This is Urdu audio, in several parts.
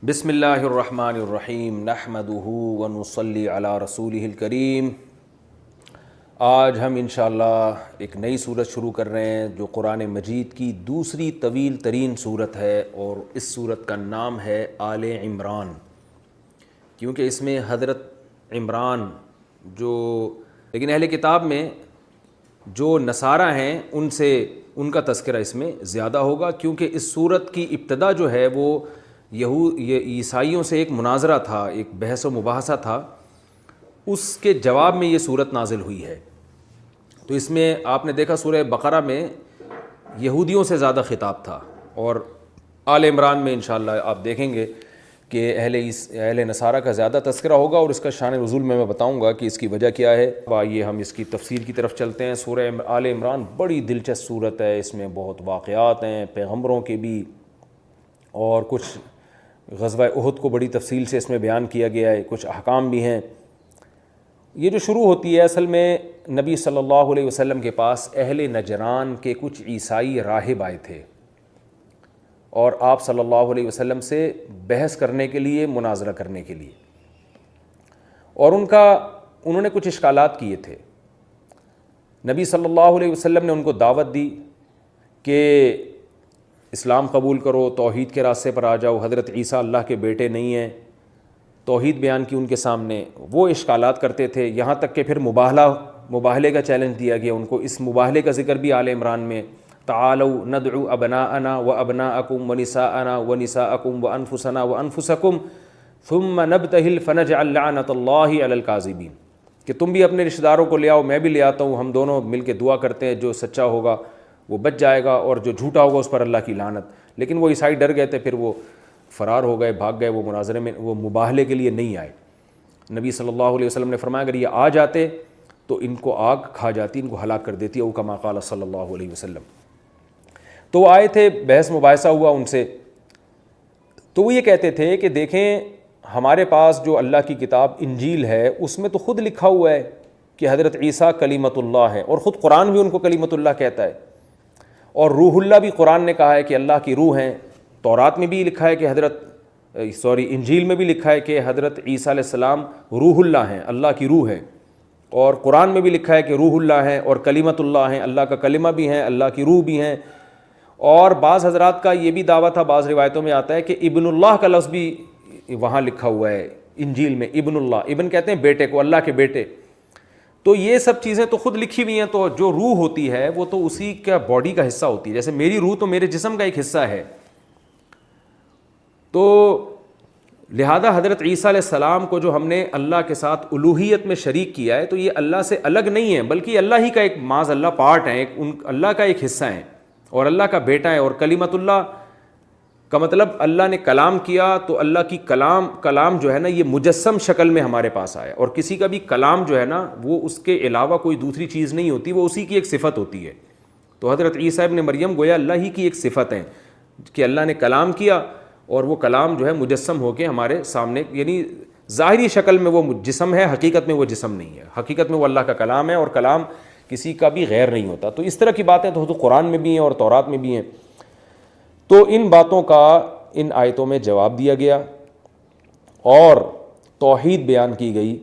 بسم اللہ الرحمن الرحیم نحمدہ ونصلی علی رسولہ الکریم۔ آج ہم انشاءاللہ ایک نئی سورت شروع کر رہے ہیں جو قرآن مجید کی دوسری طویل ترین سورت ہے، اور اس سورت کا نام ہے آل عمران، کیونکہ اس میں حضرت عمران لیکن اہل کتاب میں جو نصارہ ہیں ان کا تذکرہ اس میں زیادہ ہوگا، کیونکہ اس سورت کی ابتدا جو ہے وہ عیسائیوں سے ایک مناظرہ تھا، ایک بحث و مباحثہ تھا، اس کے جواب میں یہ سورت نازل ہوئی ہے۔ تو اس میں آپ نے دیکھا سورہ بقرہ میں یہودیوں سے زیادہ خطاب تھا، اور آل عمران میں انشاءاللہ آپ دیکھیں گے کہ اہل نصارہ کا زیادہ تذکرہ ہوگا، اور اس کا شان نزول میں بتاؤں گا کہ اس کی وجہ کیا ہے۔ آئیے ہم اس کی تفسیر کی طرف چلتے ہیں۔ سورہ آل عمران بڑی دلچسپ سورت ہے، اس میں بہت واقعات ہیں پیغمبروں کے بھی، اور کچھ غزوہ احد کو بڑی تفصیل سے اس میں بیان کیا گیا ہے، کچھ احکام بھی ہیں۔ یہ جو شروع ہوتی ہے، اصل میں نبی صلی اللہ علیہ وسلم کے پاس اہل نجران کے کچھ عیسائی راہب آئے تھے، اور آپ صلی اللہ علیہ وسلم سے بحث کرنے کے لیے، مناظرہ کرنے کے لیے، اور انہوں نے کچھ اشکالات کیے تھے۔ نبی صلی اللہ علیہ وسلم نے ان کو دعوت دی کہ اسلام قبول کرو، توحید کے راستے پر آ جاؤ، حضرت عیسیٰ اللہ کے بیٹے نہیں ہیں، توحید بیان کی ان کے سامنے۔ وہ اشکالات کرتے تھے، یہاں تک کہ پھر مباہلے کا چیلنج دیا گیا ان کو۔ اس مباہلے کا ذکر بھی آل عمران میں، تعالوا ندعو ابناءنا وابناءکم ونساءنا ونساءکم وانفسنا وانفسکم ثم نبتہل فنجعل لعنۃ اللہ علی الکاذبین، کہ تم بھی اپنے رشتہ داروں کو لے آؤ، میں بھی لے آتا ہوں، ہم دونوں مل کے دعا کرتے ہیں، جو سچا ہوگا وہ بچ جائے گا، اور جو جھوٹا ہوگا اس پر اللہ کی لعنت۔ لیکن وہ عیسائی ڈر گئے تھے، پھر وہ فرار ہو گئے، بھاگ گئے، وہ مناظرے میں، وہ مباہلے کے لیے نہیں آئے۔ نبی صلی اللہ علیہ وسلم نے فرمایا اگر یہ آ جاتے تو ان کو آگ کھا جاتی، ان کو ہلاک کر دیتی، او کما قال صلی اللہ علیہ وسلم۔ تو وہ آئے تھے، بحث مباحثہ ہوا ان سے، تو وہ یہ کہتے تھے کہ دیکھیں ہمارے پاس جو اللہ کی کتاب انجیل ہے اس میں تو خود لکھا ہوا ہے کہ حضرت عیسیٰ کلیمت اللہ ہے، اور خود قرآن بھی ان کو کلیمت اللہ کہتا ہے، اور روح اللہ بھی قرآن نے کہا ہے کہ اللہ کی روح ہیں۔ تورات میں بھی لکھا ہے کہ انجیل میں بھی لکھا ہے کہ حضرت عیسیٰ علیہ السلام روح اللہ ہیں، اللہ کی روح ہے، اور قرآن میں بھی لکھا ہے کہ روح اللہ ہیں اور کلیمت اللہ ہیں، اللہ کا کلمہ بھی ہیں، اللہ کی روح بھی ہیں۔ اور بعض حضرات کا یہ بھی دعویٰ تھا، بعض روایتوں میں آتا ہے کہ ابن اللہ کا لفظ بھی وہاں لکھا ہوا ہے انجیل میں، ابن اللہ، ابن کہتے ہیں بیٹے کو، اللہ کے بیٹے۔ تو یہ سب چیزیں تو خود لکھی ہوئی ہیں، تو جو روح ہوتی ہے وہ تو اسی کا باڈی کا حصہ ہوتی ہے، جیسے میری روح تو میرے جسم کا ایک حصہ ہے۔ تو لہذا حضرت عیسیٰ علیہ السلام کو جو ہم نے اللہ کے ساتھ الوہیت میں شریک کیا ہے، تو یہ اللہ سے الگ نہیں ہے، بلکہ اللہ ہی کا ایک معاذ اللہ پارٹ ہے، اللہ کا ایک حصہ ہے، اور اللہ کا بیٹا ہے۔ اور کلمت اللہ کا مطلب اللہ نے کلام کیا، تو اللہ کی کلام جو ہے نا یہ مجسم شکل میں ہمارے پاس آیا، اور کسی کا بھی کلام جو ہے نا وہ اس کے علاوہ کوئی دوسری چیز نہیں ہوتی، وہ اسی کی ایک صفت ہوتی ہے۔ تو حضرت عیسیٰ ابن مریم گویا اللہ ہی کی ایک صفت ہے کہ اللہ نے کلام کیا، اور وہ کلام جو ہے مجسم ہو کے ہمارے سامنے، یعنی ظاہری شکل میں وہ جسم ہے، حقیقت میں وہ جسم نہیں ہے، حقیقت میں وہ اللہ کا کلام ہے، اور کلام کسی کا بھی غیر نہیں ہوتا۔ تو اس طرح کی باتیں تو قرآن میں بھی ہیں اور تورات میں بھی ہیں۔ تو ان باتوں کا ان آیتوں میں جواب دیا گیا، اور توحید بیان کی گئی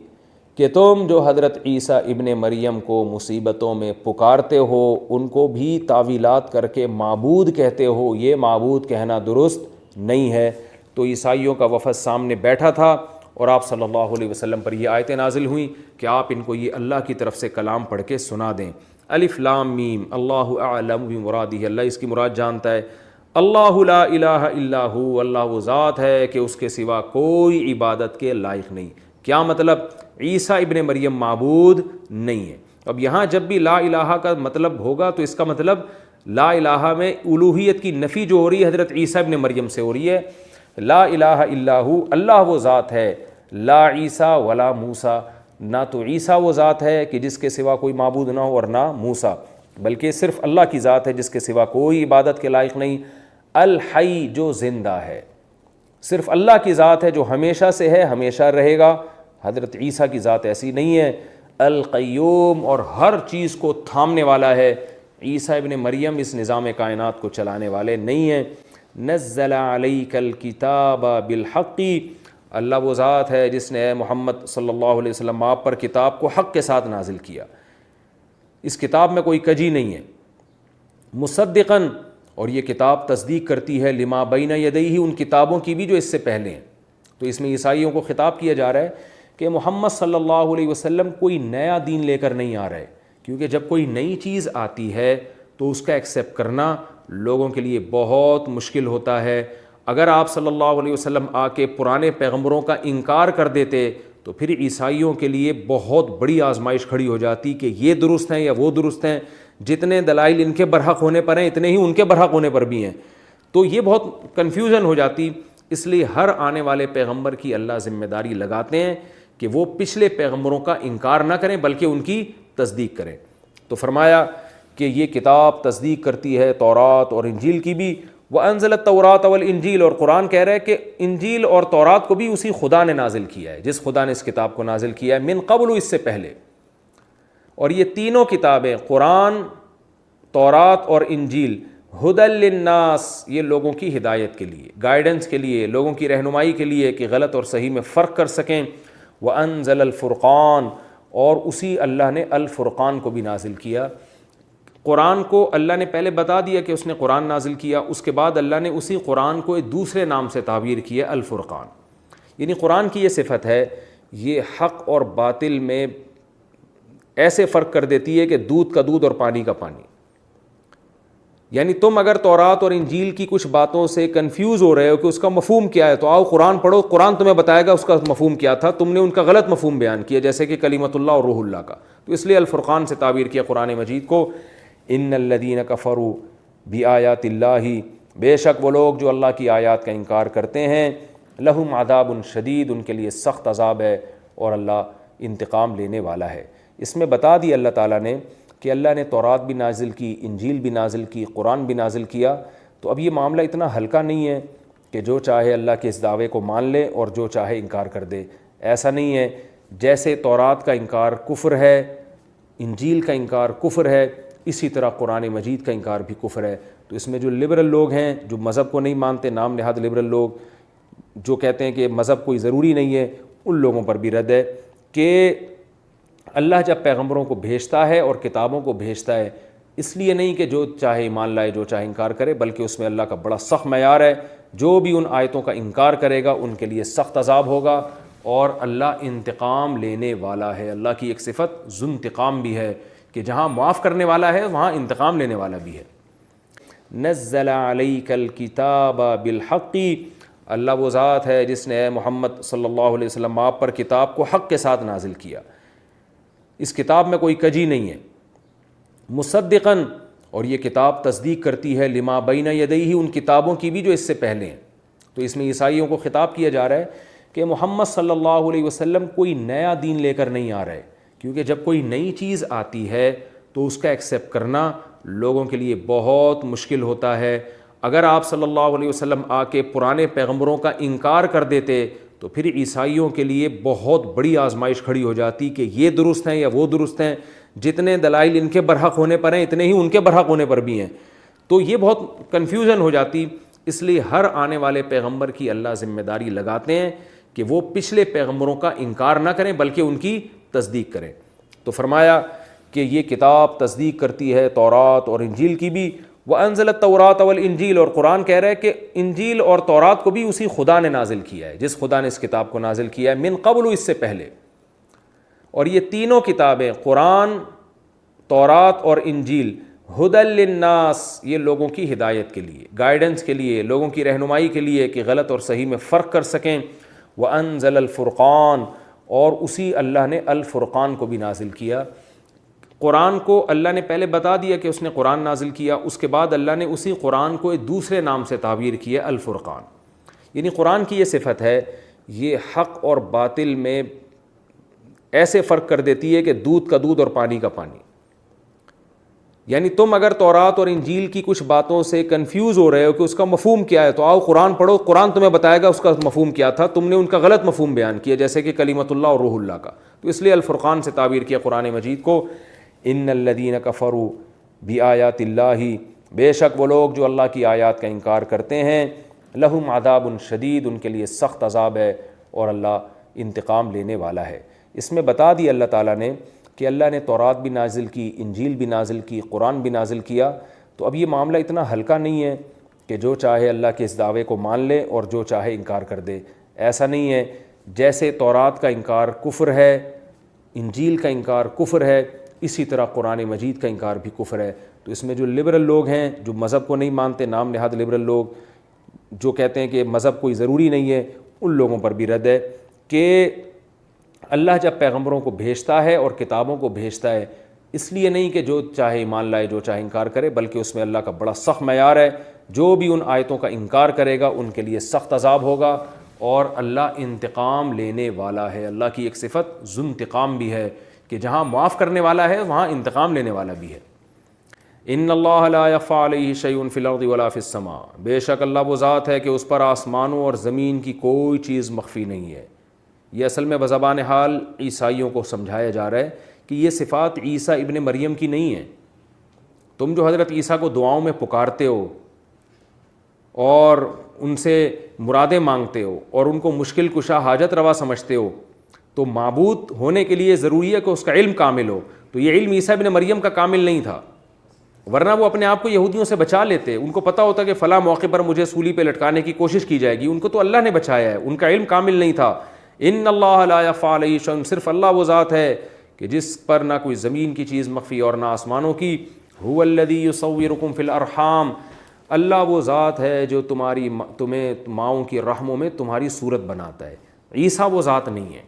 کہ تم جو حضرت عیسیٰ ابن مریم کو مصیبتوں میں پکارتے ہو، ان کو بھی تعویلات کر کے معبود کہتے ہو، یہ معبود کہنا درست نہیں ہے۔ تو عیسائیوں کا وفد سامنے بیٹھا تھا، اور آپ صلی اللہ علیہ وسلم پر یہ آیتیں نازل ہوئیں کہ آپ ان کو یہ اللہ کی طرف سے کلام پڑھ کے سنا دیں۔ الف لام میم اللہ اعلم بمرادہ، اللہ اس کی مراد جانتا ہے۔ اللہ لا الہ الا ہو، اللہ وہ ذات ہے کہ اس کے سوا کوئی عبادت کے لائق نہیں۔ کیا مطلب؟ عیسیٰ ابن مریم معبود نہیں ہے۔ اب یہاں جب بھی لا الہ کا مطلب ہوگا تو اس کا مطلب لا الہ میں الوہیت کی نفی جو ہو رہی ہے حضرت عیسیٰ ابن مریم سے ہو رہی ہے۔ لا الہ الا ہو، اللہ وہ ذات ہے، لا عیسیٰ ولا موسیٰ، نہ تو عیسیٰ وہ ذات ہے کہ جس کے سوا کوئی معبود نہ ہو، اور نہ موسیٰ، بلکہ صرف اللہ کی ذات ہے جس کے سوا کوئی عبادت کے لائق نہیں۔ الحی، جو زندہ ہے، صرف اللہ کی ذات ہے جو ہمیشہ سے ہے، ہمیشہ رہے گا۔ حضرت عیسیٰ کی ذات ایسی نہیں ہے۔ القیوم، اور ہر چیز کو تھامنے والا ہے۔ عیسیٰ ابن مریم اس نظام کائنات کو چلانے والے نہیں ہیں۔ نزل علیک الکتاب بالحق، اللہ وہ ذات ہے جس نے اے محمد صلی اللہ علیہ وسلم آپ پر کتاب کو حق کے ساتھ نازل کیا، اس کتاب میں کوئی کجی نہیں ہے، مصدقاً، اور یہ کتاب تصدیق کرتی ہے لما بین یدیہ، ان کتابوں کی بھی جو اس سے پہلے ہیں۔ تو اس میں عیسائیوں کو خطاب کیا جا رہا ہے کہ محمد صلی اللہ علیہ وسلم کوئی نیا دین لے کر نہیں آ رہے، کیونکہ جب کوئی نئی چیز آتی ہے تو اس کا ایکسیپٹ کرنا لوگوں کے لیے بہت مشکل ہوتا ہے۔ اگر آپ صلی اللہ علیہ وسلم آ کے پرانے پیغمبروں کا انکار کر دیتے تو پھر عیسائیوں کے لیے بہت بڑی آزمائش کھڑی ہو جاتی کہ یہ درست ہیں یا وہ درست ہیں، جتنے دلائل ان کے برحق ہونے پر ہیں اتنے ہی ان کے برحق ہونے پر بھی ہیں، تو یہ بہت کنفیوژن ہو جاتی۔ اس لیے ہر آنے والے پیغمبر کی اللہ ذمہ داری لگاتے ہیں کہ وہ پچھلے پیغمبروں کا انکار نہ کریں بلکہ ان کی تصدیق کریں۔ تو فرمایا کہ یہ کتاب تصدیق کرتی ہے تورات اور انجیل کی بھی، وَأَنزَلَ التَّوْرَاةَ وَالْإِنجِيلَ، اور قرآن کہہ رہا ہے کہ انجیل اور تورات کو بھی اسی خدا نے نازل کیا ہے جس خدا نے اس کتاب کو نازل کیا ہے، من قبل، اس سے پہلے۔ اور یہ تینوں کتابیں قرآن، تورات اور انجیل، ہدی للناس، یہ لوگوں کی ہدایت کے لیے، گائیڈنس کے لیے، لوگوں کی رہنمائی کے لیے کہ غلط اور صحیح میں فرق کر سکیں۔ وَأَنزَلَ الْفُرْقَانَ، اور اسی اللہ نے الفرقان کو بھی نازل کیا۔ قرآن کو اللہ نے پہلے بتا دیا کہ اس نے قرآن نازل کیا، اس کے بعد اللہ نے اسی قرآن کو ایک دوسرے نام سے تعبیر کیا، الفرقان۔ یعنی قرآن کی یہ صفت ہے، یہ حق اور باطل میں ایسے فرق کر دیتی ہے کہ دودھ کا دودھ اور پانی کا پانی۔ یعنی تم اگر تورات اور انجیل کی کچھ باتوں سے کنفیوز ہو رہے ہو کہ اس کا مفہوم کیا ہے، تو آؤ قرآن پڑھو، قرآن تمہیں بتائے گا اس کا مفہوم کیا تھا، تم نے ان کا غلط مفہوم بیان کیا، جیسے کہ کلمۃ اللہ اور روح اللہ کا۔ تو اس لیے الفرقان سے تعبیر کیا قرآن مجید کو۔ ان الذین کفروا بآیات اللہ، بے شک وہ لوگ جو اللہ کی آیات کا انکار کرتے ہیں، لہم عذاب شدید، ان کے لیے سخت عذاب ہے اور اللہ انتقام لینے والا ہے۔ اس میں بتا دیا اللہ تعالیٰ نے کہ اللہ نے تورات بھی نازل کی، انجیل بھی نازل کی، قرآن بھی نازل کیا۔ تو اب یہ معاملہ اتنا ہلکا نہیں ہے کہ جو چاہے اللہ کے اس دعوے کو مان لے اور جو چاہے انکار کر دے، ایسا نہیں ہے۔ جیسے تورات کا انکار کفر ہے، انجیل کا انکار کفر ہے، اسی طرح قرآن مجید کا انکار بھی کفر ہے۔ تو اس میں جو لبرل لوگ ہیں، جو مذہب کو نہیں مانتے، نام نہاد لبرل لوگ جو کہتے ہیں کہ مذہب کوئی ضروری نہیں ہے، ان لوگوں پر بھی رد ہے کہ اللہ جب پیغمبروں کو بھیجتا ہے اور کتابوں کو بھیجتا ہے، اس لیے نہیں کہ جو چاہے ایمان لائے جو چاہے انکار کرے، بلکہ اس میں اللہ کا بڑا سخت معیار ہے۔ جو بھی ان آیتوں کا انکار کرے گا ان کے لیے سخت عذاب ہوگا، اور اللہ انتقام لینے والا ہے۔ اللہ کی ایک صفت ذو انتقام بھی ہے کہ جہاں معاف کرنے والا ہے وہاں انتقام لینے والا بھی ہے۔ نزل علیک الکتاب بالحق، اللہ وہ ذات ہے جس نے اے محمد صلی اللہ علیہ وسلم آپ پر کتاب کو حق کے ساتھ نازل کیا، اس کتاب میں کوئی کجی نہیں ہے، مصدقاً، اور یہ کتاب تصدیق کرتی ہے لما بین یدیہ، ان کتابوں کی بھی جو اس سے پہلے ہیں۔ تو اس میں عیسائیوں کو خطاب کیا جا رہا ہے کہ محمد صلی اللہ علیہ وسلم کوئی نیا دین لے کر نہیں آ رہے، کیونکہ جب کوئی نئی چیز آتی ہے تو اس کا ایکسیپٹ کرنا لوگوں کے لیے بہت مشکل ہوتا ہے۔ اگر آپ صلی اللہ علیہ وسلم آ کے پرانے پیغمبروں کا انکار کر دیتے تو پھر عیسائیوں کے لیے بہت بڑی آزمائش کھڑی ہو جاتی کہ یہ درست ہیں یا وہ درست ہیں، جتنے دلائل ان کے برحق ہونے پر ہیں اتنے ہی ان کے برحق ہونے پر بھی ہیں، تو یہ بہت کنفیوژن ہو جاتی۔ اس لیے ہر آنے والے پیغمبر کی اللہ ذمہ داری لگاتے ہیں کہ وہ پچھلے پیغمبروں کا انکار نہ کریں بلکہ ان کی تصدیق کریں۔ تو فرمایا کہ یہ کتاب تصدیق کرتی ہے تورات اور انجیل کی بھی، وَأَنزَلَ التَّوْرَاةَ وَالْإِنجِيلَ، اور قرآن کہہ رہا ہے کہ انجیل اور تورات کو بھی اسی خدا نے نازل کیا ہے جس خدا نے اس کتاب کو نازل کیا ہے، من قبل، اس سے پہلے۔ اور یہ تینوں کتابیں قرآن، تورات اور انجیل، ہدی للناس، یہ لوگوں کی ہدایت کے لیے، گائیڈنس کے لیے، لوگوں کی رہنمائی کے لیے کہ غلط اور صحیح میں فرق کر سکیں۔ وَأَنزَلَ الْفُرْقَانَ، اور اسی اللہ نے الفرقان کو بھی نازل کیا۔ قرآن کو اللہ نے پہلے بتا دیا کہ اس نے قرآن نازل کیا، اس کے بعد اللہ نے اسی قرآن کو ایک دوسرے نام سے تعبیر کیا، الفرقان۔ یعنی قرآن کی یہ صفت ہے، یہ حق اور باطل میں ایسے فرق کر دیتی ہے کہ دودھ کا دودھ اور پانی کا پانی۔ یعنی تم اگر تورات اور انجیل کی کچھ باتوں سے کنفیوز ہو رہے ہو کہ اس کا مفہوم کیا ہے، تو آؤ قرآن پڑھو، قرآن تمہیں بتائے گا اس کا مفہوم کیا تھا، تم نے ان کا غلط مفہوم بیان کیا، جیسے کہ کلمۃ اللہ اور روح اللہ کا۔ تو اس لیے الفرقان سے تعبیر کیا قرآن مجید کو۔ ان الذین کفروا بآیات اللہ، بے شک وہ لوگ جو اللہ کی آیات کا انکار کرتے ہیں لہم عذاب شدید، ان کے لیے سخت عذاب ہے اور اللہ انتقام لینے والا ہے۔ اس میں بتا دی اللہ تعالیٰ نے کہ اللہ نے تورات بھی نازل کی، انجیل بھی نازل کی، قرآن بھی نازل کیا، تو اب یہ معاملہ اتنا ہلکا نہیں ہے کہ جو چاہے اللہ کے اس دعوے کو مان لے اور جو چاہے انکار کر دے۔ ایسا نہیں ہے، جیسے تورات کا انکار کفر ہے، انجیل کا انکار کفر ہے، اسی طرح قرآن مجید کا انکار بھی کفر ہے۔ تو اس میں جو لبرل لوگ ہیں، جو مذہب کو نہیں مانتے، نام نہاد لبرل لوگ جو کہتے ہیں کہ مذہب کوئی ضروری نہیں ہے، ان لوگوں پر بھی رد ہے کہ اللہ جب پیغمبروں کو بھیجتا ہے اور کتابوں کو بھیجتا ہے، اس لیے نہیں کہ جو چاہے ایمان لائے جو چاہے انکار کرے، بلکہ اس میں اللہ کا بڑا سخت معیار ہے۔ جو بھی ان آیتوں کا انکار کرے گا ان کے لیے سخت عذاب ہوگا، اور اللہ انتقام لینے والا ہے۔ اللہ کی ایک صفت ذو انتقام بھی ہے کہ جہاں معاف کرنے والا ہے وہاں انتقام لینے والا بھی ہے۔ ان اللہ لا یخفی علیہ شیء فی الارض ولا فی السماء، بے شک اللہ وہ ذات ہے کہ اس پر آسمانوں اور زمین کی کوئی چیز مخفی نہیں ہے۔ یہ اصل میں بزبان حال عیسائیوں کو سمجھایا جا رہا ہے کہ یہ صفات عیسیٰ ابن مریم کی نہیں ہیں۔ تم جو حضرت عیسیٰ کو دعاؤں میں پکارتے ہو اور ان سے مرادیں مانگتے ہو اور ان کو مشکل کشا حاجت روا سمجھتے ہو، تو معبود ہونے کے لیے ضروری ہے کہ اس کا علم کامل ہو۔ تو یہ علم عیسیٰ ابن مریم کا کامل نہیں تھا، ورنہ وہ اپنے آپ کو یہودیوں سے بچا لیتے۔ ان کو پتہ ہوتا کہ فلاں موقع پر مجھے سولی پہ لٹکانے کی کوشش کی جائے گی، ان کو تو اللہ نے بچایا ہے، ان کا علم کامل نہیں تھا۔ ان اللہ لا یخفی علیہ شیء، صرف اللہ وہ ذات ہے کہ جس پر نہ کوئی زمین کی چیز مخفی اور نہ آسمانوں کی۔ هو الذی یصورکم فی الارحام، اللہ وہ ذات ہے جو تمہیں ماؤں کی رحموں میں تمہاری صورت بناتا ہے۔ عیسیٰ وہ ذات نہیں ہے۔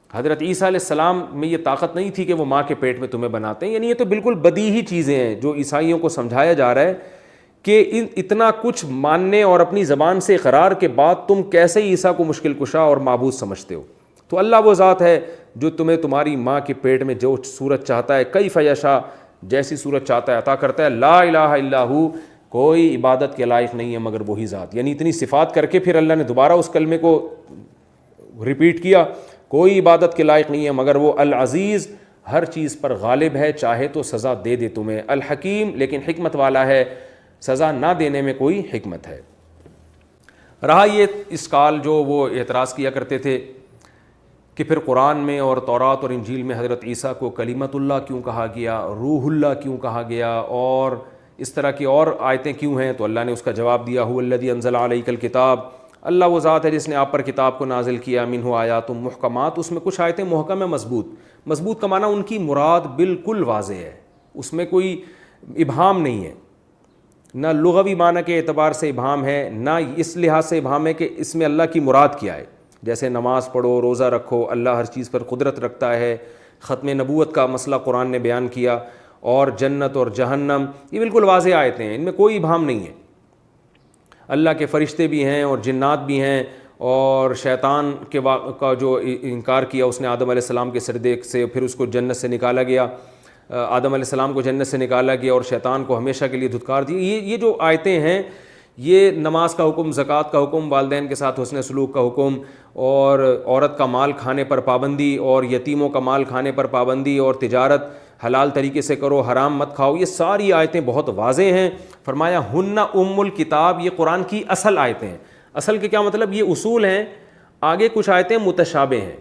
حضرت عیسیٰ علیہ السلام میں یہ طاقت نہیں تھی کہ وہ ماں کے پیٹ میں تمہیں بناتے ہیں، یعنی یہ تو بالکل بدیہی چیزیں ہیں جو عیسائیوں کو سمجھایا جا رہا ہے کہ اتنا کچھ ماننے اور اپنی زبان سے اقرار کے بعد تم کیسے عیسیٰ کو مشکل کشا اور معبود سمجھتے ہو۔ تو اللہ وہ ذات ہے جو تمہیں تمہاری ماں کے پیٹ میں جو صورت چاہتا ہے، کیف یشاء، جیسی صورت چاہتا ہے عطا کرتا ہے۔ لا الہ الا ہو، کوئی عبادت کے لائق نہیں ہے مگر وہی ذات۔ یعنی اتنی صفات کر کے پھر اللہ نے دوبارہ اس کلمے کو ریپیٹ کیا، کوئی عبادت کے لائق نہیں ہے مگر وہ العزیز، ہر چیز پر غالب ہے، چاہے تو سزا دے دے تمہیں، الحکیم، لیکن حکمت والا ہے، سزا نہ دینے میں کوئی حکمت ہے۔ رہا یہ اسکال جو وہ اعتراض کیا کرتے تھے کہ پھر قرآن میں اور تورات اور انجیل میں حضرت عیسیٰ کو کلیمت اللہ کیوں کہا گیا، روح اللہ کیوں کہا گیا، اور اس طرح کی اور آیتیں کیوں ہیں، تو اللہ نے اس کا جواب دیا، هو الذی انزل علیک الکتاب، اللہ وہ ذات ہے جس نے آپ پر کتاب کو نازل کیا، منہ آیات محکمات، اس میں کچھ آیتیں محکم ہیں، مضبوط کا معنی ان کی مراد بالکل واضح ہے، اس میں کوئی ابہام نہیں ہے، نہ لغوی معنی کے اعتبار سے ابہام ہے، نہ اس لحاظ سے ابہام ہے کہ اس میں اللہ کی مراد کیا ہے۔ جیسے نماز پڑھو، روزہ رکھو، اللہ ہر چیز پر قدرت رکھتا ہے، ختم نبوت کا مسئلہ قرآن نے بیان کیا، اور جنت اور جہنم، یہ بالکل واضح آیتیں ہیں، ان میں کوئی ابہام نہیں ہے۔ اللہ کے فرشتے بھی ہیں اور جنات بھی ہیں، اور شیطان کا جو انکار کیا اس نے آدم علیہ السلام کے سجدے سے، پھر اس کو جنت سے نکالا گیا، آدم علیہ السلام کو جنت سے نکالا گیا اور شیطان کو ہمیشہ کے لیے دھتکار دی۔ یہ جو آیتیں ہیں، یہ نماز کا حکم، زکوٰۃ کا حکم، والدین کے ساتھ حسن سلوک کا حکم، اور عورت کا مال کھانے پر پابندی، اور یتیموں کا مال کھانے پر پابندی، اور تجارت حلال طریقے سے کرو، حرام مت کھاؤ، یہ ساری آیتیں بہت واضح ہیں۔ فرمایا ہن ام الکتاب، یہ قرآن کی اصل آیتیں ہیں۔ اصل کے کیا مطلب؟ یہ اصول ہیں۔ آگے کچھ آیتیں متشابہ ہیں۔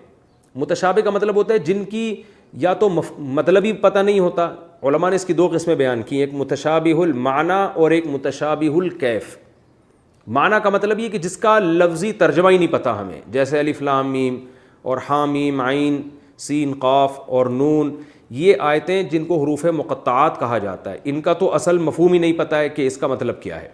متشابہ کا مطلب ہوتا ہے جن کی یا تو مطلب ہی پتہ نہیں ہوتا۔ علماء نے اس کی دو قسمیں بیان کی، ایک متشابہ المعنی اور ایک متشابہ الکیف۔ معنی کا مطلب یہ کہ جس کا لفظی ترجمہ ہی نہیں پتہ ہمیں، جیسے الف لام میم اور حا میم عین سین قاف اور نون، یہ آیتیں جن کو حروف مقطعات کہا جاتا ہے، ان کا تو اصل مفہوم ہی نہیں پتہ ہے کہ اس کا مطلب کیا ہے،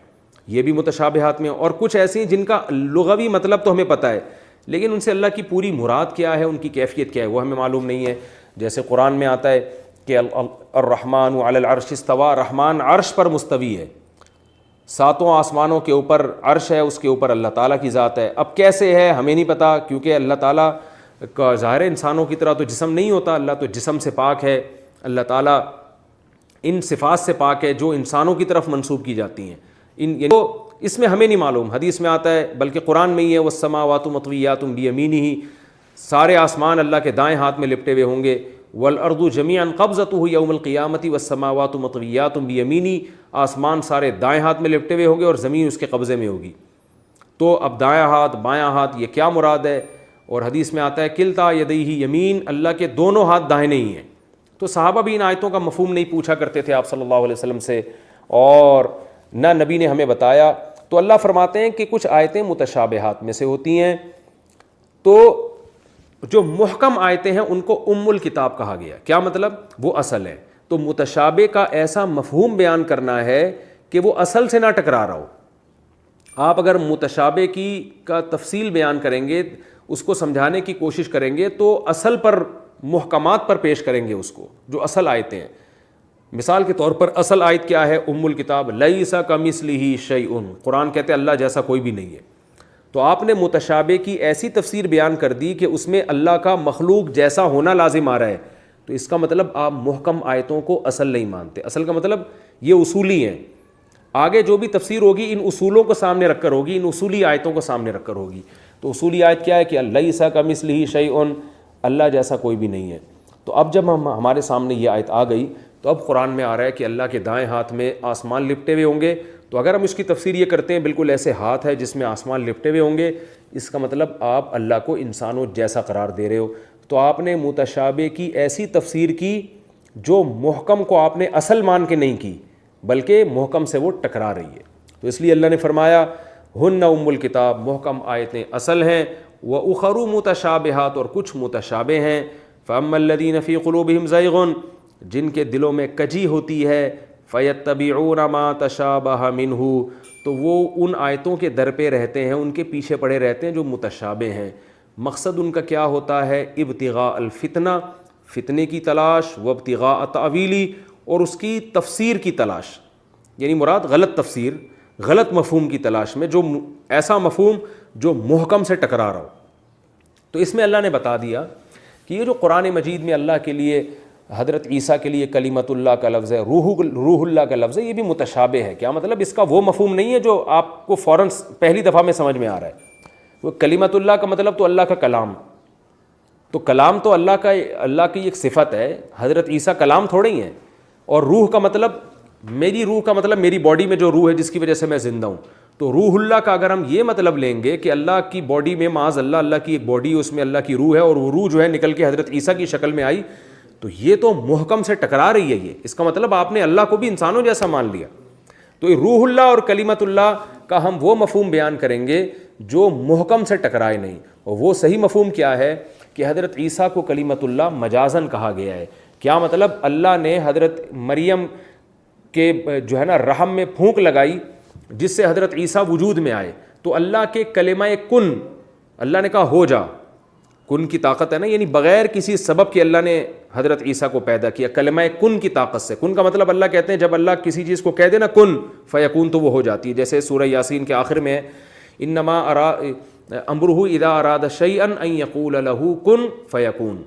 یہ بھی متشابہات میں۔ اور کچھ ایسی ہیں جن کا لغوی مطلب تو ہمیں پتہ ہے، لیکن ان سے اللہ کی پوری مراد کیا ہے، ان کی کیفیت کیا ہے، وہ ہمیں معلوم نہیں ہے۔ جیسے قرآن میں آتا ہے کہ الرحمن علی العرش استویٰ، رحمان عرش پر مستوی ہے، ساتوں آسمانوں کے اوپر عرش ہے، اس کے اوپر اللہ تعالیٰ کی ذات ہے۔ اب کیسے ہے ہمیں نہیں پتہ، کیونکہ اللہ تعالیٰ کا ظاہر انسانوں کی طرح تو جسم نہیں ہوتا، اللہ تو جسم سے پاک ہے، اللہ تعالیٰ ان صفات سے پاک ہے جو انسانوں کی طرف منسوب کی جاتی ہیں، تو اس میں ہمیں نہیں معلوم۔ حدیث میں آتا ہے، بلکہ قرآن میں ہی ہے، والسماوات مطویات بیمینہ، سارے آسمان اللہ کے دائیں ہاتھ میں لپٹے ہوئے ہوں گے، والارض جمیعا قبضتہ یوم القیامۃ والسماوات مطویات بیمینہ، آسمان سارے دائیں ہاتھ میں لپٹے ہوئے ہوں گے اور زمین اس کے قبضے میں ہوگی. تو اب دایاں ہاتھ بایاں ہاتھ یہ کیا مراد ہے؟ اور حدیث میں آتا ہے کلتا یدیہ یمین، اللہ کے دونوں ہاتھ داہنے ہی ہیں. تو صحابہ بھی ان آیتوں کا مفہوم نہیں پوچھا کرتے تھے آپ صلی اللہ علیہ وسلم سے، اور نہ نبی نے ہمیں بتایا. تو اللہ فرماتے ہیں کہ کچھ آیتیں متشابہات میں سے ہوتی ہیں، تو جو محکم آیتیں ہیں ان کو ام الکتاب کہا گیا. کیا مطلب؟ وہ اصل ہے. تو متشابہ کا ایسا مفہوم بیان کرنا ہے کہ وہ اصل سے نہ ٹکرا رہا ہو. آپ اگر متشابہ کا تفصیل بیان کریں گے، اس کو سمجھانے کی کوشش کریں گے تو اصل پر محکمات پر پیش کریں گے اس کو، جو اصل آیتیں ہیں. مثال کے طور پر اصل آیت کیا ہے؟ ام الکتاب لیس کمثلہ شیء، قرآن کہتے ہیں اللہ جیسا کوئی بھی نہیں ہے. تو آپ نے متشابہ کی ایسی تفسیر بیان کر دی کہ اس میں اللہ کا مخلوق جیسا ہونا لازم آ رہا ہے. تو اس کا مطلب آپ محکم آیتوں کو اصل نہیں مانتے. اصل کا مطلب یہ اصولی ہیں، آگے جو بھی تفسیر ہوگی ان اصولوں کو سامنے رکھ کر ہوگی، ان اصولی آیتوں کو سامنے رکھ کر ہوگی. تو اصولی آیت کیا ہے کہ لیس کمثلہ شیء، اللہ جیسا کوئی بھی نہیں ہے. تو اب جب ہمارے سامنے یہ آیت آ گئی تو اب قرآن میں آ رہا ہے کہ اللہ کے دائیں ہاتھ میں آسمان لپٹے ہوئے ہوں گے. تو اگر ہم اس کی تفسیر یہ کرتے ہیں بالکل ایسے ہاتھ ہے جس میں آسمان لپٹے ہوئے ہوں گے، اس کا مطلب آپ اللہ کو انسانوں جیسا قرار دے رہے ہو. تو آپ نے متشابہ کی ایسی تفسیر کی جو محکم کو آپ نے اصل مان کے نہیں کی، بلکہ محکم سے وہ ٹکرا رہی ہے. تو اس لیے اللہ نے فرمایا ہن ام الکتاب، محکم آیتیں اصل ہیں، وَأُخَرُ مُتَشَابِهَاتٌ، اور کچھ متشابہ ہیں. فَأَمَّا الَّذِينَ فِي قُلُوبِهِمْ زَيْغٌ، جن کے دلوں میں کجی ہوتی ہے، فَيَتَّبِعُونَ مَا تَشَابَهَ مِنْهُ، تو وہ ان آیتوں کے در پہ رہتے ہیں، ان کے پیچھے پڑے رہتے ہیں جو متشابہ ہیں. مقصد ان کا کیا ہوتا ہے؟ ابتغاء الفتنہ، فتنے کی تلاش، وابتغاء تأویلی، اور اس کی تفسیر کی تلاش. یعنی مراد غلط تفسیر، غلط مفہوم کی تلاش میں، جو ایسا مفہوم جو محکم سے ٹکرا رہا ہو. تو اس میں اللہ نے بتا دیا کہ یہ جو قرآن مجید میں اللہ کے لیے، حضرت عیسیٰ کے لیے کلمۃ اللہ کا لفظ ہے، روح اللہ کا لفظ ہے، یہ بھی متشابہ ہے. کیا مطلب؟ اس کا وہ مفہوم نہیں ہے جو آپ کو فوراً پہلی دفعہ میں سمجھ میں آ رہا ہے. وہ کلمۃ اللہ کا مطلب تو اللہ کا کلام، تو کلام تو اللہ کی ایک صفت ہے. حضرت عیسیٰ کلام تھوڑے ہی ہیں. اور روح کا مطلب، میری روح کا مطلب میری باڈی میں جو روح ہے جس کی وجہ سے میں زندہ ہوں. تو روح اللہ کا اگر ہم یہ مطلب لیں گے کہ اللہ کی باڈی میں، معاذ اللہ کی ایک باڈی، اس میں اللہ کی روح ہے، اور وہ روح جو ہے نکل کے حضرت عیسیٰ کی شکل میں آئی، تو یہ تو محکم سے ٹکرا رہی ہے. یہ اس کا مطلب آپ نے اللہ کو بھی انسانوں جیسا مان لیا. تو روح اللہ اور کلمۃ اللہ کا ہم وہ مفہوم بیان کریں گے جو محکم سے ٹکرائے نہیں. اور وہ صحیح مفہوم کیا ہے کہ حضرت عیسیٰ کو کلمۃ اللہ مجازن کہا گیا ہے. کیا مطلب؟ اللہ نے حضرت مریم کے جو ہے نا رحم میں پھونک لگائی جس سے حضرت عیسیٰ وجود میں آئے. تو اللہ کے کلمہ کن، اللہ نے کہا ہو جا، کن کی طاقت ہے نا، یعنی بغیر کسی سبب کے اللہ نے حضرت عیسیٰ کو پیدا کیا کلمہ کن کی طاقت سے. کن کا مطلب اللہ کہتے ہیں جب اللہ کسی چیز کو کہہ دے نا کن فیکون، تو وہ ہو جاتی ہے. جیسے سورہ یاسین کے آخر میں انما امرہ اذا اراد شیئا ان یقول لہ کن فیکون،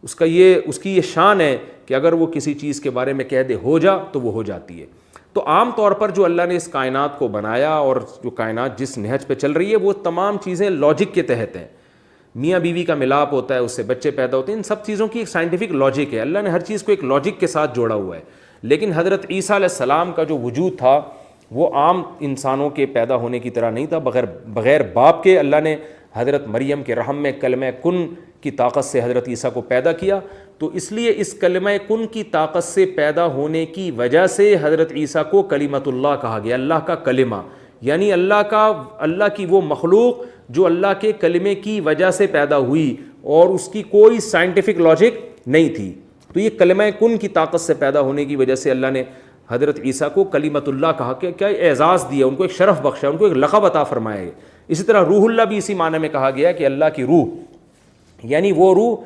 اس کی یہ شان ہے کہ اگر وہ کسی چیز کے بارے میں کہہ دے ہو جا تو وہ ہو جاتی ہے. تو عام طور پر جو اللہ نے اس کائنات کو بنایا اور جو کائنات جس نہج پہ چل رہی ہے وہ تمام چیزیں لاجک کے تحت ہیں. میاں بیوی کا ملاپ ہوتا ہے، اس سے بچے پیدا ہوتے ہیں، ان سب چیزوں کی ایک سائنٹیفک لاجک ہے. اللہ نے ہر چیز کو ایک لاجک کے ساتھ جوڑا ہوا ہے. لیکن حضرت عیسیٰ علیہ السلام کا جو وجود تھا وہ عام انسانوں کے پیدا ہونے کی طرح نہیں تھا. بغیر باپ کے اللہ نے حضرت مریم کے رحم میں کلمہ کن کی طاقت سے حضرت عیسیٰ کو پیدا کیا. تو اس لیے اس کلمہ کن کی طاقت سے پیدا ہونے کی وجہ سے حضرت عیسیٰ کو کلمۃ اللہ کہا گیا، اللہ کا کلمہ، یعنی اللہ کی وہ مخلوق جو اللہ کے کلمے کی وجہ سے پیدا ہوئی اور اس کی کوئی سائنٹیفک لاجک نہیں تھی. تو یہ کلمہ کن کی طاقت سے پیدا ہونے کی وجہ سے اللہ نے حضرت عیسیٰ کو کلمۃ اللہ کہا کہ کیا اعزاز دیا، ان کو ایک شرف بخشا، ان کو ایک لقب عطا فرمایا ہے. اسی طرح روح اللہ بھی اسی معنی میں کہا گیا کہ اللہ کی روح، یعنی وہ روح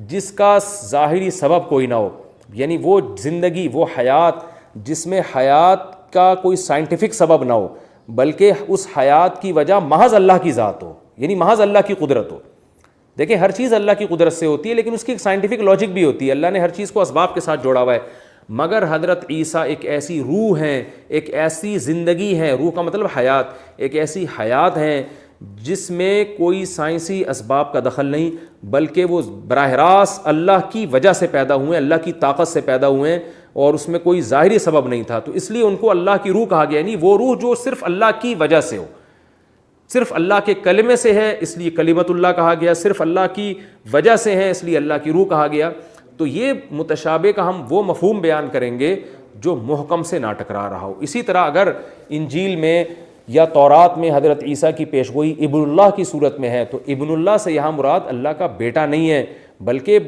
جس کا ظاہری سبب کوئی نہ ہو، یعنی وہ زندگی، وہ حیات جس میں حیات کا کوئی سائنٹیفک سبب نہ ہو، بلکہ اس حیات کی وجہ محض اللہ کی ذات ہو، یعنی محض اللہ کی قدرت ہو. دیکھیں ہر چیز اللہ کی قدرت سے ہوتی ہے لیکن اس کی ایک سائنٹیفک لاجک بھی ہوتی ہے. اللہ نے ہر چیز کو اسباب کے ساتھ جوڑا ہوا ہے. مگر حضرت عیسیٰ ایک ایسی روح ہیں، ایک ایسی زندگی ہے، روح کا مطلب حیات، ایک ایسی حیات ہیں جس میں کوئی سائنسی اسباب کا دخل نہیں، بلکہ وہ براہ راست اللہ کی وجہ سے پیدا ہوئے ہیں، اللہ کی طاقت سے پیدا ہوئے ہیں. اور اس میں کوئی ظاہری سبب نہیں تھا، تو اس لیے ان کو اللہ کی روح کہا گیا، یعنی وہ روح جو صرف اللہ کی وجہ سے ہو، صرف اللہ کے کلمے سے ہے اس لیے کلمت اللہ کہا گیا، صرف اللہ کی وجہ سے ہے اس لیے اللہ کی روح کہا گیا۔ تو یہ متشابہ کا ہم وہ مفہوم بیان کریں گے جو محکم سے نہ ٹکرا رہا ہو۔ اسی طرح اگر انجیل میں یا تورات میں حضرت عیسیٰ کی پیشگوئی ابن اللہ کی صورت میں ہے، تو ابن اللہ سے یہاں مراد اللہ کا بیٹا نہیں ہے، بلکہ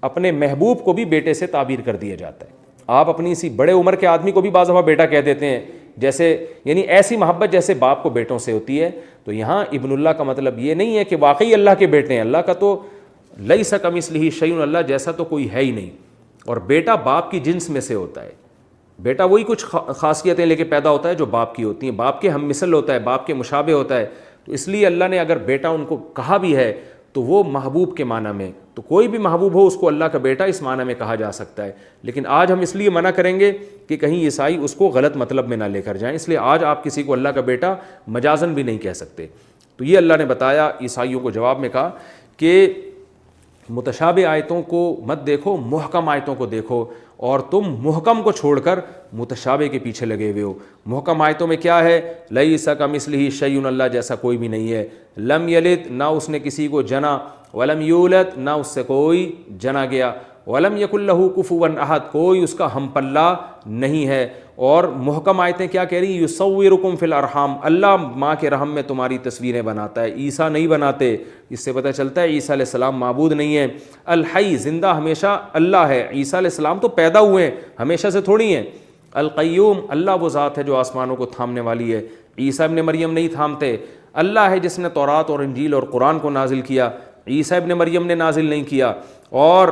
اپنے محبوب کو بھی بیٹے سے تعبیر کر دیا جاتا ہے۔ آپ اپنی اسی بڑے عمر کے آدمی کو بھی بعض دفعہ بیٹا کہہ دیتے ہیں، جیسے یعنی ایسی محبت جیسے باپ کو بیٹوں سے ہوتی ہے۔ تو یہاں ابن اللہ کا مطلب یہ نہیں ہے کہ واقعی اللہ کے بیٹے ہیں، اللہ کا تو لیس کمثلہ شیء، اللہ جیسا تو کوئی ہے ہی نہیں، اور بیٹا باپ کی جنس میں سے ہوتا ہے۔ بیٹا وہی کچھ خاصیتیں لے کے پیدا ہوتا ہے جو باپ کی ہوتی ہیں، باپ کے ہم مثل ہوتا ہے، باپ کے مشابہ ہوتا ہے۔ تو اس لیے اللہ نے اگر بیٹا ان کو کہا بھی ہے تو وہ محبوب کے معنی میں، تو کوئی بھی محبوب ہو اس کو اللہ کا بیٹا اس معنی میں کہا جا سکتا ہے۔ لیکن آج ہم اس لیے منع کریں گے کہ کہیں عیسائی اس کو غلط مطلب میں نہ لے کر جائیں، اس لیے آج آپ کسی کو اللہ کا بیٹا مجازن بھی نہیں کہہ سکتے۔ تو یہ اللہ نے بتایا، عیسائیوں کو جواب میں کہا کہ متشابہ آیتوں کو مت دیکھو، محکم آیتوں کو دیکھو، اور تم محکم کو چھوڑ کر متشابہ کے پیچھے لگے ہوئے ہو۔ محکم آیتوں میں کیا ہے؟ لیس کمثلہ شیء، اللہ جیسا کوئی بھی نہیں ہے، لم یلد، نہ اس نے کسی کو جنا، ولم یولد، نہ اس سے کوئی جنا گیا، ولم یکن لہ کفوا احد، کوئی اس کا ہم پلہ نہیں ہے۔ اور محکم آیتیں کیا کہہ رہی ہیں؟ یصورکم فی الارحام، اللہ ماں کے رحم میں تمہاری تصویریں بناتا ہے، عیسیٰ نہیں بناتے۔ اس سے پتہ چلتا ہے عیسیٰ علیہ السلام معبود نہیں ہے۔ الحی، زندہ ہمیشہ اللہ ہے، عیسیٰ علیہ السلام تو پیدا ہوئے ہیں، ہمیشہ سے تھوڑی ہیں۔ القیوم، اللہ وہ ذات ہے جو آسمانوں کو تھامنے والی ہے، عیسیٰ ابن مریم نہیں تھامتے۔ اللہ ہے جس نے تورات اور انجیل اور قرآن کو نازل کیا، عیسیٰ ابن مریم نے نازل نہیں کیا۔ اور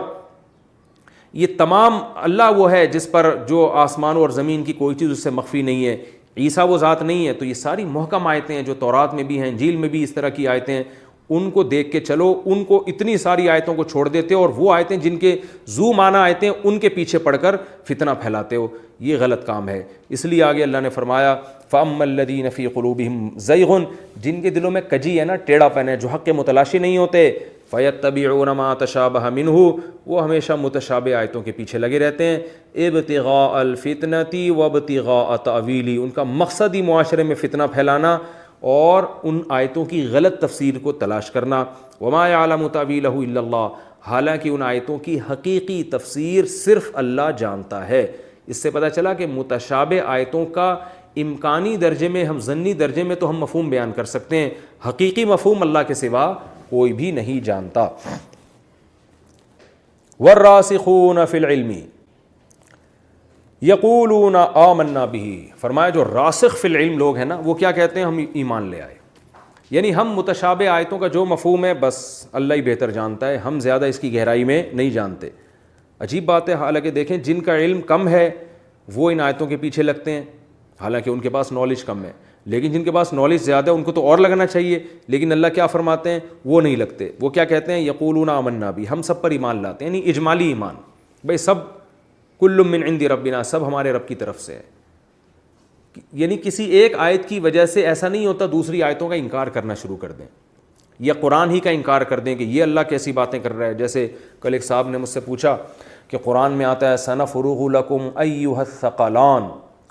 یہ تمام اللہ وہ ہے جس پر جو آسمانوں اور زمین کی کوئی چیز اس سے مخفی نہیں ہے، عیسیٰ وہ ذات نہیں ہے۔ تو یہ ساری محکم آیتیں ہیں جو تورات میں بھی ہیں، انجیل میں بھی اس طرح کی آیتیں ہیں، ان کو دیکھ کے چلو۔ ان کو اتنی ساری آیتوں کو چھوڑ دیتے ہو اور وہ آیتیں جن کے ذو معنی آیتیں ان کے پیچھے پڑھ کر فتنہ پھیلاتے ہو، یہ غلط کام ہے۔ اس لیے آگے اللہ نے فرمایا فَأَمَّا الَّذِينَ فِي قُلُوبِهِمْ زَيْغٌ، جن کے دلوں میں کجی ہے نا، ٹیڑھا پن ہے، جو حق کے متلاشی نہیں ہوتے، فَيَتَّبِعُونَ مَا تَشَابَهَ مِنْهُ، وہ ہمیشہ متشابہ آیتوں کے پیچھے لگے رہتے ہیں، ابتغاء الفتنة وابتغاء تأویلہ، ان کا مقصد ہی معاشرے میں فتنہ پھیلانا اور ان آیتوں کی غلط تفسیر کو تلاش کرنا۔ وما يعلم تأویلہ الا اللہ، حالانکہ ان آیتوں کی حقیقی تفسیر صرف اللہ جانتا ہے۔ اس سے پتہ چلا کہ متشابہ آیتوں کا امکانی درجے میں، ہم ظنی درجے میں تو ہم مفہوم بیان کر سکتے ہیں، حقیقی مفہوم اللہ کے سوا کوئی بھی نہیں جانتا۔ والراسخون فی العلم یقولون آمنا بہ، فرمایا جو راسخ فی العلم لوگ ہیں نا، وہ کیا کہتے ہیں؟ ہم ایمان لے آئے۔ یعنی ہم متشابہ آیتوں کا جو مفہوم ہے بس اللہ ہی بہتر جانتا ہے، ہم زیادہ اس کی گہرائی میں نہیں جانتے۔ عجیب بات ہے، حالانکہ دیکھیں جن کا علم کم ہے وہ ان آیتوں کے پیچھے لگتے ہیں، حالانکہ ان کے پاس نالج کم ہے، لیکن جن کے پاس نالج زیادہ ہے ان کو تو اور لگنا چاہیے، لیکن اللہ کیا فرماتے ہیں؟ وہ نہیں لگتے۔ وہ کیا کہتے ہیں؟ یقولون آمنا بہ، ہم سب پر ایمان لاتے ہیں، یعنی اجمالی ایمان، بھئی سب کل من عند ربنا، سب ہمارے رب کی طرف سے ہے۔ یعنی کسی ایک آیت کی وجہ سے ایسا نہیں ہوتا دوسری آیتوں کا انکار کرنا شروع کر دیں، یا قرآن ہی کا انکار کر دیں کہ یہ اللہ کیسی باتیں کر رہا ہے۔ جیسے کل ایک صاحب نے مجھ سے پوچھا کہ قرآن میں آتا ہے سنفرغ لکم ایھا الثقلان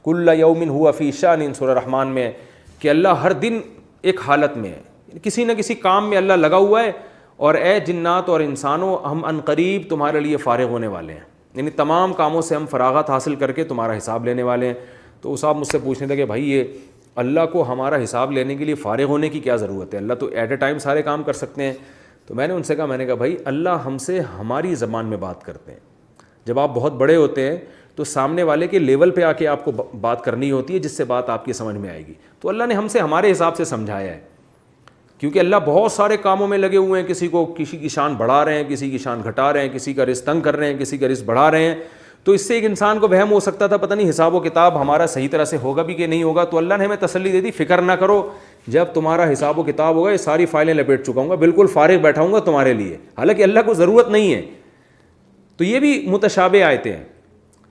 کل یوم ھو فی شأن، سورہ رحمان میں، کہ اللہ ہر دن ایک حالت میں ہے، کسی نہ کسی کام میں اللہ لگا ہوا ہے، اور اے جنات اور انسانوں ہم عنقریب تمہارے لیے فارغ ہونے والے ہیں، یعنی تمام کاموں سے ہم فراغت حاصل کر کے تمہارا حساب لینے والے ہیں۔ تو وہ صاحب مجھ سے پوچھنے تھے کہ بھائی یہ اللہ کو ہمارا حساب لینے کے لیے فارغ ہونے کی کیا ضرورت ہے؟ اللہ تو ایٹ اے ٹائم سارے کام کر سکتے ہیں۔ تو میں نے ان سے کہا، میں نے کہا بھائی اللہ ہم سے ہماری زبان میں بات کرتے ہیں۔ جب آپ بہت بڑے ہوتے ہیں تو سامنے والے کے لیول پہ آ کے آپ کو بات کرنی ہوتی ہے جس سے بات آپ کی سمجھ میں آئے گی۔ تو اللہ نے ہم سے ہمارے حساب سے سمجھایا ہے، کیونکہ اللہ بہت سارے کاموں میں لگے ہوئے ہیں، کسی کی شان بڑھا رہے ہیں، کسی کی شان گھٹا رہے ہیں، کسی کا رزق تنگ کر رہے ہیں، کسی کا رزق بڑھا رہے ہیں۔ تو اس سے ایک انسان کو وہم ہو سکتا تھا پتہ نہیں حساب و کتاب ہمارا صحیح طرح سے ہوگا بھی کہ نہیں ہوگا۔ تو اللہ نے ہمیں تسلی دے دی، فکر نہ کرو، جب تمہارا حساب و کتاب ہوگا یہ ساری فائلیں لپیٹ چکا ہوں گا، بالکل فارغ بیٹھا ہوں گا تمہارے لیے، حالانکہ اللہ کو ضرورت نہیں ہے۔ تو یہ بھی متشابہ آیتیں ہیں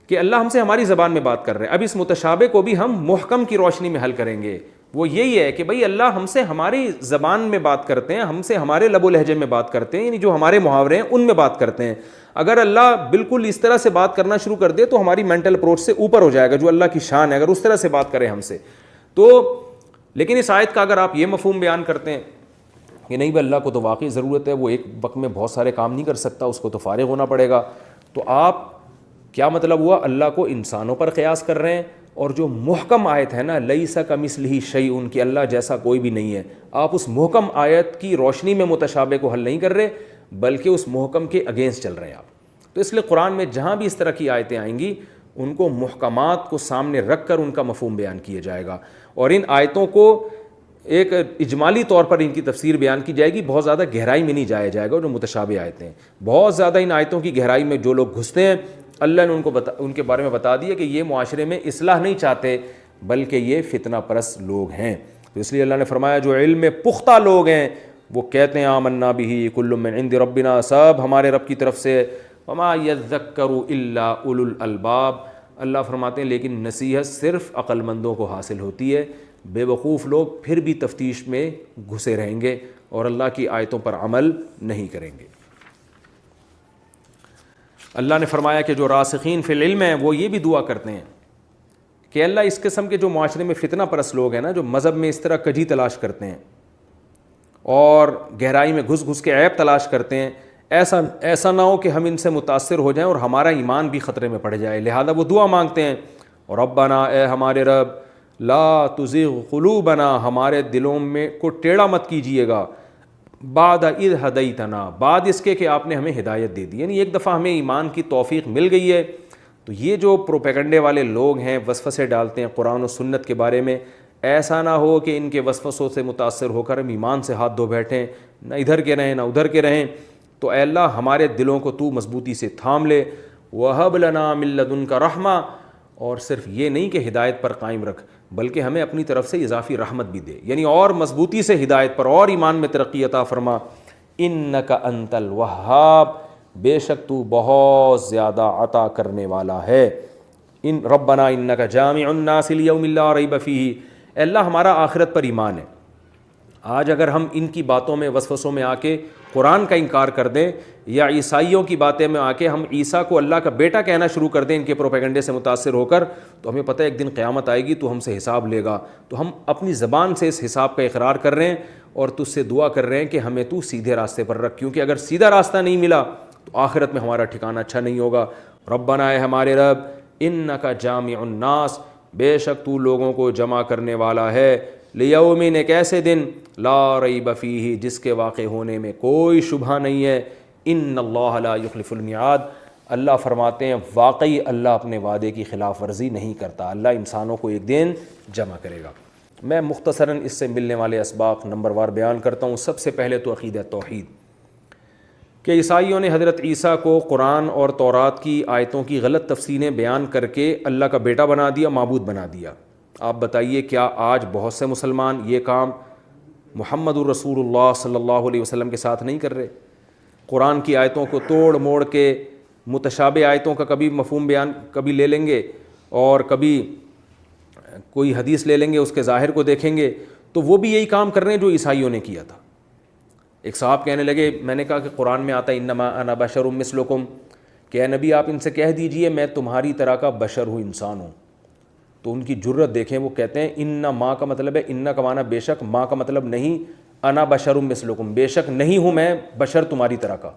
کہ اللہ ہم سے ہماری زبان میں بات کر رہے ہیں۔ اب اس متشابہ کو بھی ہم محکم کی روشنی میں حل کریں گے، وہ یہی ہے کہ بھئی اللہ ہم سے ہماری زبان میں بات کرتے ہیں, ہم سے ہمارے لب و لہجے میں بات کرتے ہیں, یعنی جو ہمارے محاورے ہیں ان میں بات کرتے ہیں. اگر اللہ بالکل اس طرح سے بات کرنا شروع کر دے تو ہماری مینٹل اپروچ سے اوپر ہو جائے گا, جو اللہ کی شان ہے, اگر اس طرح سے بات کرے ہم سے تو. لیکن اس آیت کا اگر آپ یہ مفہوم بیان کرتے ہیں کہ نہیں بھائی اللہ کو تو واقعی ضرورت ہے, وہ ایک وقت میں بہت سارے کام نہیں کر سکتا, اس کو تو فارغ ہونا پڑے گا, تو آپ کیا مطلب ہوا, اللہ کو انسانوں پر قیاس کر رہے ہیں. اور جو محکم آیت ہے نا, لیس کمثلہ شیء, کہ اللہ جیسا کوئی بھی نہیں ہے, آپ اس محکم آیت کی روشنی میں متشابہ کو حل نہیں کر رہے بلکہ اس محکم کے اگینسٹ چل رہے ہیں آپ. تو اس لیے قرآن میں جہاں بھی اس طرح کی آیتیں آئیں گی ان کو محکمات کو سامنے رکھ کر ان کا مفہوم بیان کیا جائے گا, اور ان آیتوں کو ایک اجمالی طور پر ان کی تفسیر بیان کی جائے گی, بہت زیادہ گہرائی میں نہیں جایا جائے گا. جو متشابہ آیتیں ہیں, بہت زیادہ ان آیتوں کی گہرائی میں جو لوگ گھستے ہیں, اللہ نے ان کے بارے میں بتا دیا کہ یہ معاشرے میں اصلاح نہیں چاہتے بلکہ یہ فتنہ پرست لوگ ہیں. تو اس لیے اللہ نے فرمایا جو علم میں پختہ لوگ ہیں وہ کہتے ہیں آمنا بہ کل من عند ربنا, سب ہمارے رب کی طرف سے, وما یذکر الا اولو الالباب. اللہ فرماتے ہیں لیکن نصیحت صرف عقل مندوں کو حاصل ہوتی ہے, بے وقوف لوگ پھر بھی تفتیش میں گھسے رہیں گے اور اللہ کی آیتوں پر عمل نہیں کریں گے. اللہ نے فرمایا کہ جو راسخین فی العلم ہیں وہ یہ بھی دعا کرتے ہیں کہ اللہ اس قسم کے جو معاشرے میں فتنہ پرست لوگ ہیں نا, جو مذہب میں اس طرح کجی تلاش کرتے ہیں اور گہرائی میں گھس گھس کے عیب تلاش کرتے ہیں, ایسا نہ ہو کہ ہم ان سے متاثر ہو جائیں اور ہمارا ایمان بھی خطرے میں پڑ جائے. لہذا وہ دعا مانگتے ہیں, ربنا, اے ہمارے رب, لا تزغ قلوبنا, ہمارے دلوں میں کو ٹیڑھا مت کیجیے گا, بعد اذ ہدیتنا, بعد اس کے کہ آپ نے ہمیں ہدایت دے دی. یعنی ایک دفعہ ہمیں ایمان کی توفیق مل گئی ہے تو یہ جو پروپیگنڈے والے لوگ ہیں وسوسے ڈالتے ہیں قرآن و سنت کے بارے میں, ایسا نہ ہو کہ ان کے وسوسوں سے متاثر ہو کر ہم ایمان سے ہاتھ دھو بیٹھیں, نہ ادھر کے رہیں نہ ادھر کے رہیں. تو اے اللہ ہمارے دلوں کو تو مضبوطی سے تھام لے, وَهَبْ لَنَا مِن لَّدُنْكَ رَحْمَةً, اور صرف یہ نہیں کہ ہدایت پر قائم رکھ بلکہ ہمیں اپنی طرف سے اضافی رحمت بھی دے, یعنی اور مضبوطی سے ہدایت پر اور ایمان میں ترقی عطا فرما. اِنَّكَ أَنْتَ الْوَهَّابُ, بے شک تو بہت زیادہ عطا کرنے والا ہے. ربنا انک جامع الناس لیوم لا ریب فیہ, اے اللہ ہمارا آخرت پر ایمان ہے. آج اگر ہم ان کی باتوں میں وسوسوں میں آ کے قرآن کا انکار کر دیں یا عیسائیوں کی باتیں میں آ کے ہم عیسیٰ کو اللہ کا بیٹا کہنا شروع کر دیں ان کے پروپیگنڈے سے متاثر ہو کر, تو ہمیں پتہ ہے ایک دن قیامت آئے گی تو ہم سے حساب لے گا. تو ہم اپنی زبان سے اس حساب کا اقرار کر رہے ہیں اور تجھ سے دعا کر رہے ہیں کہ ہمیں تو سیدھے راستے پر رکھ, کیونکہ اگر سیدھا راستہ نہیں ملا تو آخرت میں ہمارا ٹھکانہ اچھا نہیں ہوگا. ربنا, اے ہمارے رب, انک جامع الناس, بے شک تو لوگوں کو جمع کرنے والا ہے, لیومن, ایک ایسے دن, لا ریب فیہ, جس کے واقع ہونے میں کوئی شبہ نہیں ہے. ان اللہ لا یخلف المیعاد, اللہ فرماتے ہیں واقعی اللہ اپنے وعدے کی خلاف ورزی نہیں کرتا, اللہ انسانوں کو ایک دن جمع کرے گا. میں مختصراً اس سے ملنے والے اسباق نمبر وار بیان کرتا ہوں. سب سے پہلے تو عقیدہ توحید, کہ عیسائیوں نے حضرت عیسیٰ کو قرآن اور تورات کی آیتوں کی غلط تفسیریں بیان کر کے اللہ کا بیٹا بنا دیا, معبود بنا دیا. آپ بتائیے کیا آج بہت سے مسلمان یہ کام محمد الرسول اللہ صلی اللہ علیہ وسلم کے ساتھ نہیں کر رہے؟ قرآن کی آیتوں کو توڑ موڑ کے متشابہ آیتوں کا کبھی مفہوم بیان کبھی لے لیں گے اور کبھی کوئی حدیث لے لیں گے, اس کے ظاہر کو دیکھیں گے, تو وہ بھی یہی کام کر رہے ہیں جو عیسائیوں نے کیا تھا. ایک صاحب کہنے لگے, میں نے کہا کہ قرآن میں آتا ہے انما انا بشر مثلکم, کہ اے نبی آپ ان سے کہہ دیجئے میں تمہاری طرح کا بشر ہوں, انسان ہوں. تو ان کی جرت دیکھیں, وہ کہتے ہیں ان ماں کا مطلب ہے, ان کا معنی بے شک, ماں کا مطلب نہیں, انا بشر مثلکم, بے شک نہیں ہوں میں بشر تمہاری طرح کا.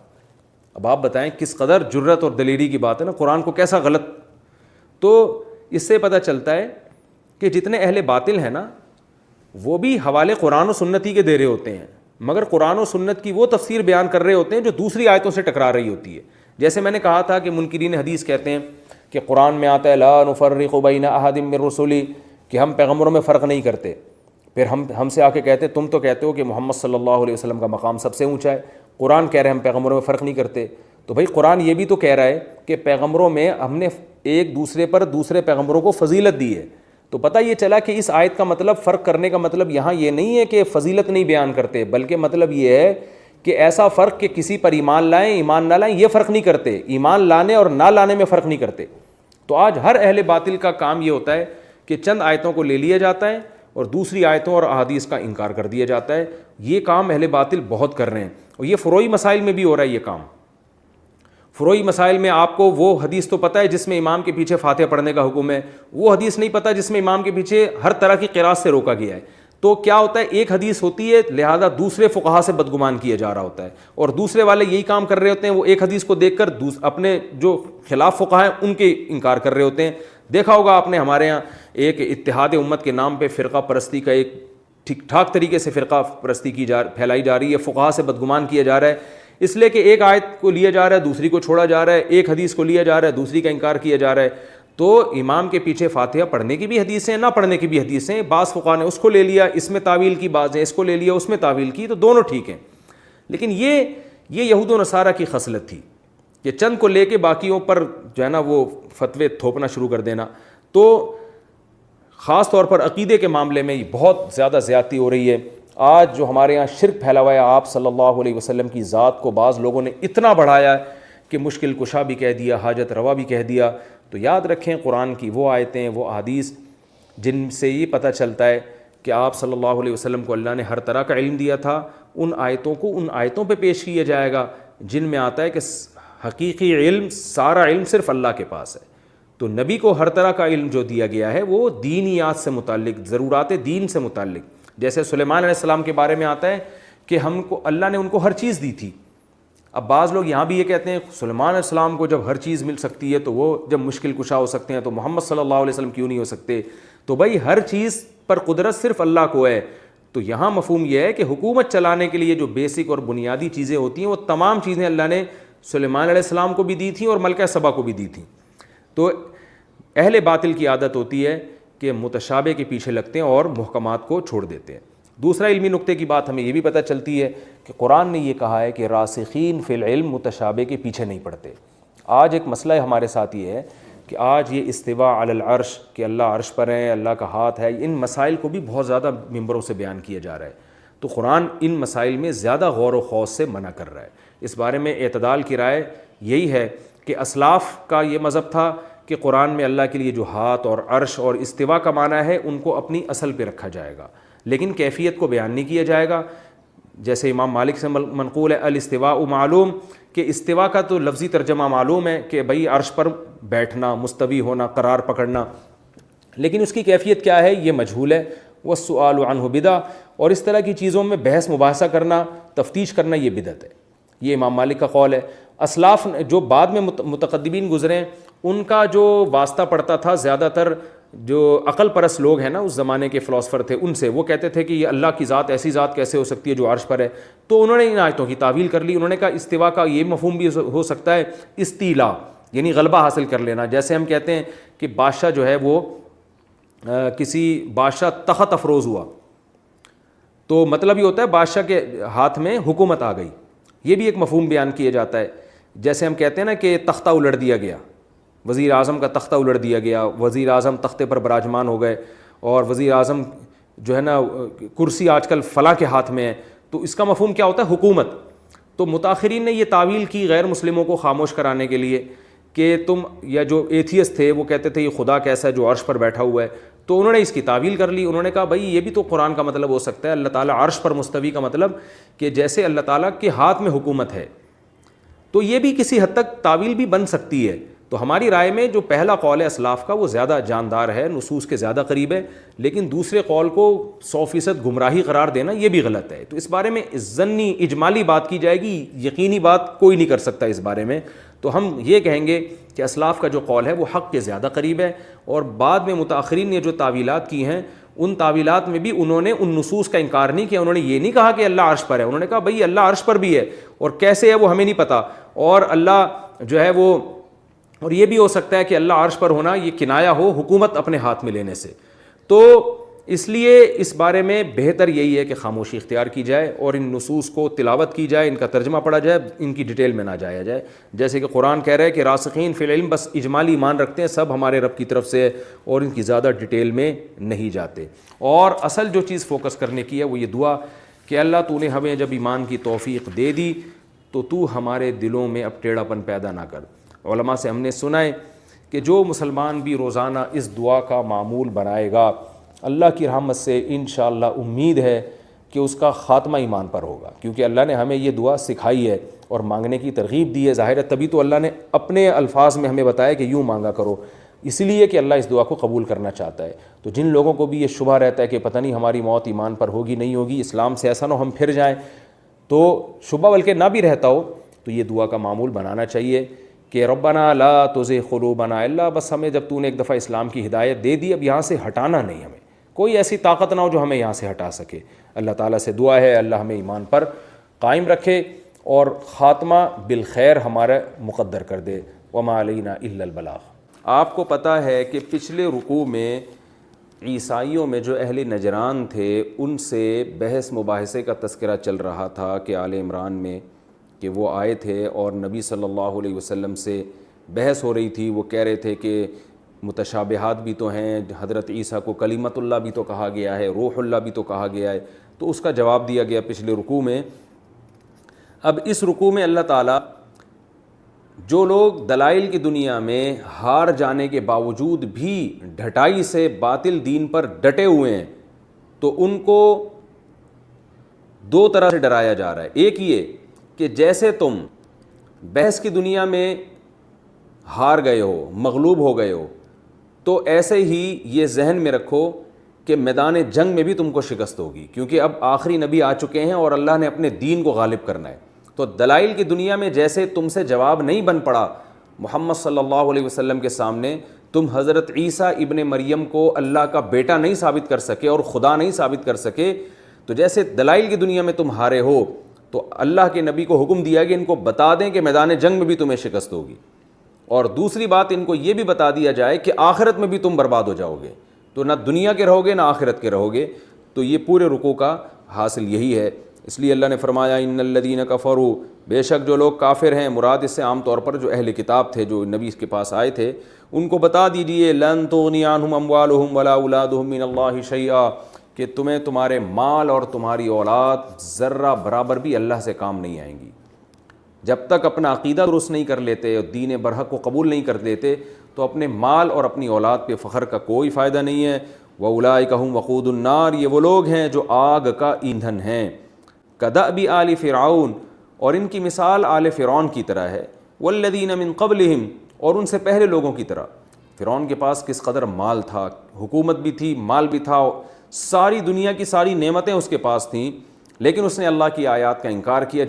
اب آپ بتائیں کس قدر جرت اور دلیری کی بات ہے نا, قرآن کو کیسا غلط. تو اس سے پتہ چلتا ہے کہ جتنے اہل باطل ہیں نا وہ بھی حوالے قرآن و سنت ہی کے دے رہے ہوتے ہیں, مگر قرآن و سنت کی وہ تفسیر بیان کر رہے ہوتے ہیں جو دوسری آیتوں سے ٹکرا رہی ہوتی ہے. جیسے میں نے کہا تھا کہ منکرین حدیث کہتے ہیں کہ قرآن میں آتا ہے لا نفرق بین احد من رسلی, کہ ہم پیغمبروں میں فرق نہیں کرتے. پھر ہم سے آ کے کہتے تم تو کہتے ہو کہ محمد صلی اللہ علیہ وسلم کا مقام سب سے اونچا ہے, قرآن کہہ رہے ہیں ہم پیغمبروں میں فرق نہیں کرتے. تو بھائی قرآن یہ بھی تو کہہ رہا ہے کہ پیغمبروں میں ہم نے ایک دوسرے پر دوسرے پیغمبروں کو فضیلت دی ہے. تو پتہ یہ چلا کہ اس آیت کا مطلب, فرق کرنے کا مطلب یہاں یہ نہیں ہے کہ فضیلت نہیں بیان کرتے, بلکہ مطلب یہ ہے کہ ایسا فرق کہ کسی پر ایمان لائیں ایمان نہ لائیں, یہ فرق نہیں کرتے, ایمان لانے اور نہ لانے میں فرق نہیں کرتے. تو آج ہر اہل باطل کا کام یہ ہوتا ہے کہ چند آیتوں کو لے لیا جاتا ہے, اور دوسری آیتوں اور احادیث کا انکار کر دیا جاتا ہے. یہ کام اہل باطل بہت کر رہے ہیں, اور یہ فروعی مسائل میں بھی ہو رہا ہے. یہ کام فروعی مسائل میں آپ کو وہ حدیث تو پتہ ہے جس میں امام کے پیچھے فاتحہ پڑھنے کا حکم ہے, وہ حدیث نہیں پتہ جس میں امام کے پیچھے ہر طرح کی قراءت سے روکا گیا ہے. تو کیا ہوتا ہے, ایک حدیث ہوتی ہے لہذا دوسرے فقہا سے بدگمان کیا جا رہا ہوتا ہے, اور دوسرے والے یہی کام کر رہے ہوتے ہیں, وہ ایک حدیث کو دیکھ کر اپنے جو خلاف فقہا ہیں ان کے انکار کر رہے ہوتے ہیں. دیکھا ہوگا آپ نے ہمارے ہاں ایک اتحاد امت کے نام پہ فرقہ پرستی کا ایک ٹھیک ٹھاک طریقے سے فرقہ پرستی پھیلائی جا رہی ہے, فقہا سے بدگمان کیا جا رہا ہے, اس لیے کہ ایک آیت کو لیا جا رہا ہے دوسری کو چھوڑا جا رہا ہے, ایک حدیث کو لیا جا رہا ہے دوسری کا انکار کیا جا رہا ہے. تو امام کے پیچھے فاتحہ پڑھنے کی بھی حدیثیں نہ پڑھنے کی بھی حدیثیں, بعض فقہا نے اس کو لے لیا اس میں تعویل کی, بعض نے اس کو لے لیا اس میں تعویل کی, تو دونوں ٹھیک ہیں. لیکن یہ یہود و نصارہ کی خصلت تھی کہ چند کو لے کے باقیوں پر جو ہے نا وہ فتوے تھوپنا شروع کر دینا. تو خاص طور پر عقیدے کے معاملے میں بہت زیادہ زیادتی ہو رہی ہے. آج جو ہمارے یہاں شرک پھیلا ہوا ہے, آپ صلی اللہ علیہ وسلم کی ذات کو بعض لوگوں نے اتنا بڑھایا ہے کہ مشکل کشا بھی کہہ دیا, حاجت روا بھی کہہ دیا. تو یاد رکھیں قرآن کی وہ آیتیں, وہ احادیث جن سے یہ پتہ چلتا ہے کہ آپ صلی اللہ علیہ وسلم کو اللہ نے ہر طرح کا علم دیا تھا, ان آیتوں کو ان آیتوں پہ پیش کیا جائے گا جن میں آتا ہے کہ حقیقی علم, سارا علم صرف اللہ کے پاس ہے. تو نبی کو ہر طرح کا علم جو دیا گیا ہے وہ دینیات سے متعلق, ضرورات دین سے متعلق. جیسے سلیمان علیہ السلام کے بارے میں آتا ہے کہ ہم کو اللہ نے ان کو ہر چیز دی تھی. اب بعض لوگ یہاں بھی یہ کہتے ہیں سلیمان علیہ السلام کو جب ہر چیز مل سکتی ہے تو وہ جب مشکل کشا ہو سکتے ہیں تو محمد صلی اللہ علیہ وسلم کیوں نہیں ہو سکتے؟ تو بھائی ہر چیز پر قدرت صرف اللہ کو ہے. تو یہاں مفہوم یہ ہے کہ حکومت چلانے کے لیے جو بیسک اور بنیادی چیزیں ہوتی ہیں وہ تمام چیزیں اللہ نے سلیمان علیہ السلام کو بھی دی تھیں اور ملکہ سبا کو بھی دی تھیں. تو اہل باطل کی عادت ہوتی ہے کہ متشابہ کے پیچھے لگتے ہیں اور محکمات کو چھوڑ دیتے ہیں. دوسرا علمی نقطے کی بات ہمیں یہ بھی پتہ چلتی ہے کہ قرآن نے یہ کہا ہے کہ راسخین فی العلم متشابہ کے پیچھے نہیں پڑتے. آج ایک مسئلہ ہمارے ساتھ یہ ہے کہ آج یہ استوا علی العرش کہ اللہ عرش پر ہے, اللہ کا ہاتھ ہے, ان مسائل کو بھی بہت زیادہ ممبروں سے بیان کیا جا رہا ہے. تو قرآن ان مسائل میں زیادہ غور و خوض سے منع کر رہا ہے. اس بارے میں اعتدال کی رائے یہی ہے کہ اسلاف کا یہ مذہب تھا کہ قرآن میں اللہ کے لیے جو ہاتھ اور عرش اور استوا کا معنی ہے ان کو اپنی اصل پہ رکھا جائے گا, لیکن کیفیت کو بیان نہیں کیا جائے گا. جیسے امام مالک سے منقول ہے الاستواء معلوم, کہ استوا کا تو لفظی ترجمہ معلوم ہے کہ بھئی عرش پر بیٹھنا, مستوی ہونا, قرار پکڑنا, لیکن اس کی کیفیت کیا ہے یہ مجہول ہے. والسؤال عنہ بدعہ, اور اس طرح کی چیزوں میں بحث مباحثہ کرنا, تفتیش کرنا یہ بدعت ہے. یہ امام مالک کا قول ہے. اسلاف جو بعد میں متقدمین گزرے ہیں ان کا جو واسطہ پڑتا تھا زیادہ تر جو عقل پرست لوگ ہیں نا اس زمانے کے فلاسفر تھے, ان سے وہ کہتے تھے کہ یہ اللہ کی ذات ایسی ذات کیسے ہو سکتی ہے جو عرش پر ہے. تو انہوں نے ان آیتوں کی تعویل کر لی. انہوں نے کہا استوا کا یہ مفہوم بھی ہو سکتا ہے استیلا, یعنی غلبہ حاصل کر لینا. جیسے ہم کہتے ہیں کہ بادشاہ جو ہے وہ کسی بادشاہ تخت افروز ہوا, تو مطلب یہ ہوتا ہے بادشاہ کے ہاتھ میں حکومت آ گئی. یہ بھی ایک مفہوم بیان کیا جاتا ہے. جیسے ہم کہتے ہیں نا کہ تختہ الٹ دیا گیا, وزیر اعظم کا تختہ الٹ دیا گیا, وزیر اعظم تختے پر براجمان ہو گئے, اور وزیر اعظم جو ہے نا کرسی آج کل فلاں کے ہاتھ میں ہے. تو اس کا مفہوم کیا ہوتا ہے حکومت. تو متاخرین نے یہ تعویل کی غیر مسلموں کو خاموش کرانے کے لیے کہ تم, یا جو ایتھیسٹ تھے وہ کہتے تھے یہ خدا کیسا ہے جو عرش پر بیٹھا ہوا ہے, تو انہوں نے اس کی تعویل کر لی. انہوں نے کہا بھائی یہ بھی تو قرآن کا مطلب ہو سکتا ہے, اللہ تعالیٰ عرش پر مستوی کا مطلب کہ جیسے اللہ تعالیٰ کے ہاتھ میں حکومت ہے. تو یہ بھی کسی حد تک تعویل بھی بن سکتی ہے. تو ہماری رائے میں جو پہلا قول ہے اسلاف کا وہ زیادہ جاندار ہے, نصوص کے زیادہ قریب ہے, لیکن دوسرے قول کو 100% گمراہی قرار دینا یہ بھی غلط ہے. تو اس بارے میں ضمنی اجمالی بات کی جائے گی, یقینی بات کوئی نہیں کر سکتا اس بارے میں. تو ہم یہ کہیں گے کہ اسلاف کا جو قول ہے وہ حق کے زیادہ قریب ہے, اور بعد میں متاخرین نے جو تعویلات کی ہیں ان تعویلات میں بھی انہوں نے ان نصوص کا انکار نہیں کیا. انہوں نے یہ نہیں کہا کہ اللہ عرش پر ہے, انہوں نے کہا بھئی اللہ عرش پر بھی ہے, اور کیسے ہے وہ ہمیں نہیں پتہ, اور اللہ جو ہے وہ, اور یہ بھی ہو سکتا ہے کہ اللہ عرش پر ہونا یہ کنایا ہو حکومت اپنے ہاتھ میں لینے سے. تو اس لیے اس بارے میں بہتر یہی ہے کہ خاموشی اختیار کی جائے اور ان نصوص کو تلاوت کی جائے, ان کا ترجمہ پڑھا جائے, ان کی ڈیٹیل میں نہ جایا جائے. جیسے کہ قرآن کہہ رہا ہے کہ راسخین فی العلم بس اجمالی ایمان رکھتے ہیں, سب ہمارے رب کی طرف سے, اور ان کی زیادہ ڈیٹیل میں نہیں جاتے. اور اصل جو چیز فوکس کرنے کی ہے وہ یہ دعا کہ اللہ تو نے ہمیں جب ایمان کی توفیق دے دی تو ہمارے دلوں میں اب ٹیڑھا پن پیدا نہ کر. علماء سے ہم نے سنا ہے کہ جو مسلمان بھی روزانہ اس دعا کا معمول بنائے گا اللہ کی رحمت سے انشاءاللہ امید ہے کہ اس کا خاتمہ ایمان پر ہوگا، کیونکہ اللہ نے ہمیں یہ دعا سکھائی ہے اور مانگنے کی ترغیب دی ہے۔ ظاہر ہے تبھی تو اللہ نے اپنے الفاظ میں ہمیں بتایا کہ یوں مانگا کرو، اس لیے کہ اللہ اس دعا کو قبول کرنا چاہتا ہے۔ تو جن لوگوں کو بھی یہ شبہ رہتا ہے کہ پتہ نہیں ہماری موت ایمان پر ہوگی نہیں ہوگی، اسلام سے ایسا نہ ہو ہم پھر جائیں، تو شبہ بلکہ نہ بھی رہتا ہو تو یہ دعا کا معمول بنانا چاہیے کہ ربنا لا تزغ قلوبنا، اللہ بس ہمیں جب تو نے ایک دفعہ اسلام کی ہدایت دے دی اب یہاں سے ہٹانا نہیں، ہمیں کوئی ایسی طاقت نہ ہو جو ہمیں یہاں سے ہٹا سکے۔ اللہ تعالیٰ سے دعا ہے اللہ ہمیں ایمان پر قائم رکھے اور خاتمہ بالخیر ہمارا مقدر کر دے۔ وما علینا الا البلاغ۔ آپ کو پتہ ہے کہ پچھلے رکوع میں عیسائیوں میں جو اہل نجران تھے ان سے بحث مباحثے کا تذکرہ چل رہا تھا کہ آل عمران میں کہ وہ آئے تھے اور نبی صلی اللہ علیہ وسلم سے بحث ہو رہی تھی۔ وہ کہہ رہے تھے کہ متشابہات بھی تو ہیں، حضرت عیسیٰ کو کلیمت اللہ بھی تو کہا گیا ہے، روح اللہ بھی تو کہا گیا ہے، تو اس کا جواب دیا گیا پچھلے رکوع میں۔ اب اس رکوع میں اللہ تعالیٰ جو لوگ دلائل کی دنیا میں ہار جانے کے باوجود بھی ڈھٹائی سے باطل دین پر ڈٹے ہوئے ہیں تو ان کو دو طرح سے ڈرایا جا رہا ہے۔ ایک یہ کہ جیسے تم بحث کی دنیا میں ہار گئے ہو، مغلوب ہو گئے ہو، تو ایسے ہی یہ ذہن میں رکھو کہ میدان جنگ میں بھی تم کو شکست ہوگی، کیونکہ اب آخری نبی آ چکے ہیں اور اللہ نے اپنے دین کو غالب کرنا ہے۔ تو دلائل کی دنیا میں جیسے تم سے جواب نہیں بن پڑا محمد صلی اللہ علیہ وسلم کے سامنے، تم حضرت عیسیٰ ابن مریم کو اللہ کا بیٹا نہیں ثابت کر سکے اور خدا نہیں ثابت کر سکے، تو جیسے دلائل کی دنیا میں تم ہارے ہو تو اللہ کے نبی کو حکم دیا کہ ان کو بتا دیں کہ میدان جنگ میں بھی تمہیں شکست ہوگی، اور دوسری بات ان کو یہ بھی بتا دیا جائے کہ آخرت میں بھی تم برباد ہو جاؤ گے، تو نہ دنیا کے رہو گے نہ آخرت کے رہو گے۔ تو یہ پورے رکوع کا حاصل یہی ہے۔ اس لیے اللہ نے فرمایا ان الذین کفروا، بے شک جو لوگ کافر ہیں، مراد اس سے عام طور پر جو اہل کتاب تھے جو نبی کے پاس آئے تھے ان کو بتا دیجئے لن تغنی عنہم اموالہم ولا اولادہم من اللہ شیئا، کہ تمہیں تمہارے مال اور تمہاری اولاد ذرہ برابر بھی اللہ سے کام نہیں آئیں گی۔ جب تک اپنا عقیدہ درست نہیں کر لیتے اور دین برحق کو قبول نہیں کر لیتے تو اپنے مال اور اپنی اولاد پہ فخر کا کوئی فائدہ نہیں ہے۔ وَأُولَٰئِكَ هُمْ وَقُودُ النَّارِ، یہ وہ لوگ ہیں جو آگ کا ایندھن ہیں۔ كَدَأْبِ آلِ فرعون، اور ان کی مثال آل فرعون کی طرح ہے۔ وَالَّذِينَ مِن قَبْلِهِمْ، اور ان سے پہلے لوگوں کی طرح۔ فرعون کے پاس کس قدر مال تھا، حکومت بھی تھی، مال بھی تھا، ساری دنیا کی ساری نعمتیں اس کے پاس تھیں، لیکن اس نے اللہ کی آیات کا انکار کیا،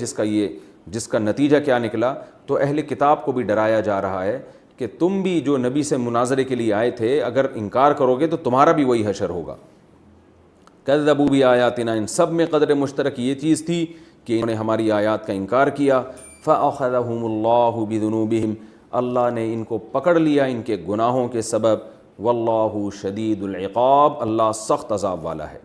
جس کا نتیجہ کیا نکلا۔ تو اہل کتاب کو بھی ڈرایا جا رہا ہے کہ تم بھی جو نبی سے مناظرے کے لیے آئے تھے اگر انکار کرو گے تو تمہارا بھی وہی حشر ہوگا۔ کذبوا بآیاتنا، ان سب میں قدر مشترک یہ چیز تھی کہ انہوں نے ہماری آیات کا انکار کیا۔ فأخذهم اللہ بذنوبہم، اللہ نے ان کو پکڑ لیا ان کے گناہوں کے سبب۔ واللہ شدید العقاب، اللہ سخت عذاب والا ہے۔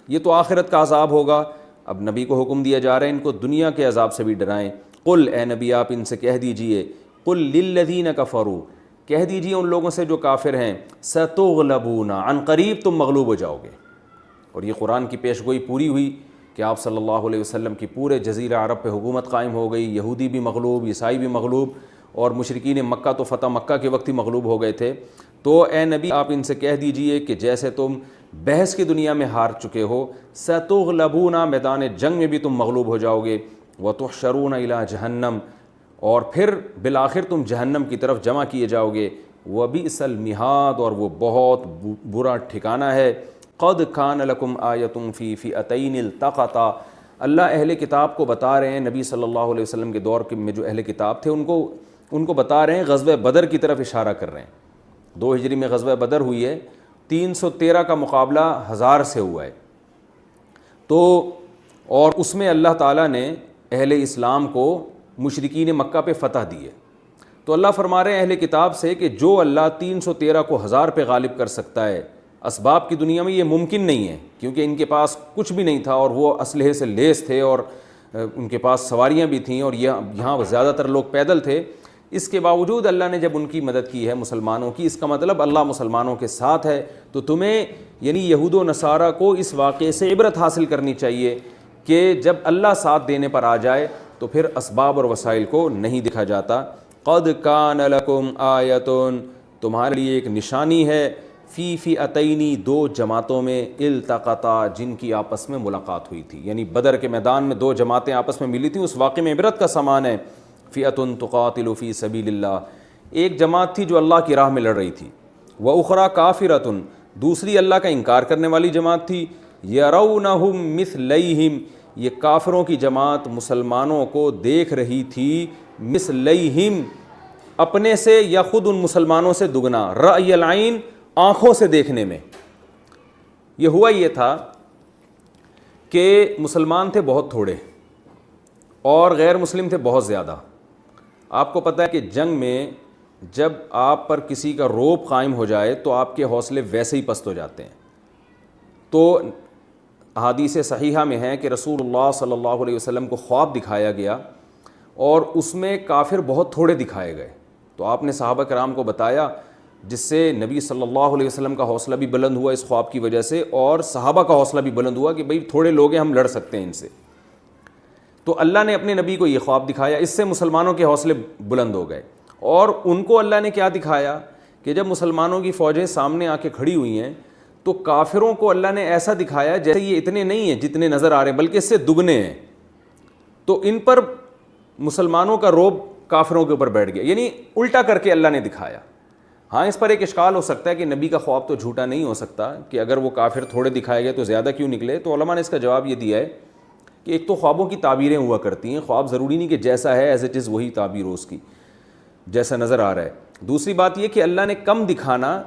یہ تو آخرت کا عذاب ہوگا۔ اب نبی کو حکم دیا جا رہا ہے ان کو دنیا کے عذاب سے بھی ڈرائیں۔ قل، اے نبی آپ ان سے کہہ دیجئے، قل للذین کفروا، کہہ دیجئے ان لوگوں سے جو کافر ہیں، ستغلبون، عن قریب تم مغلوب ہو جاؤ گے۔ اور یہ قرآن کی پیش گوئی پوری ہوئی کہ آپ صلی اللہ علیہ وسلم کی پورے جزیرہ عرب پہ حکومت قائم ہو گئی، یہودی بھی مغلوب، عیسائی بھی مغلوب، اور مشرکین مکہ تو فتح مکہ کے وقت ہی مغلوب ہو گئے تھے۔ تو اے نبی آپ ان سے کہہ دیجئے کہ جیسے تم بحث کی دنیا میں ہار چکے ہو، ستغلبون، میدان جنگ میں بھی تم مغلوب ہو جاؤ گے، وتحشرون الی جہنم، اور پھر بالآخر تم جہنم کی طرف جمع کیے جاؤ گے۔ وبئس المہاد، اور وہ بہت برا ٹھکانہ ہے۔ قد کان لکم آیۃ فی فئتین التقطا، اللہ اہل کتاب کو بتا رہے ہیں، نبی صلی اللہ علیہ وسلم کے دور میں جو اہل کتاب تھے ان کو بتا رہے ہیں، غزوہ بدر کی طرف اشارہ کر رہے ہیں۔ 2 ہجری میں غزوہ بدر ہوئی ہے، 313 کا مقابلہ 1000 سے ہوا ہے، تو اور اس میں اللہ تعالیٰ نے اہل اسلام کو مشرکین مکہ پہ فتح دی ہے۔ تو اللہ فرما رہے ہیں اہل کتاب سے کہ جو اللہ 313 کو 1000 پہ غالب کر سکتا ہے، اسباب کی دنیا میں یہ ممکن نہیں ہے، کیونکہ ان کے پاس کچھ بھی نہیں تھا اور وہ اسلحے سے لیس تھے اور ان کے پاس سواریاں بھی تھیں اور یہاں زیادہ تر لوگ پیدل تھے۔ اس کے باوجود اللہ نے جب ان کی مدد کی ہے مسلمانوں کی، اس کا مطلب اللہ مسلمانوں کے ساتھ ہے۔ تو تمہیں یعنی یہود و نصارہ کو اس واقعے سے عبرت حاصل کرنی چاہیے کہ جب اللہ ساتھ دینے پر آ جائے تو پھر اسباب اور وسائل کو نہیں دکھا جاتا۔ قد کان لکم آیۃ، تمہارے لیے ایک نشانی ہے، فی فئتین، دو جماعتوں میں، التقطا، جن کی آپس میں ملاقات ہوئی تھی، یعنی بدر کے میدان میں دو جماعتیں آپس میں ملی تھیں، اس واقعے میں عبرت کا سامان ہے۔ فئۃ تقاتل فی سبیل اللہ، ایک جماعت تھی جو اللہ کی راہ میں لڑ رہی تھی، وأخری کافرۃ، دوسری اللہ کا انکار کرنے والی جماعت تھی، یرونہم مثلیہم، یہ کافروں کی جماعت مسلمانوں کو دیکھ رہی تھی، مثلیہم، اپنے سے یا خود ان مسلمانوں سے دگنا، رأی العین، آنکھوں سے دیکھنے میں۔ یہ ہوا یہ تھا کہ مسلمان تھے بہت تھوڑے اور غیر مسلم تھے بہت زیادہ۔ آپ کو پتہ ہے کہ جنگ میں جب آپ پر کسی کا رعب قائم ہو جائے تو آپ کے حوصلے ویسے ہی پست ہو جاتے ہیں۔ تو احادیث صحیحہ میں ہے کہ رسول اللہ صلی اللہ علیہ وسلم کو خواب دکھایا گیا اور اس میں کافر بہت تھوڑے دکھائے گئے، تو آپ نے صحابہ کرام کو بتایا، جس سے نبی صلی اللہ علیہ وسلم کا حوصلہ بھی بلند ہوا اس خواب کی وجہ سے، اور صحابہ کا حوصلہ بھی بلند ہوا کہ بھئی تھوڑے لوگ ہیں، ہم لڑ سکتے ہیں ان سے۔ تو اللہ نے اپنے نبی کو یہ خواب دکھایا، اس سے مسلمانوں کے حوصلے بلند ہو گئے۔ اور ان کو اللہ نے کیا دکھایا کہ جب مسلمانوں کی فوجیں سامنے آ کے کھڑی ہوئی ہیں تو کافروں کو اللہ نے ایسا دکھایا جیسے یہ اتنے نہیں ہیں جتنے نظر آ رہے ہیں، بلکہ اس سے دگنے ہیں۔ تو ان پر مسلمانوں کا رعب کافروں کے اوپر بیٹھ گیا، یعنی الٹا کر کے اللہ نے دکھایا۔ ہاں، اس پر ایک اشکال ہو سکتا ہے کہ نبی کا خواب تو جھوٹا نہیں ہو سکتا، کہ اگر وہ کافر تھوڑے دکھائے گئے تو زیادہ کیوں نکلے؟ تو علماء نے اس کا جواب یہ دیا ہے کہ ایک تو خوابوں کی تعبیریں ہوا کرتی ہیں، خواب ضروری نہیں کہ جیسا ہے ایز اٹ از وہی تعبیر ہو اس کی، جیسا نظر آ رہا ہے۔ دوسری بات یہ کہ اللہ نے کم دکھانا،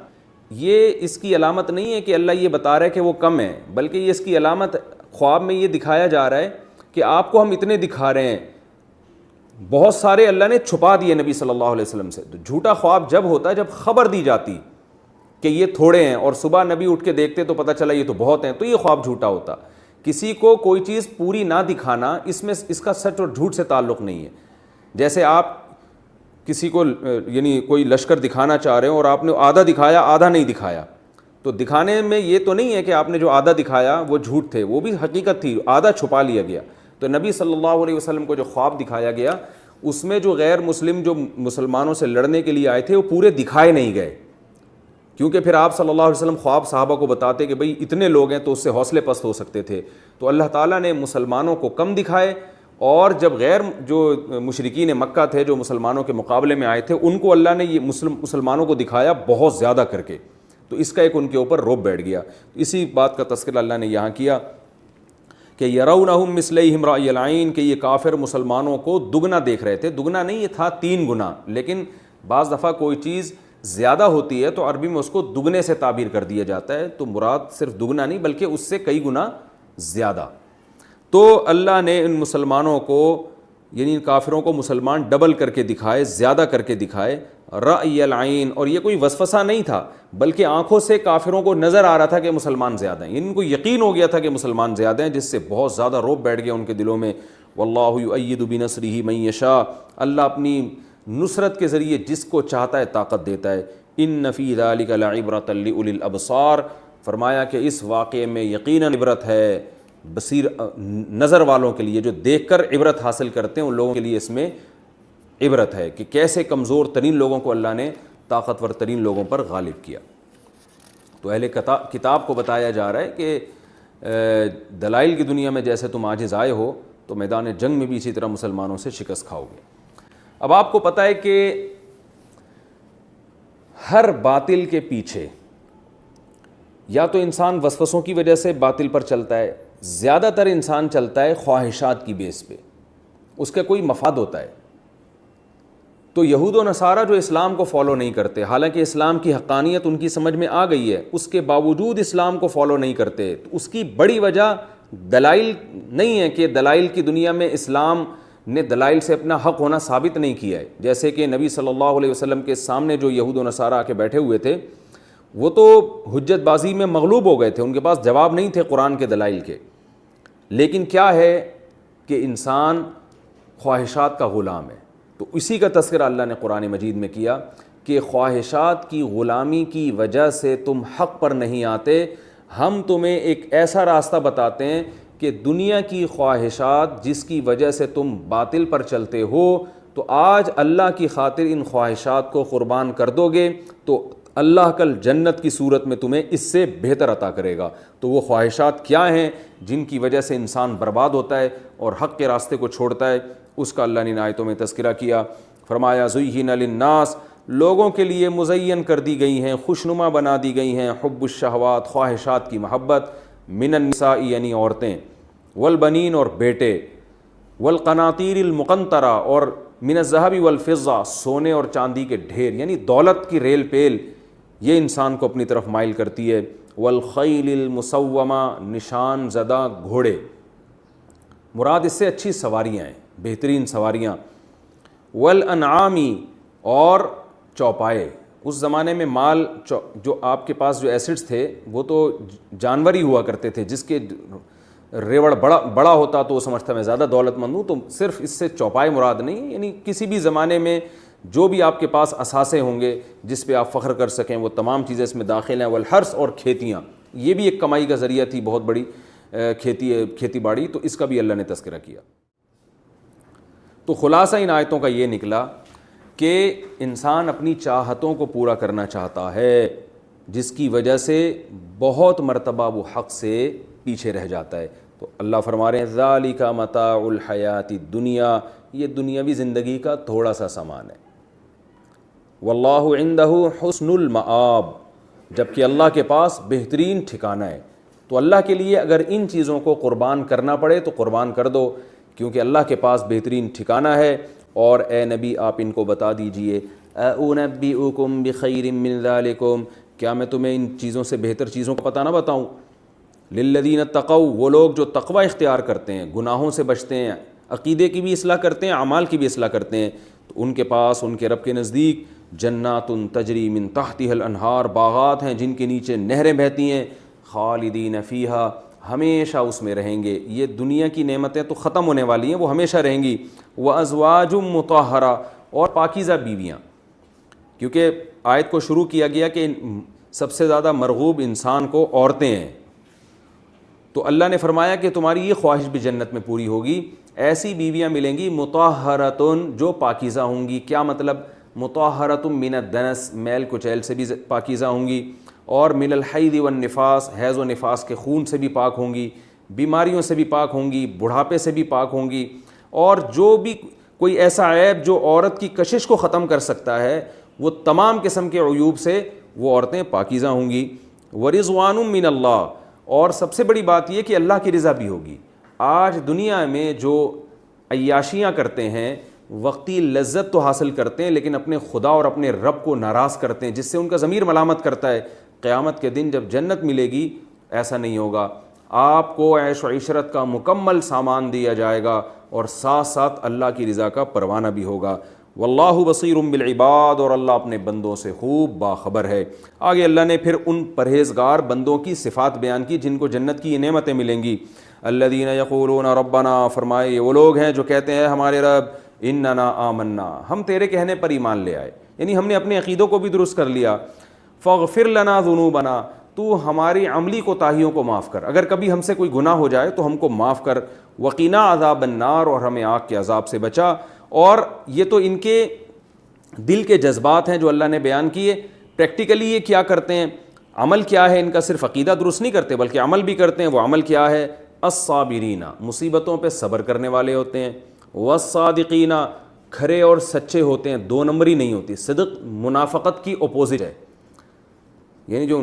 یہ اس کی علامت نہیں ہے کہ اللہ یہ بتا رہا ہے کہ وہ کم ہے، بلکہ یہ اس کی علامت، خواب میں یہ دکھایا جا رہا ہے کہ آپ کو ہم اتنے دکھا رہے ہیں، بہت سارے اللہ نے چھپا دیے نبی صلی اللہ علیہ وسلم سے۔ تو جھوٹا خواب جب ہوتا ہے جب خبر دی جاتی کہ یہ تھوڑے ہیں، اور صبح نبی اٹھ کے دیکھتے تو پتہ چلا یہ تو بہت ہیں، تو یہ خواب جھوٹا ہوتا۔ کسی کو کوئی چیز پوری نہ دکھانا، اس میں اس کا سچ اور جھوٹ سے تعلق نہیں ہے۔ جیسے آپ کسی کو یعنی کوئی لشکر دکھانا چاہ رہے ہو اور آپ نے آدھا دکھایا آدھا نہیں دکھایا، تو دکھانے میں یہ تو نہیں ہے کہ آپ نے جو آدھا دکھایا وہ جھوٹ تھے، وہ بھی حقیقت تھی، آدھا چھپا لیا گیا۔ تو نبی صلی اللہ علیہ وسلم کو جو خواب دکھایا گیا اس میں جو غیر مسلم جو مسلمانوں سے لڑنے کے لیے آئے تھے وہ پورے دکھائے نہیں گئے، کیونکہ پھر آپ صلی اللہ علیہ وسلم خواب صحابہ کو بتاتے کہ بھئی اتنے لوگ ہیں تو اس سے حوصلے پست ہو سکتے تھے۔ تو اللہ تعالیٰ نے مسلمانوں کو کم دکھائے، اور جب غیر جو مشرکین مکہ تھے جو مسلمانوں کے مقابلے میں آئے تھے ان کو اللہ نے یہ مسلمانوں کو دکھایا بہت زیادہ کر کے، تو اس کا ایک ان کے اوپر رعب بیٹھ گیا۔ اسی بات کا تذکرہ اللہ نے یہاں کیا کہ یرونہم مثلیہم رأی العین، کہ یہ کافر مسلمانوں کو دگنا دیکھ رہے تھے۔ دگنا نہیں، یہ تھا 3 گنا، لیکن بعض دفعہ کوئی چیز زیادہ ہوتی ہے تو عربی میں اس کو دگنے سے تعبیر کر دیا جاتا ہے، تو مراد صرف دگنا نہیں بلکہ اس سے کئی گنا زیادہ۔ تو اللہ نے ان مسلمانوں کو، یعنی ان کافروں کو مسلمان ڈبل کر کے دکھائے، زیادہ کر کے دکھائے، رأی العین، اور یہ کوئی وسوسہ نہیں تھا بلکہ آنکھوں سے کافروں کو نظر آ رہا تھا کہ مسلمان زیادہ ہیں، ان کو یقین ہو گیا تھا کہ مسلمان زیادہ ہیں، جس سے بہت زیادہ رعب بیٹھ گیا ان کے دلوں میں۔ واللہ یؤید بنصرہ من یشاء، اللہ اپنی نصرت کے ذریعے جس کو چاہتا ہے طاقت دیتا ہے۔ ان فی ذلک لعبرۃ لأولی الابصار، فرمایا کہ اس واقعے میں یقیناً عبرت ہے بصیر نظر والوں کے لیے، جو دیکھ کر عبرت حاصل کرتے ہیں ان لوگوں کے لیے اس میں عبرت ہے کہ کیسے کمزور ترین لوگوں کو اللہ نے طاقتور ترین لوگوں پر غالب کیا۔ تو اہل کتاب کو بتایا جا رہا ہے کہ دلائل کی دنیا میں جیسے تم عاجز آئے ہو تو میدان جنگ میں بھی اسی طرح مسلمانوں سے شکست کھاؤ گے۔ اب آپ کو پتہ ہے کہ ہر باطل کے پیچھے یا تو انسان وسوسوں کی وجہ سے باطل پر چلتا ہے، زیادہ تر انسان چلتا ہے خواہشات کی بیس پہ، اس کا کوئی مفاد ہوتا ہے۔ تو یہود و نصارہ جو اسلام کو فالو نہیں کرتے، حالانکہ اسلام کی حقانیت ان کی سمجھ میں آ گئی ہے، اس کے باوجود اسلام کو فالو نہیں کرتے، تو اس کی بڑی وجہ دلائل نہیں ہے کہ دلائل کی دنیا میں اسلام نے دلائل سے اپنا حق ہونا ثابت نہیں کیا ہے۔ جیسے کہ نبی صلی اللہ علیہ وسلم کے سامنے جو یہود و نصارہ آ کے بیٹھے ہوئے تھے وہ تو حجت بازی میں مغلوب ہو گئے تھے، ان کے پاس جواب نہیں تھے قرآن کے دلائل کے، لیکن کیا ہے کہ انسان خواہشات کا غلام ہے۔ تو اسی کا تذکرہ اللہ نے قرآن مجید میں کیا کہ خواہشات کی غلامی کی وجہ سے تم حق پر نہیں آتے، ہم تمہیں ایک ایسا راستہ بتاتے ہیں کہ دنیا کی خواہشات جس کی وجہ سے تم باطل پر چلتے ہو، تو آج اللہ کی خاطر ان خواہشات کو قربان کر دو گے تو اللہ کل جنت کی صورت میں تمہیں اس سے بہتر عطا کرے گا۔ تو وہ خواہشات کیا ہیں جن کی وجہ سے انسان برباد ہوتا ہے اور حق کے راستے کو چھوڑتا ہے، اس کا اللہ نے ان آیتوں میں تذکرہ کیا۔ فرمایا زُیِّنَ لِلنَّاسِ، لوگوں کے لیے مزین کر دی گئی ہیں، خوشنما بنا دی گئی ہیں، حب الشہوات، خواہشات کی محبت، من النساء یعنی عورتیں، والبنین اور بیٹے، والقناطیر المقنطرہ اور من الذهب والفضہ، سونے اور چاندی کے ڈھیر، یعنی دولت کی ریل پیل یہ انسان کو اپنی طرف مائل کرتی ہے، والخیل المسومہ، نشان زدہ گھوڑے، مراد اس سے اچھی سواریاں ہیں، بہترین سواریاں، والانعامی اور چوپائے۔ اس زمانے میں مال جو آپ کے پاس جو ایسٹس تھے وہ تو جانور ہی ہوا کرتے تھے، جس کے ریوڑ بڑا ہوتا تو وہ سمجھتا میں زیادہ دولت مند ہوں، تو صرف اس سے چوپائے مراد نہیں، یعنی کسی بھی زمانے میں جو بھی آپ کے پاس اثاثے ہوں گے جس پہ آپ فخر کر سکیں، وہ تمام چیزیں اس میں داخل ہیں۔ والحرث اور کھیتیاں، یہ بھی ایک کمائی کا ذریعہ تھی بہت بڑی، کھیتی باڑی، تو اس کا بھی اللہ نے تذکرہ کیا۔ تو خلاصہ ان آیتوں کا یہ نکلا کہ انسان اپنی چاہتوں کو پورا کرنا چاہتا ہے، جس کی وجہ سے بہت مرتبہ وہ حق سے پیچھے رہ جاتا ہے۔ تو اللہ فرما رہے ہیں ذالک متاع الحیات الدنیا، یہ دنیاوی زندگی کا تھوڑا سا سامان ہے، واللہ عندہ حسن المآب، جبکہ اللہ کے پاس بہترین ٹھکانہ ہے۔ تو اللہ کے لیے اگر ان چیزوں کو قربان کرنا پڑے تو قربان کر دو، کیونکہ اللہ کے پاس بہترین ٹھکانہ ہے۔ اور اے نبی آپ ان کو بتا دیجئے، اُنَبِّئُکُم بِخَیْرٍ مِّن ذَلِکُم، کیا میں تمہیں ان چیزوں سے بہتر چیزوں کا پتہ نہ بتاؤں؟ لِلَّذِينَ اتَّقَوْا، وہ لوگ جو تقوی اختیار کرتے ہیں، گناہوں سے بچتے ہیں، عقیدے کی بھی اصلاح کرتے ہیں، اعمال کی بھی اصلاح کرتے ہیں، تو ان کے پاس، ان کے رب کے نزدیک، جنات تجری من تحتها الانہار، باغات ہیں جن کے نیچے نہریں بہتی ہیں، خالدین فیہا، ہمیشہ اس میں رہیں گے۔ یہ دنیا کی نعمتیں تو ختم ہونے والی ہیں، وہ ہمیشہ رہیں گی۔ وَأَزْوَاجٌ مُطَہَّرَةٌ، اور پاکیزہ بیویاں، کیونکہ آیت کو شروع کیا گیا کہ سب سے زیادہ مرغوب انسان کو عورتیں ہیں، تو اللہ نے فرمایا کہ تمہاری یہ خواہش بھی جنت میں پوری ہوگی، ایسی بیویاں ملیں گی مطہرۃ، جو پاکیزہ ہوں گی۔ کیا مطلب؟ مطہرۃ من الدنس، میل کچیل سے بھی پاکیزہ ہوں گی، اور من الحیض والنفاس، حیض و نفاس کے خون سے بھی پاک ہوں گی، بیماریوں سے بھی پاک ہوں گی، بڑھاپے سے بھی پاک ہوں گی، اور جو بھی کوئی ایسا عیب جو عورت کی کشش کو ختم کر سکتا ہے، وہ تمام قسم کے عیوب سے وہ عورتیں پاکیزہ ہوں گی۔ ورضوان من اللہ، اور سب سے بڑی بات یہ کہ اللہ کی رضا بھی ہوگی۔ آج دنیا میں جو عیاشیاں کرتے ہیں، وقتی لذت تو حاصل کرتے ہیں لیکن اپنے خدا اور اپنے رب کو ناراض کرتے ہیں، جس سے ان کا ضمیر ملامت کرتا ہے۔ قیامت کے دن جب جنت ملے گی ایسا نہیں ہوگا، آپ کو عیش و عشرت کا مکمل سامان دیا جائے گا، اور ساتھ ساتھ اللہ کی رضا کا پروانہ بھی ہوگا۔ واللہ بصیر بالعباد، اور اللہ اپنے بندوں سے خوب باخبر ہے۔ آگے اللہ نے پھر ان پرہیزگار بندوں کی صفات بیان کی جن کو جنت کی یہ نعمتیں ملیں گی۔ الذین یقولون ربنا، فرمائے یہ وہ لوگ ہیں جو کہتے ہیں ہمارے رب، اننا آمنا، ہم تیرے کہنے پر ایمان لے آئے، یعنی ہم نے اپنے عقیدوں کو بھی درست کر لیا۔ فاغفر لنا ذنوبنا، تو ہماری عملی کوتاہیوں کو معاف کر، اگر کبھی ہم سے کوئی گناہ ہو جائے تو ہم کو معاف کر۔ وقنا عذاب النار، اور ہمیں آگ کے عذاب سے بچا۔ اور یہ تو ان کے دل کے جذبات ہیں جو اللہ نے بیان کیے۔ پریکٹیکلی یہ کیا کرتے ہیں، عمل کیا ہے ان کا؟ صرف عقیدہ درست نہیں کرتے بلکہ عمل بھی کرتے ہیں۔ وہ عمل کیا ہے؟ الصابرین، مصیبتوں پہ صبر کرنے والے ہوتے ہیں۔ والصادقین، کھرے اور سچے ہوتے ہیں، دو نمبری نہیں ہوتی۔ صدق منافقت کی اپوزٹ ہے، یعنی جو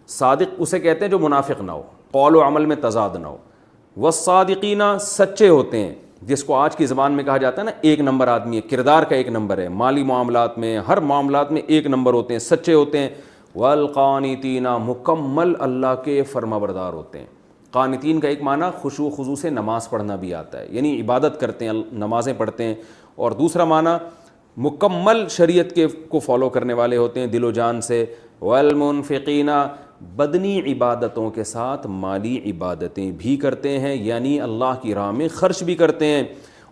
صادق اسے کہتے ہیں جو منافق نہ ہو، قول و عمل میں تضاد نہ ہو۔ والصادقین، سچے ہوتے ہیں، جس کو آج کی زبان میں کہا جاتا ہے نا ایک نمبر آدمی ہے، کردار کا ایک نمبر ہے، مالی معاملات میں، ہر معاملات میں ایک نمبر ہوتے ہیں، سچے ہوتے ہیں۔ والقانتین، مکمل اللہ کے فرما بردار ہوتے ہیں۔ قانتین کا ایک معنی خشوع و خضوع سے نماز پڑھنا بھی آتا ہے، یعنی عبادت کرتے ہیں، نمازیں پڑھتے ہیں، اور دوسرا معنی مکمل شریعت کے کو فالو کرنے والے ہوتے ہیں دل و جان سے۔ والمنفقین، بدنی عبادتوں کے ساتھ مالی عبادتیں بھی کرتے ہیں، یعنی اللہ کی راہ میں خرچ بھی کرتے ہیں،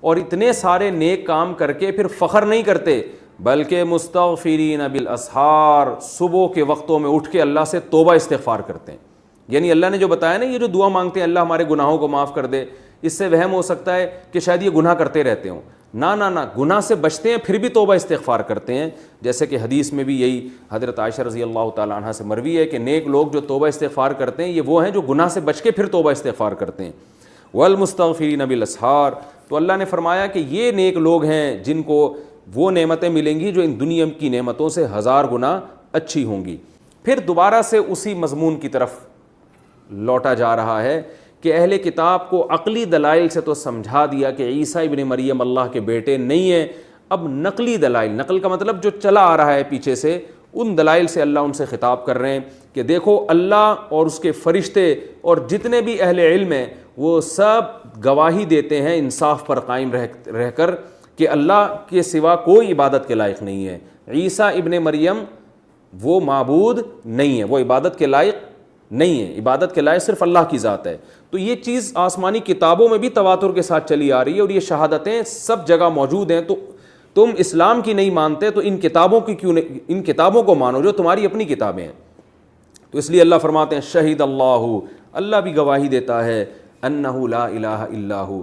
اور اتنے سارے نیک کام کر کے پھر فخر نہیں کرتے، بلکہ مستغفرین بالاسحار، صبح کے وقتوں میں اٹھ کے اللہ سے توبہ استغفار کرتے ہیں۔ یعنی اللہ نے جو بتایا نا، یہ جو دعا مانگتے ہیں اللہ ہمارے گناہوں کو معاف کر دے، اس سے وہم ہو سکتا ہے کہ شاید یہ گناہ کرتے رہتے ہوں، نہ گناہ سے بچتے ہیں پھر بھی توبہ استغفار کرتے ہیں. جیسے کہ حدیث میں بھی یہی حضرت عائشہ رضی اللہ تعالیٰ عنہ سے مروی ہے کہ نیک لوگ جو توبہ استغفار کرتے ہیں یہ وہ ہیں جو گناہ سے بچ کے پھر توبہ استغفار کرتے ہیں. والمستغفرین بالاسحار, تو اللہ نے فرمایا کہ یہ نیک لوگ ہیں جن کو وہ نعمتیں ملیں گی جو ان دنیا کی نعمتوں سے 1000 گنا اچھی ہوں گی. پھر دوبارہ سے اسی مضمون کی طرف لوٹا جا رہا ہے کہ اہل کتاب کو عقلی دلائل سے تو سمجھا دیا کہ عیسیٰ ابن مریم اللہ کے بیٹے نہیں ہیں. اب نقلی دلائل, نقل کا مطلب جو چلا آ رہا ہے پیچھے سے, ان دلائل سے اللہ ان سے خطاب کر رہے ہیں کہ دیکھو اللہ اور اس کے فرشتے اور جتنے بھی اہل علم ہیں وہ سب گواہی دیتے ہیں انصاف پر قائم رہ کر کہ اللہ کے سوا کوئی عبادت کے لائق نہیں ہے. عیسیٰ ابن مریم وہ معبود نہیں ہے, وہ عبادت کے لائق نہیں ہے, عبادت کے لائق صرف اللہ کی ذات ہے. تو یہ چیز آسمانی کتابوں میں بھی تواتر کے ساتھ چلی آ رہی ہے اور یہ شہادتیں سب جگہ موجود ہیں. تو تم اسلام کی نہیں مانتے تو ان کتابوں کی کیوں نہیں, ان کتابوں کو مانو جو تمہاری اپنی کتابیں ہیں. تو اس لیے اللہ فرماتے ہیں شہید اللہ, اللہ بھی گواہی دیتا ہے, انہ لا الہ الا ہو.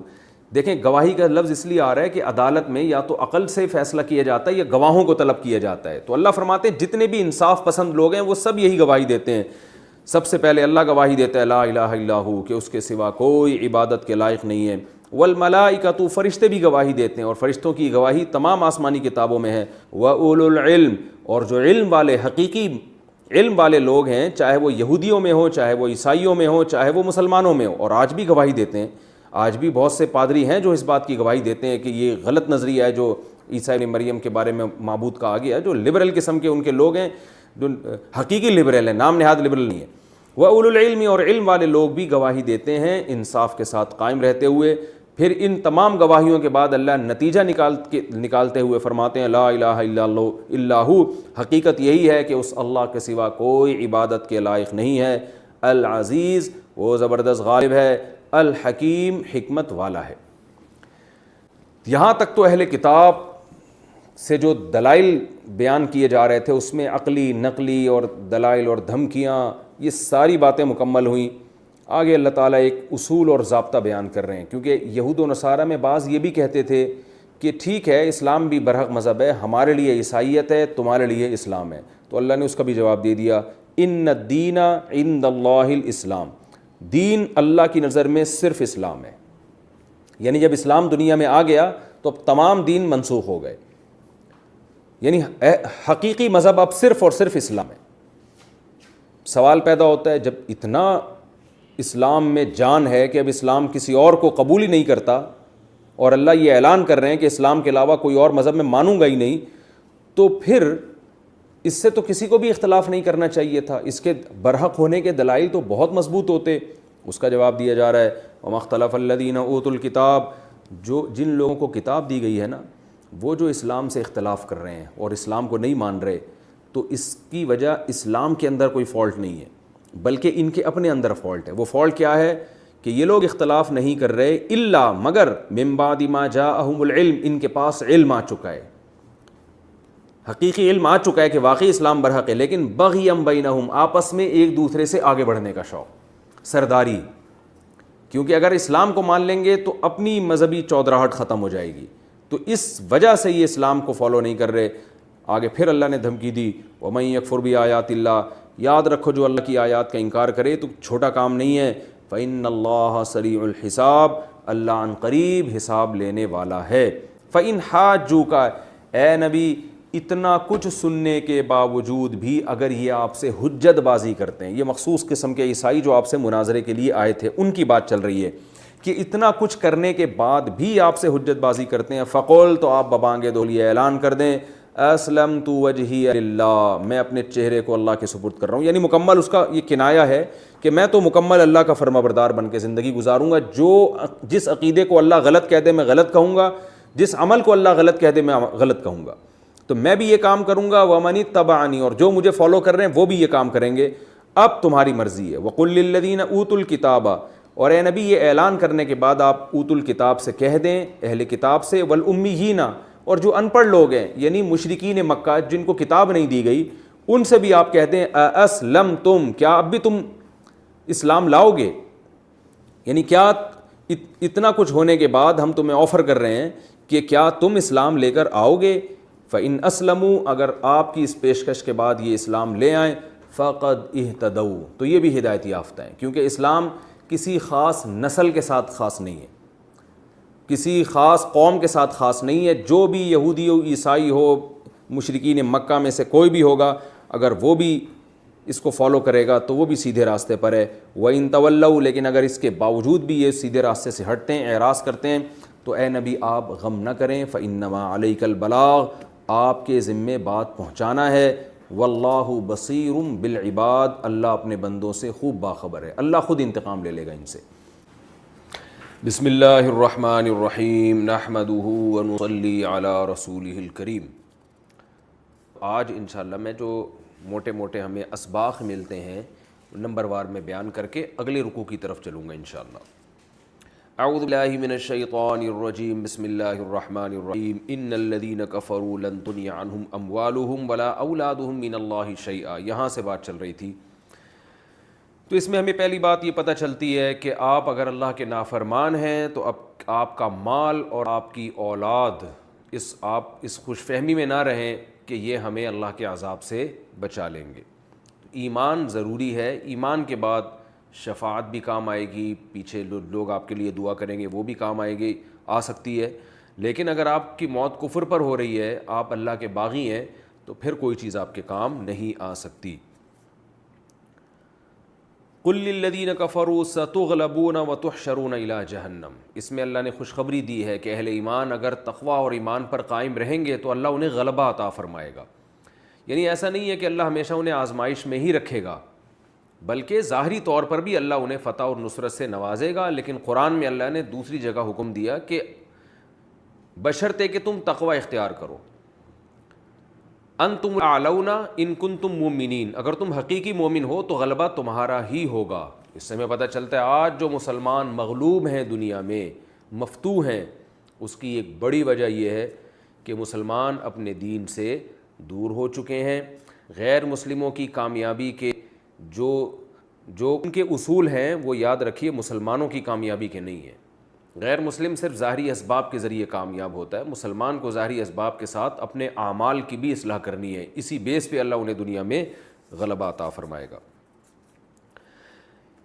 دیکھیں گواہی کا لفظ اس لیے آ رہا ہے کہ عدالت میں یا تو عقل سے فیصلہ کیا جاتا ہے یا گواہوں کو طلب کیا جاتا ہے. تو اللہ فرماتے ہیں جتنے بھی انصاف پسند لوگ ہیں وہ سب یہی گواہی دیتے ہیں. سب سے پہلے اللہ گواہی دیتا ہے لا الہ الا ہو, کہ اس کے سوا کوئی عبادت کے لائق نہیں ہے. والملائکۃ, فرشتے بھی گواہی دیتے ہیں اور فرشتوں کی گواہی تمام آسمانی کتابوں میں ہے. واولو العلم, اور جو علم والے حقیقی علم والے لوگ ہیں چاہے وہ یہودیوں میں ہوں چاہے وہ عیسائیوں میں ہوں چاہے وہ مسلمانوں میں ہوں, اور آج بھی گواہی دیتے ہیں. آج بھی بہت سے پادری ہیں جو اس بات کی گواہی دیتے ہیں کہ یہ غلط نظریہ ہے جو عیسیٰ ابن مریم کے بارے میں معبود کہا گیا ہے, جو لبرل قسم کے ان کے لوگ ہیں, جو حقیقی لبرل ہیں, نام نہاد لبرل نہیں ہے. وَأُولُو الْعِلْمِ, اور علم والے لوگ بھی گواہی دیتے ہیں انصاف کے ساتھ قائم رہتے ہوئے. پھر ان تمام گواہیوں کے بعد اللہ نتیجہ نکالتے ہوئے فرماتے ہیں لا الہ الا ہو, حقیقت یہی ہے کہ اس اللہ کے سوا کوئی عبادت کے لائق نہیں ہے. العزیز, وہ زبردست غالب ہے, الحکیم, حکمت والا ہے. یہاں تک تو اہل کتاب سے جو دلائل بیان کیے جا رہے تھے اس میں عقلی نقلی اور دلائل اور دھمکیاں یہ ساری باتیں مکمل ہوئیں. آگے اللہ تعالیٰ ایک اصول اور ضابطہ بیان کر رہے ہیں, کیونکہ یہود و نصارہ میں بعض یہ بھی کہتے تھے کہ ٹھیک ہے اسلام بھی برحق مذہب ہے, ہمارے لیے عیسائیت ہے, تمہارے لیے اسلام ہے. تو اللہ نے اس کا بھی جواب دے دیا ان الدین عند اللہ الاسلام, دین اللہ کی نظر میں صرف اسلام ہے. یعنی جب اسلام دنیا میں آ گیا تو اب تمام دین منسوخ ہو گئے, یعنی حقیقی مذہب اب صرف اور صرف اسلام ہے. سوال پیدا ہوتا ہے جب اتنا اسلام میں جان ہے کہ اب اسلام کسی اور کو قبول ہی نہیں کرتا اور اللہ یہ اعلان کر رہے ہیں کہ اسلام کے علاوہ کوئی اور مذہب میں مانوں گا ہی نہیں, تو پھر اس سے تو کسی کو بھی اختلاف نہیں کرنا چاہیے تھا. اس کے برحق ہونے کے دلائل تو بہت مضبوط ہوتے. اس کا جواب دیا جا رہا ہے وَمَا اخْتَلَفَ الَّذِينَ اوتوا الْكِتَابَ, جو جن لوگوں کو کتاب دی گئی ہے نا وہ جو اسلام سے اختلاف کر رہے ہیں اور اسلام کو نہیں مان رہے, تو اس کی وجہ اسلام کے اندر کوئی فالٹ نہیں ہے بلکہ ان کے اپنے اندر فالٹ ہے. وہ فالٹ کیا ہے کہ یہ لوگ اختلاف نہیں کر رہے الا مگر من بعد ما جاءہم العلم, ان کے پاس علم آ چکا ہے, حقیقی علم آ چکا ہے کہ واقعی اسلام برحق ہے, لیکن بغیم بینہم, آپس میں ایک دوسرے سے آگے بڑھنے کا شوق, سرداری. کیونکہ اگر اسلام کو مان لیں گے تو اپنی مذہبی چودراہٹ ختم ہو جائے گی, تو اس وجہ سے یہ اسلام کو فالو نہیں کر رہے. آگے پھر اللہ نے دھمکی دی وَمَن يَكْفُرْ بِآيَاتِ اللَّهِ, یاد رکھو جو اللہ کی آیات کا انکار کرے تو چھوٹا کام نہیں ہے. فَإِنَّ اللَّهَ سَرِيعُ الْحِسَابِ, اللہ عن قریب حساب لینے والا ہے. فَإِنْ حَاجُّوكَ, اے نبی اتنا کچھ سننے کے باوجود بھی اگر یہ آپ سے حجت بازی کرتے ہیں, یہ مخصوص قسم کے عیسائی جو آپ سے مناظرے کے لیے آئے تھے ان کی بات چل رہی ہے کہ اتنا کچھ کرنے کے بعد بھی آپ سے حجت بازی کرتے ہیں, فقول, تو آپ ببانگے دولیے اعلان کر دیں اسلمت وجہی للہ, میں اپنے چہرے کو اللہ کے سپرد کر رہا ہوں. یعنی مکمل اس کا یہ کنایا ہے کہ میں تو مکمل اللہ کا فرما بردار بن کے زندگی گزاروں گا. جس عقیدے کو اللہ غلط کہہ دے میں غلط کہوں گا, جس عمل کو اللہ غلط کہہ دے میں غلط کہوں گا, تو میں بھی یہ کام کروں گا. وَمَنِ اتَّبَعَنِي, اور جو مجھے فالو کر رہے ہیں وہ بھی یہ کام کریں گے. اب تمہاری مرضی ہے. وَقُلْ لِلَّذِينَ أُوتُوا الْكِتَابَ, اور اے نبی یہ اعلان کرنے کے بعد آپ اوت الکتاب سے کہہ دیں, اہل کتاب سے, والأمیین, اور جو ان پڑھ لوگ ہیں یعنی مشرکین مکہ جن کو کتاب نہیں دی گئی, ان سے بھی آپ کہہ دیں اسلمتم, کیا اب بھی تم اسلام لاؤ گے, یعنی کیا اتنا کچھ ہونے کے بعد ہم تمہیں آفر کر رہے ہیں کہ کیا تم اسلام لے کر آؤ گے؟ فَإِنْ أَسْلَمُوا، اگر آپ کی اس پیشکش کے بعد یہ اسلام لے آئیں، فَقَدْ اِهْتَدَوْا، تو یہ بھی ہدایت یافتہ ہیں، کیونکہ اسلام کسی خاص نسل کے ساتھ خاص نہیں ہے، کسی خاص قوم کے ساتھ خاص نہیں ہے. جو بھی یہودی ہو، عیسائی ہو، مشرکین مکہ میں سے کوئی بھی ہوگا، اگر وہ بھی اس کو فالو کرے گا تو وہ بھی سیدھے راستے پر ہے. وَإِن تَوَلَّوْا، لیکن اگر اس کے باوجود بھی یہ سیدھے راستے سے ہٹتے ہیں، اعراض کرتے ہیں، تو اے نبی آپ غم نہ کریں. فَإِنَّمَا عَلَيْكَ الْبَلَاغُ، آپ کے ذمے بات پہنچانا ہے. وَاللَّهُ بَصِيرٌ بِالْعِبَادِ، اللہ اپنے بندوں سے خوب باخبر ہے، اللہ خود انتقام لے لے گا ان سے. بسم اللہ الرحمن الرحیم، نحمدہ ونصلی علی رسولہ الکریم. آج انشاءاللہ میں جو موٹے موٹے ہمیں اسباق ملتے ہیں نمبر وار میں بیان کر کے اگلے رکوع کی طرف چلوں گا انشاءاللہ. اعوذ باللہ من الشیطان الرجیم، بسم اللہ الرحمن الرحیم. ان الذین کفروا لن تغنی عنہم اموالہم ولا اولادہم من اللہ شیئا. یہاں سے بات چل رہی تھی. تو اس میں ہمیں پہلی بات یہ پتہ چلتی ہے کہ آپ اگر اللہ کے نافرمان ہیں تو اب آپ کا مال اور آپ کی اولاد آپ اس خوش فہمی میں نہ رہیں کہ یہ ہمیں اللہ کے عذاب سے بچا لیں گے. ایمان ضروری ہے، ایمان کے بعد شفاعت بھی کام آئے گی، پیچھے لوگ آپ کے لیے دعا کریں گے وہ بھی کام آ سکتی ہے. لیکن اگر آپ کی موت کفر پر ہو رہی ہے، آپ اللہ کے باغی ہیں، تو پھر کوئی چیز آپ کے کام نہیں آ سکتی. قُلْ لِلَّذِينَ كَفَرُوا سَتُغْلَبُونَ وَتُحْشَرُونَ إِلَىٰ جَهَنَّمَ. اس میں اللہ نے خوشخبری دی ہے کہ اہل ایمان اگر تقویٰ اور ایمان پر قائم رہیں گے تو اللہ انہیں غلبہ عطا فرمائے گا. یعنی ایسا نہیں ہے کہ اللہ ہمیشہ انہیں آزمائش میں ہی رکھے گا، بلکہ ظاہری طور پر بھی اللہ انہیں فتح اور نصرت سے نوازے گا. لیکن قرآن میں اللہ نے دوسری جگہ حکم دیا کہ بشرطے کہ تم تقویٰ اختیار کرو. انتم اعلون ان کنتم مومنین، اگر تم حقیقی مومن ہو تو غلبہ تمہارا ہی ہوگا. اس سے ہمیں پتہ چلتا ہے آج جو مسلمان مغلوب ہیں دنیا میں، مفتوح ہیں، اس کی ایک بڑی وجہ یہ ہے کہ مسلمان اپنے دین سے دور ہو چکے ہیں. غیر مسلموں کی کامیابی کے جو ان کے اصول ہیں وہ یاد رکھیے مسلمانوں کی کامیابی کے نہیں ہیں. غیر مسلم صرف ظاہری اسباب کے ذریعے کامیاب ہوتا ہے، مسلمان کو ظاہری اسباب کے ساتھ اپنے اعمال کی بھی اصلاح کرنی ہے. اسی بیس پہ اللہ انہیں دنیا میں غلبہ عطا فرمائے گا.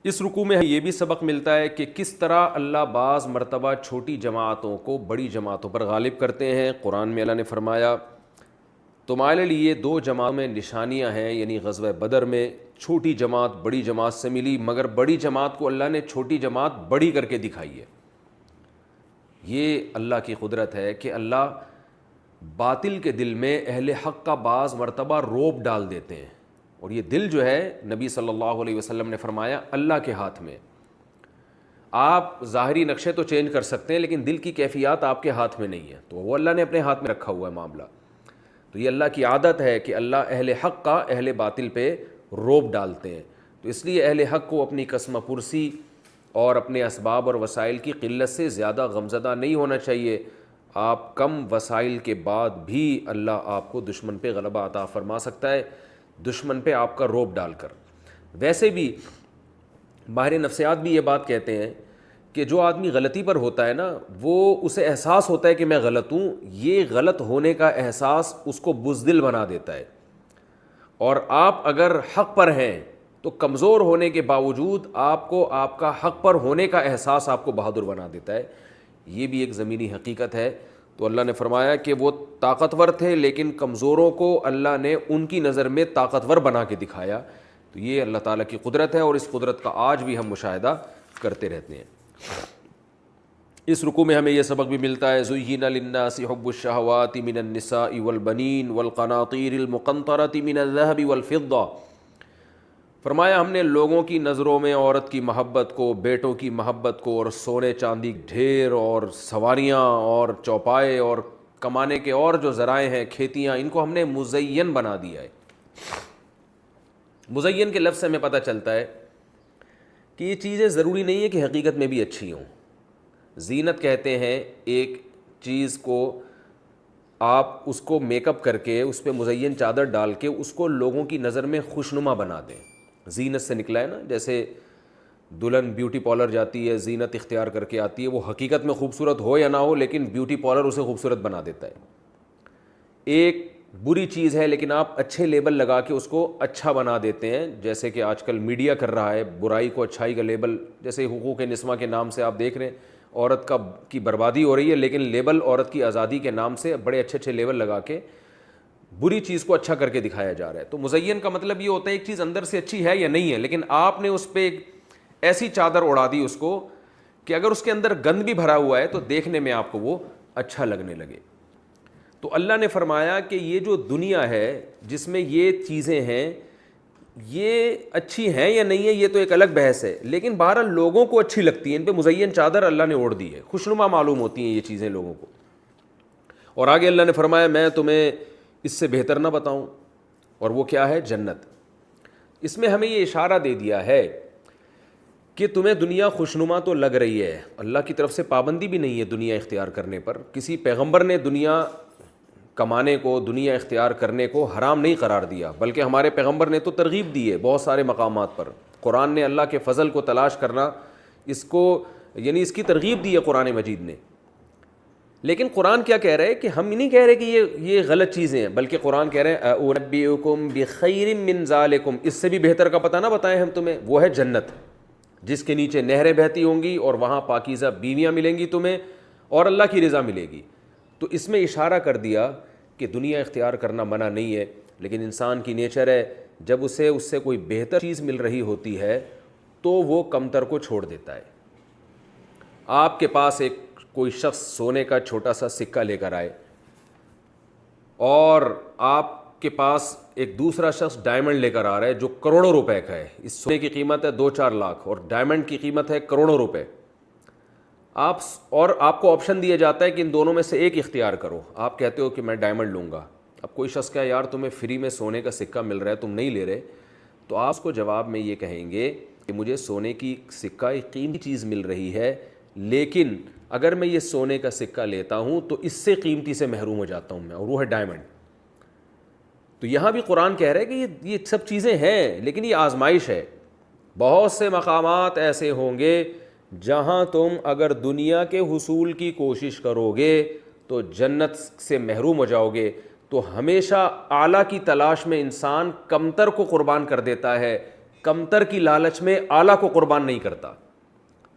اس رکوع میں یہ بھی سبق ملتا ہے کہ کس طرح اللہ بعض مرتبہ چھوٹی جماعتوں کو بڑی جماعتوں پر غالب کرتے ہیں. قرآن میں اللہ نے فرمایا تمہارے لیے 2 جماعتوں میں نشانیاں ہیں، یعنی غزوہ بدر میں چھوٹی جماعت بڑی جماعت سے ملی، مگر بڑی جماعت کو اللہ نے چھوٹی جماعت بڑی کر کے دکھائی ہے. یہ اللہ کی قدرت ہے کہ اللہ باطل کے دل میں اہل حق کا بعض مرتبہ روب ڈال دیتے ہیں، اور یہ دل جو ہے نبی صلی اللہ علیہ وسلم نے فرمایا اللہ کے ہاتھ میں. آپ ظاہری نقشے تو چینج کر سکتے ہیں لیکن دل کی کیفیات آپ کے ہاتھ میں نہیں ہے، تو وہ اللہ نے اپنے ہاتھ میں رکھا ہوا ہے معاملہ. تو یہ اللہ کی عادت ہے کہ اللہ اہل حق کا اہل باطل پہ روب ڈالتے ہیں. تو اس لیے اہل حق کو اپنی قسم پرسی اور اپنے اسباب اور وسائل کی قلت سے زیادہ غمزدہ نہیں ہونا چاہیے. آپ کم وسائل کے بعد بھی اللہ آپ کو دشمن پہ غلبہ عطا فرما سکتا ہے، دشمن پہ آپ کا روب ڈال کر. ویسے بھی ماہر نفسیات بھی یہ بات کہتے ہیں کہ جو آدمی غلطی پر ہوتا ہے نا، وہ اسے احساس ہوتا ہے کہ میں غلط ہوں، یہ غلط ہونے کا احساس اس کو بزدل بنا دیتا ہے. اور آپ اگر حق پر ہیں تو کمزور ہونے کے باوجود آپ کو آپ کا حق پر ہونے کا احساس آپ کو بہادر بنا دیتا ہے. یہ بھی ایک زمینی حقیقت ہے. تو اللہ نے فرمایا کہ وہ طاقتور تھے لیکن کمزوروں کو اللہ نے ان کی نظر میں طاقتور بنا کے دکھایا. تو یہ اللہ تعالیٰ کی قدرت ہے اور اس قدرت کا آج بھی ہم مشاہدہ کرتے رہتے ہیں. اس رکوع میں ہمیں یہ سبق بھی ملتا ہے زُيِّنَ لِلنَّاسِ حُبُّ الشَّهَوَاتِ مِنَ النِّسَاءِ وَالْبَنِينَ وَالْقَنَاطِيرِ الْمُقَنطَرَةِ مِنَ الذَّهَبِ وَالْفِضَّةِ. فرمایا ہم نے لوگوں کی نظروں میں عورت کی محبت کو، بیٹوں کی محبت کو، اور سونے چاندی ڈھیر اور سواریاں اور چوپائے اور کمانے کے اور جو ذرائع ہیں، کھیتیاں، ان کو ہم نے مزین بنا دیا ہے. مزین کے لفظ سے ہمیں پتہ چلتا ہے کہ یہ چیزیں ضروری نہیں ہے کہ حقیقت میں بھی اچھی ہوں. زینت کہتے ہیں ایک چیز کو آپ اس کو میک اپ کر کے اس پہ مزین چادر ڈال کے اس کو لوگوں کی نظر میں خوشنما بنا دیں. زینت سے نکلا ہے نا. جیسے دلہن بیوٹی پارلر جاتی ہے, زینت اختیار کر کے آتی ہے, وہ حقیقت میں خوبصورت ہو یا نہ ہو, لیکن بیوٹی پارلر اسے خوبصورت بنا دیتا ہے. ایک بری چیز ہے لیکن آپ اچھے لیبل لگا کے اس کو اچھا بنا دیتے ہیں, جیسے کہ آج کل میڈیا کر رہا ہے, برائی کو اچھائی کا لیبل, جیسے حقوق نسواں کے نام سے آپ دیکھ رہے ہیں عورت کی بربادی ہو رہی ہے, لیکن لیبل عورت کی آزادی کے نام سے بڑے اچھے اچھے لیبل لگا کے بری چیز کو اچھا کر کے دکھایا جا رہا ہے. تو مزین کا مطلب یہ ہوتا ہے ایک چیز اندر سے اچھی ہے یا نہیں ہے, لیکن آپ نے اس پہ ایسی چادر اڑا دی اس کو کہ اگر اس کے اندر گند بھی بھرا ہوا ہے تو دیکھنے میں آپ کو وہ اچھا لگنے لگے. تو اللہ نے فرمایا کہ یہ جو دنیا ہے جس میں یہ چیزیں ہیں یہ اچھی ہیں یا نہیں ہے یہ تو ایک الگ بحث ہے, لیکن بہرحال لوگوں کو اچھی لگتی ہیں, ان پہ مزین چادر اللہ نے اوڑھ دی ہے, خوشنما معلوم ہوتی ہیں یہ چیزیں لوگوں کو. اور آگے اللہ نے فرمایا میں تمہیں اس سے بہتر نہ بتاؤں, اور وہ کیا ہے؟ جنت. اس میں ہمیں یہ اشارہ دے دیا ہے کہ تمہیں دنیا خوشنما تو لگ رہی ہے, اللہ کی طرف سے پابندی بھی نہیں ہے دنیا اختیار کرنے پر, کسی پیغمبر نے دنیا کمانے کو, دنیا اختیار کرنے کو حرام نہیں قرار دیا, بلکہ ہمارے پیغمبر نے تو ترغیب دی ہے بہت سارے مقامات پر. قرآن نے اللہ کے فضل کو تلاش کرنا اس کو یعنی اس کی ترغیب دی ہے قرآن مجید نے. لیکن قرآن کیا کہہ رہا ہے کہ ہم نہیں کہہ رہے کہ یہ غلط چیزیں ہیں, بلکہ قرآن کہہ رہے ہیں اُنَبِّئُکُم بِخَیْرٍ مِّن ذَلِکُم, اس سے بھی بہتر کا پتہ نہ بتائیں ہم تمہیں, وہ ہے جنت جس کے نیچے نہریں بہتی ہوں گی اور وہاں پاکیزہ بیویاں ملیں گی تمہیں اور اللہ کی رضا ملے گی. تو اس میں اشارہ کر دیا کہ دنیا اختیار کرنا منع نہیں ہے, لیکن انسان کی نیچر ہے جب اس سے کوئی بہتر چیز مل رہی ہوتی ہے تو وہ کمتر کو چھوڑ دیتا ہے. آپ کے پاس کوئی شخص سونے کا چھوٹا سا سکہ لے کر آئے اور آپ کے پاس ایک دوسرا شخص ڈائمنڈ لے کر آ رہا ہے جو کروڑوں روپے کا ہے, اس سونے کی قیمت ہے 2-4 لاکھ اور ڈائمنڈ کی قیمت ہے کروڑوں روپے. آپ کو آپشن دیا جاتا ہے کہ ان دونوں میں سے ایک اختیار کرو. آپ کہتے ہو کہ میں ڈائمنڈ لوں گا. اب کوئی شخص کہے یار تمہیں فری میں سونے کا سکہ مل رہا ہے تم نہیں لے رہے, تو آپ کو جواب میں یہ کہیں گے کہ مجھے سونے کی سکہ ایک قیمتی چیز مل رہی ہے, لیکن اگر میں یہ سونے کا سکہ لیتا ہوں تو اس سے قیمتی سے محروم ہو جاتا ہوں میں, اور وہ ہے ڈائمنڈ. تو یہاں بھی قرآن کہہ رہا ہے کہ یہ سب چیزیں ہیں لیکن یہ آزمائش ہے. بہت سے مقامات ایسے ہوں گے جہاں تم اگر دنیا کے حصول کی کوشش کرو گے تو جنت سے محروم ہو جاؤ گے. تو ہمیشہ اعلیٰ کی تلاش میں انسان کمتر کو قربان کر دیتا ہے, کمتر کی لالچ میں اعلیٰ کو قربان نہیں کرتا.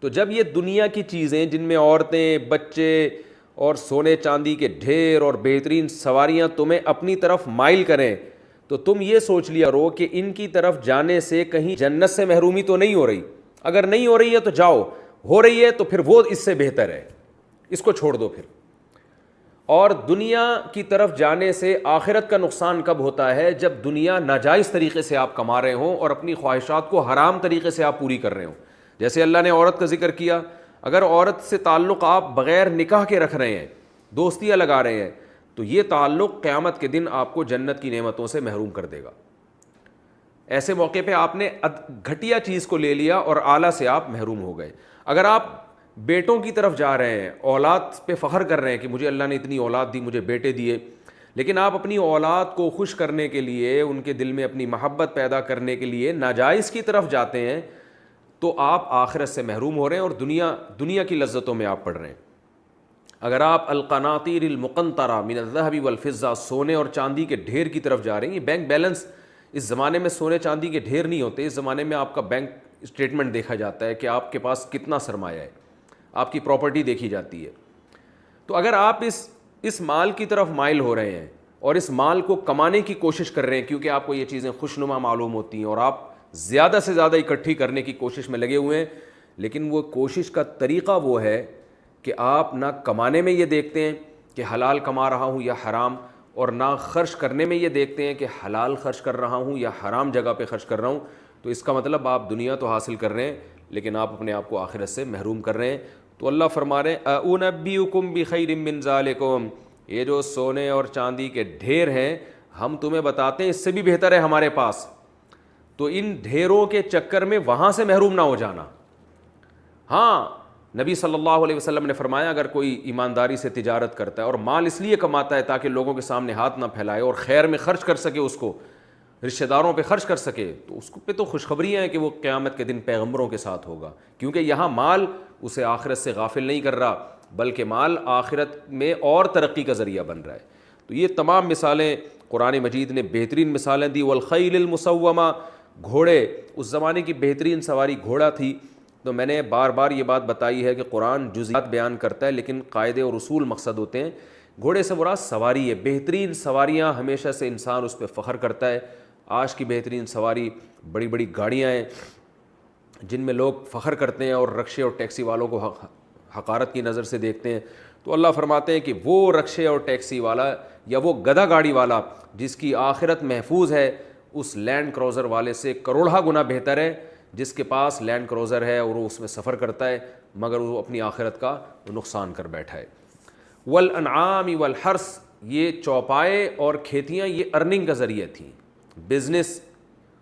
تو جب یہ دنیا کی چیزیں جن میں عورتیں, بچے اور سونے چاندی کے ڈھیر اور بہترین سواریاں تمہیں اپنی طرف مائل کریں تو تم یہ سوچ لیا کرو کہ ان کی طرف جانے سے کہیں جنت سے محرومی تو نہیں ہو رہی. اگر نہیں ہو رہی ہے تو جاؤ, ہو رہی ہے تو پھر وہ اس سے بہتر ہے, اس کو چھوڑ دو پھر. اور دنیا کی طرف جانے سے آخرت کا نقصان کب ہوتا ہے؟ جب دنیا ناجائز طریقے سے آپ کما رہے ہوں اور اپنی خواہشات کو حرام طریقے سے آپ پوری کر رہے ہوں. جیسے اللہ نے عورت کا ذکر کیا, اگر عورت سے تعلق آپ بغیر نکاح کے رکھ رہے ہیں, دوستیاں لگا رہے ہیں, تو یہ تعلق قیامت کے دن آپ کو جنت کی نعمتوں سے محروم کر دے گا. ایسے موقع پہ آپ نے گھٹیا چیز کو لے لیا اور اعلیٰ سے آپ محروم ہو گئے. اگر آپ بیٹوں کی طرف جا رہے ہیں, اولاد پہ فخر کر رہے ہیں کہ مجھے اللہ نے اتنی اولاد دی, مجھے بیٹے دیے, لیکن آپ اپنی اولاد کو خوش کرنے کے لیے, ان کے دل میں اپنی محبت پیدا کرنے کے لیے ناجائز کی طرف جاتے ہیں تو آپ آخرت سے محروم ہو رہے ہیں اور دنیا کی لذتوں میں آپ پڑ رہے ہیں. اگر آپ القناطیر المقنطرہ من الذهب والفضہ, سونے اور چاندی کے ڈھیر کی طرف جا رہے ہیں, یہ بینک بیلنس اس زمانے میں سونے چاندی کے ڈھیر نہیں ہوتے, اس زمانے میں آپ کا بینک اسٹیٹمنٹ دیکھا جاتا ہے کہ آپ کے پاس کتنا سرمایہ ہے, آپ کی پراپرٹی دیکھی جاتی ہے. تو اگر آپ اس مال کی طرف مائل ہو رہے ہیں اور اس مال کو کمانے کی کوشش کر رہے ہیں کیونکہ آپ کو یہ چیزیں خوشنما معلوم ہوتی ہیں اور آپ زیادہ سے زیادہ اکٹھی کرنے کی کوشش میں لگے ہوئے ہیں, لیکن وہ کوشش کا طریقہ وہ ہے کہ آپ نہ کمانے میں یہ دیکھتے ہیں کہ حلال کما رہا ہوں یا حرام, اور نہ خرچ کرنے میں یہ دیکھتے ہیں کہ حلال خرچ کر رہا ہوں یا حرام جگہ پہ خرچ کر رہا ہوں. تو اس کا مطلب آپ دنیا تو حاصل کر رہے ہیں لیکن آپ اپنے آپ کو آخرت سے محروم کر رہے ہیں. تو اللہ فرما رہے ہیں اُنَبِّئُکُم بِخَیْرٍ مِّن ذَلِکُم, یہ جو سونے اور چاندی کے ڈھیر ہیں ہم تمہیں بتاتے ہیں اس سے بھی بہتر ہے ہمارے پاس. تو ان ڈھیروں کے چکر میں وہاں سے محروم نہ ہو جانا. ہاں, نبی صلی اللہ علیہ وسلم نے فرمایا اگر کوئی ایمانداری سے تجارت کرتا ہے اور مال اس لیے کماتا ہے تاکہ لوگوں کے سامنے ہاتھ نہ پھیلائے اور خیر میں خرچ کر سکے اس کو, رشتہ داروں پہ خرچ کر سکے تو اس پہ تو خوشخبریاں ہیں کہ وہ قیامت کے دن پیغمبروں کے ساتھ ہوگا، کیونکہ یہاں مال اسے آخرت سے غافل نہیں کر رہا، بلکہ مال آخرت میں اور ترقی کا ذریعہ بن رہا ہے۔ تو یہ تمام مثالیں قرآن مجید نے بہترین مثالیں دی۔ والخیل المسومہ، گھوڑے، اس زمانے کی بہترین سواری گھوڑا تھی۔ تو میں نے بار بار یہ بات بتائی ہے کہ قرآن جزئیات بیان کرتا ہے لیکن قاعدے اور اصول مقصد ہوتے ہیں۔ گھوڑے سے مراد سواری ہے، بہترین سواریاں ہمیشہ سے انسان اس پہ فخر کرتا ہے۔ آج کی بہترین سواری بڑی بڑی گاڑیاں ہیں جن میں لوگ فخر کرتے ہیں اور رکشے اور ٹیکسی والوں کو حقارت کی نظر سے دیکھتے ہیں۔ تو اللہ فرماتے ہیں کہ وہ رکشے اور ٹیکسی والا یا وہ گدھا گاڑی والا جس کی آخرت محفوظ ہے، اس لینڈ کروزر والے سے کروڑہ گنا بہتر ہے جس کے پاس لینڈ کروزر ہے اور وہ اس میں سفر کرتا ہے مگر وہ اپنی آخرت کا نقصان کر بیٹھا ہے۔ والانعام والحرث، یہ چوپائے اور کھیتیاں یہ ارننگ کا ذریعہ تھیں۔ بزنس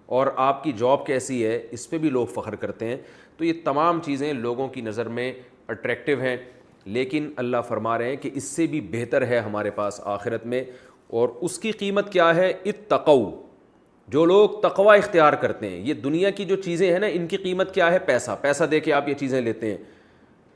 اور آپ کی جاب کیسی ہے اس پہ بھی لوگ فخر کرتے ہیں۔ تو یہ تمام چیزیں لوگوں کی نظر میں اٹریکٹیو ہیں، لیکن اللہ فرما رہے ہیں کہ اس سے بھی بہتر ہے ہمارے پاس آخرت میں، اور اس کی قیمت کیا ہے؟ اتقوا، جو لوگ تقوی اختیار کرتے ہیں۔ یہ دنیا کی جو چیزیں ہیں نا، ان کی قیمت کیا ہے؟ پیسہ دے کے آپ یہ چیزیں لیتے ہیں،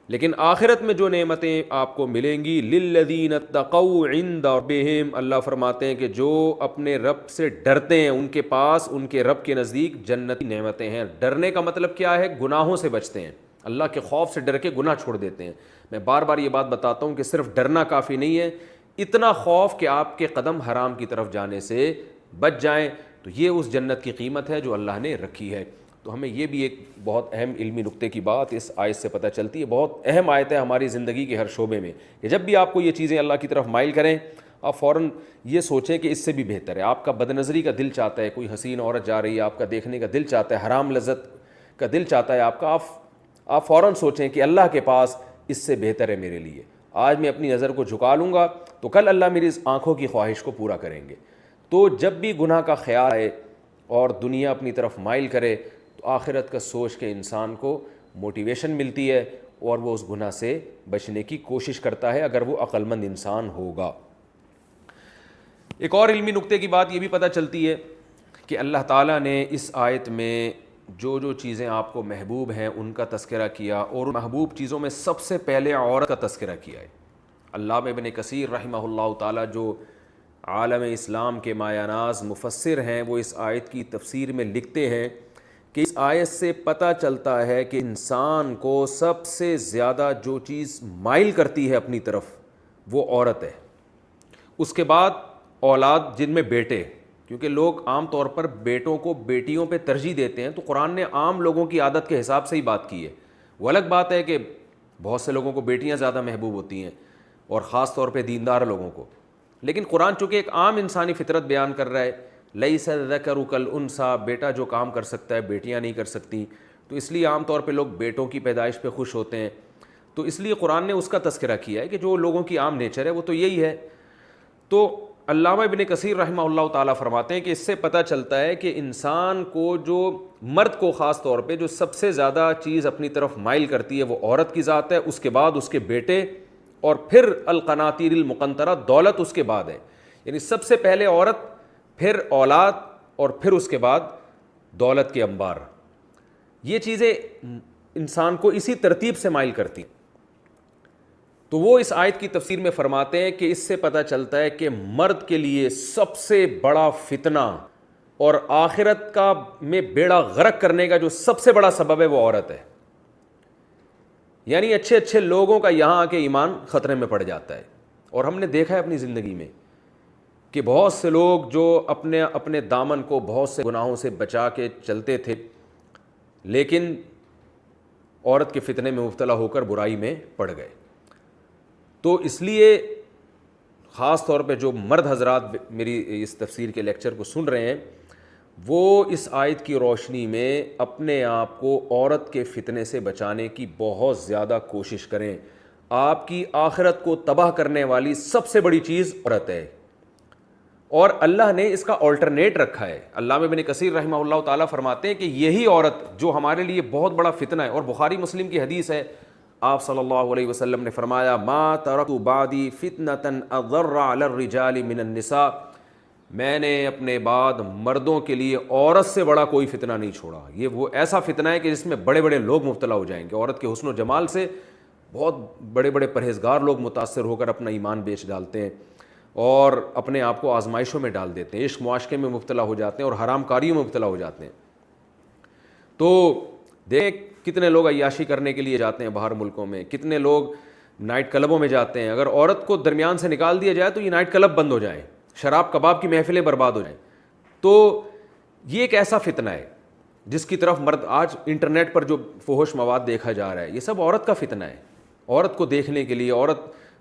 لیکن آخرت میں جو نعمتیں آپ کو ملیں گی للذین اتقوا عند ربہم، اللہ فرماتے ہیں کہ جو اپنے رب سے ڈرتے ہیں ان کے پاس ان کے رب کے نزدیک جنتی نعمتیں ہیں۔ ڈرنے کا مطلب کیا ہے؟ گناہوں سے بچتے ہیں، اللہ کے خوف سے ڈر کے گناہ چھوڑ دیتے ہیں۔ میں بار بار یہ بات بتاتا ہوں کہ صرف ڈرنا کافی نہیں ہے، اتنا خوف کہ آپ کے قدم حرام کی طرف جانے سے بچ جائیں، تو یہ اس جنت کی قیمت ہے جو اللہ نے رکھی ہے۔ تو ہمیں یہ بھی ایک بہت اہم علمی نقطے کی بات اس آیت سے پتہ چلتی ہے، بہت اہم آیت ہے ہماری زندگی کے ہر شعبے میں، کہ جب بھی آپ کو یہ چیزیں اللہ کی طرف مائل کریں آپ فوراً یہ سوچیں کہ اس سے بھی بہتر ہے۔ آپ کا بد نظری کا دل چاہتا ہے، کوئی حسین عورت جا رہی ہے آپ کا دیکھنے کا دل چاہتا ہے، حرام لذت کا دل چاہتا ہے آپ کا، آپ فوراً سوچیں کہ اللہ کے پاس اس سے بہتر ہے میرے لیے۔ آج میں اپنی نظر کو جھکا لوں گا تو کل اللہ میری اس آنکھوں کی خواہش کو پورا کریں گے۔ تو جب بھی گناہ کا خیال آئے اور دنیا اپنی طرف مائل کرے تو آخرت کا سوچ کے انسان کو موٹیویشن ملتی ہے اور وہ اس گناہ سے بچنے کی کوشش کرتا ہے اگر وہ عقل مند انسان ہوگا۔ ایک اور علمی نقطے کی بات یہ بھی پتہ چلتی ہے کہ اللہ تعالیٰ نے اس آیت میں جو چیزیں آپ کو محبوب ہیں ان کا تذکرہ کیا، اور محبوب چیزوں میں سب سے پہلے عورت کا تذکرہ کیا ہے۔ علامہ ابن کثیر رحمہ اللہ تعالیٰ جو عالم اسلام کے مایہ ناز مفسر ہیں، وہ اس آیت کی تفسیر میں لکھتے ہیں کہ اس آیت سے پتہ چلتا ہے کہ انسان کو سب سے زیادہ جو چیز مائل کرتی ہے اپنی طرف وہ عورت ہے، اس کے بعد اولاد جن میں بیٹے، کیونکہ لوگ عام طور پر بیٹوں کو بیٹیوں پہ ترجیح دیتے ہیں، تو قرآن نے عام لوگوں کی عادت کے حساب سے ہی بات کی ہے۔ وہ الگ بات ہے کہ بہت سے لوگوں کو بیٹیاں زیادہ محبوب ہوتی ہیں اور خاص طور پہ دیندار لوگوں کو، لیکن قرآن چونکہ ایک عام انسانی فطرت بیان کر رہا ہے، لیس الذکر کالانثیٰ، بیٹا جو کام کر سکتا ہے بیٹیاں نہیں کر سکتی، تو اس لیے عام طور پہ لوگ بیٹوں کی پیدائش پہ خوش ہوتے ہیں، تو اس لیے قرآن نے اس کا تذکرہ کیا ہے کہ جو لوگوں کی عام نیچر ہے وہ تو یہی ہے۔ تو علامہ ابن کثیر رحمہ اللہ تعالیٰ فرماتے ہیں کہ اس سے پتہ چلتا ہے کہ انسان کو، جو مرد کو خاص طور پہ جو سب سے زیادہ چیز اپنی طرف مائل کرتی ہے وہ عورت کی ذات ہے، اس کے بعد اس کے بیٹے، اور پھر القناطیر المقنطرہ، دولت اس کے بعد ہے، یعنی سب سے پہلے عورت، پھر اولاد، اور پھر اس کے بعد دولت کے انبار۔ یہ چیزیں انسان کو اسی ترتیب سے مائل کرتی ہیں۔ تو وہ اس آیت کی تفسیر میں فرماتے ہیں کہ اس سے پتہ چلتا ہے کہ مرد کے لیے سب سے بڑا فتنہ اور آخرت کا میں بیڑا غرق کرنے کا جو سب سے بڑا سبب ہے وہ عورت ہے، یعنی اچھے اچھے لوگوں کا یہاں آ کے ایمان خطرے میں پڑ جاتا ہے۔ اور ہم نے دیکھا ہے اپنی زندگی میں کہ بہت سے لوگ جو اپنے دامن کو بہت سے گناہوں سے بچا کے چلتے تھے، لیکن عورت کے فتنے میں مبتلا ہو کر برائی میں پڑ گئے۔ تو اس لیے خاص طور پہ جو مرد حضرات میری اس تفسیر کے لیکچر کو سن رہے ہیں، وہ اس آیت کی روشنی میں اپنے آپ کو عورت کے فتنے سے بچانے کی بہت زیادہ کوشش کریں۔ آپ کی آخرت کو تباہ کرنے والی سب سے بڑی چیز عورت ہے، اور اللہ نے اس کا آلٹرنیٹ رکھا ہے۔ علامہ ابن کثیر رحمہ اللہ تعالیٰ فرماتے ہیں کہ یہی عورت جو ہمارے لیے بہت بڑا فتنہ ہے، اور بخاری مسلم کی حدیث ہے، آپ صلی اللہ علیہ وسلم نے فرمایا ما ترکت بعدی فتنة اضر علی الرجال من النساء، میں نے اپنے بعد مردوں کے لیے عورت سے بڑا کوئی فتنہ نہیں چھوڑا. یہ وہ ایسا فتنہ ہے کہ جس میں بڑے بڑے لوگ مبتلا ہو جائیں گے. عورت کے حسن و جمال سے بہت بڑے بڑے پرہیزگار لوگ متاثر ہو کر اپنا ایمان بیچ ڈالتے ہیں اور اپنے آپ کو آزمائشوں میں ڈال دیتے ہیں, عشق معاشقے میں مبتلا ہو جاتے ہیں اور حرام کاریوں میں مبتلا ہو جاتے ہیں. تو دیکھ کتنے لوگ عیاشی کرنے کے لیے جاتے ہیں باہر ملکوں میں, کتنے لوگ نائٹ کلبوں میں جاتے ہیں. اگر عورت کو درمیان سے نکال دیا جائے تو یہ نائٹ کلب بند ہو جائیں, شراب کباب کی محفلیں برباد ہو جائیں. تو یہ ایک ایسا فتنہ ہے جس کی طرف مرد, آج انٹرنیٹ پر جو فحش مواد دیکھا جا رہا ہے یہ سب عورت کا فتنہ ہے. عورت کو دیکھنے کے لیے, عورت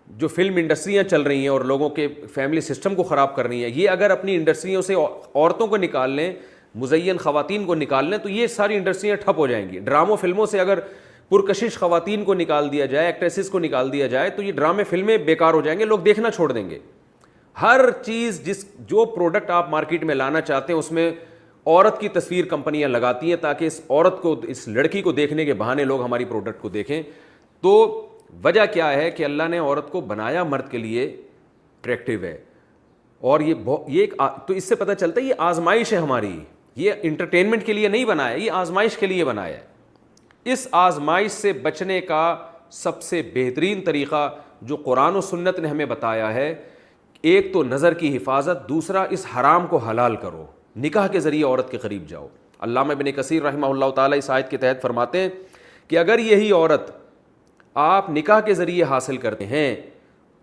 جو فلم انڈسٹریاں چل رہی ہیں اور لوگوں کے فیملی سسٹم کو خراب کر رہی ہیں, یہ اگر اپنی انڈسٹریوں سے عورتوں کو نکال لیں, مزین خواتین کو نکال لیں, تو یہ ساری انڈسٹریاں ٹھپ ہو جائیں گی. ڈراموں فلموں سے اگر پرکشش خواتین کو نکال دیا جائے, ایکٹریسز کو نکال دیا جائے, تو یہ ڈرامے فلمیں بیکار ہو جائیں گے, لوگ دیکھنا چھوڑ دیں گے. ہر چیز جو پروڈکٹ آپ مارکیٹ میں لانا چاہتے ہیں اس میں عورت کی تصویر کمپنیاں لگاتی ہیں تاکہ اس عورت کو, اس لڑکی کو دیکھنے کے بہانے لوگ ہماری پروڈکٹ کو دیکھیں. تو وجہ کیا ہے کہ اللہ نے عورت کو بنایا مرد کے لیے اٹریکٹیو ہے, اور یہ تو اس سے پتہ چلتا ہے یہ آزمائش ہے ہماری. یہ انٹرٹینمنٹ کے لیے نہیں بنایا, یہ آزمائش کے لیے بنایا ہے. اس آزمائش سے بچنے کا سب سے بہترین طریقہ جو قرآن و سنت نے ہمیں بتایا ہے, ایک تو نظر کی حفاظت, دوسرا اس حرام کو حلال کرو, نکاح کے ذریعے عورت کے قریب جاؤ. علامہ ابن کثیر رحمہ اللہ تعالیٰ اس آیت کے تحت فرماتے ہیں کہ اگر یہی عورت آپ نکاح کے ذریعے حاصل کرتے ہیں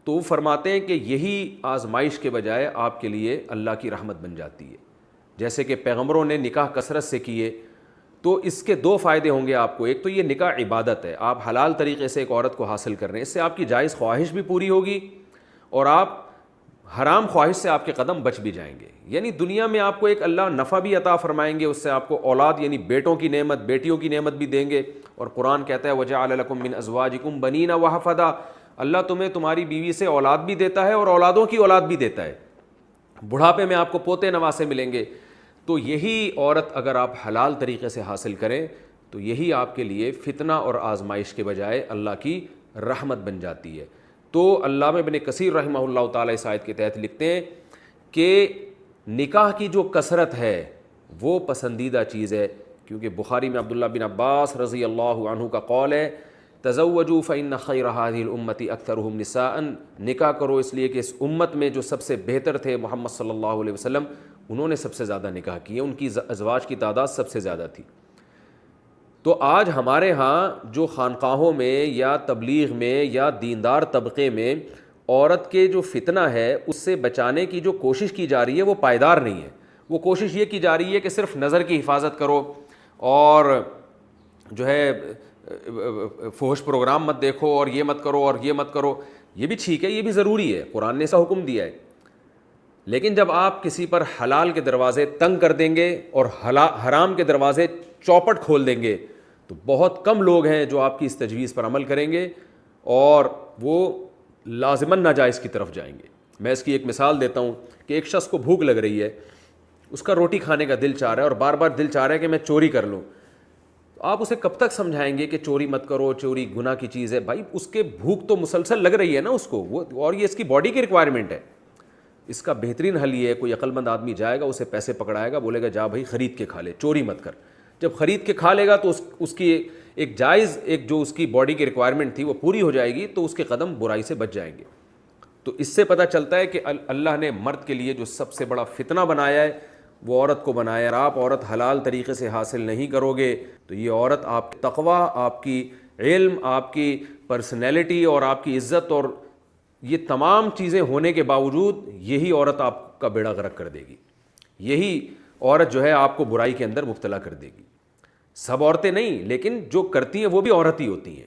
تو فرماتے ہیں کہ یہی آزمائش کے بجائے آپ کے لیے اللہ کی رحمت بن جاتی ہے. جیسے کہ پیغمبروں نے نکاح کثرت سے کیے تو اس کے دو فائدے ہوں گے آپ کو. ایک تو یہ نکاح عبادت ہے, آپ حلال طریقے سے ایک عورت کو حاصل کر رہے ہیں, اس سے آپ کی جائز خواہش بھی پوری ہوگی اور آپ حرام خواہش سے آپ کے قدم بچ بھی جائیں گے. یعنی دنیا میں آپ کو ایک اللہ نفع بھی عطا فرمائیں گے, اس سے آپ کو اولاد یعنی بیٹوں کی نعمت, بیٹیوں کی نعمت بھی دیں گے. اور قرآن کہتا ہے وَجَعَلَ لَكُم مِّنْ أَزْوَاجِكُمْ بَنِينَ وَحَفَدًا, اللہ تمہیں تمہاری بیوی سے اولاد بھی دیتا ہے اور اولادوں کی اولاد بھی دیتا ہے. بڑھاپے میں آپ کو پوتے نواسے ملیں گے. تو یہی عورت اگر آپ حلال طریقے سے حاصل کریں تو یہی آپ کے لیے فتنہ اور آزمائش کے بجائے اللہ کی رحمت بن جاتی ہے. تو علامہ ابن کثیر رحمہ اللہ تعالیٰ اس آیت کے تحت لکھتے ہیں کہ نکاح کی جو کثرت ہے وہ پسندیدہ چیز ہے, کیونکہ بخاری میں عبداللہ بن عباس رضی اللہ عنہ کا قول ہے تزوجوا فإن خیر هذه الامة اکثرهم نساء, نکاح کرو اس لیے کہ اس امت میں جو سب سے بہتر تھے محمد صلی اللہ علیہ وسلم انہوں نے سب سے زیادہ نکاح کیے, ان کی ازواج کی تعداد سب سے زیادہ تھی. تو آج ہمارے ہاں جو خانقاہوں میں یا تبلیغ میں یا دیندار طبقے میں عورت کے جو فتنہ ہے اس سے بچانے کی جو کوشش کی جا رہی ہے وہ پائیدار نہیں ہے. وہ کوشش یہ کی جا رہی ہے کہ صرف نظر کی حفاظت کرو اور جو ہے فحش پروگرام مت دیکھو اور یہ مت کرو اور یہ مت کرو. یہ بھی ٹھیک ہے, یہ بھی ضروری ہے, قرآن نے ایسا حکم دیا ہے. لیکن جب آپ کسی پر حلال کے دروازے تنگ کر دیں گے اور حرام کے دروازے چوپٹ کھول دیں گے تو بہت کم لوگ ہیں جو آپ کی اس تجویز پر عمل کریں گے اور وہ لازماً ناجائز کی طرف جائیں گے. میں اس کی ایک مثال دیتا ہوں کہ ایک شخص کو بھوک لگ رہی ہے, اس کا روٹی کھانے کا دل چاہ رہا ہے اور بار بار دل چاہ رہا ہے کہ میں چوری کر لوں. آپ اسے کب تک سمجھائیں گے کہ چوری مت کرو, چوری گناہ کی چیز ہے؟ بھائی اس کے بھوک تو مسلسل لگ رہی ہے نا اس کو, وہ اور یہ اس کی باڈی کی ریکوائرمنٹ ہے. اس کا بہترین حل یہ ہے, کوئی عقل مند آدمی جائے گا, اسے پیسے پکڑائے گا, بولے گا جا بھائی خرید کے کھا لے, چوری مت کر. جب خرید کے کھا لے گا تو اس کی ایک جائز ایک جو اس کی باڈی کی ریکوائرمنٹ تھی وہ پوری ہو جائے گی, تو اس کے قدم برائی سے بچ جائیں گے. تو اس سے پتہ چلتا ہے کہ اللہ نے مرد کے لیے جو سب سے بڑا فتنہ بنایا ہے وہ عورت کو بنایا. اور آپ عورت حلال طریقے سے حاصل نہیں کرو گے تو یہ عورت آپ کی تقوی, آپ کی علم, آپ کی پرسنالٹی اور آپ کی عزت اور یہ تمام چیزیں ہونے کے باوجود یہی عورت آپ کا بیڑا غرق کر دے گی. یہی عورت جو ہے آپ کو برائی کے اندر مبتلا کر دے گی. سب عورتیں نہیں, لیکن جو کرتی ہیں وہ بھی عورت ہی ہوتی ہیں.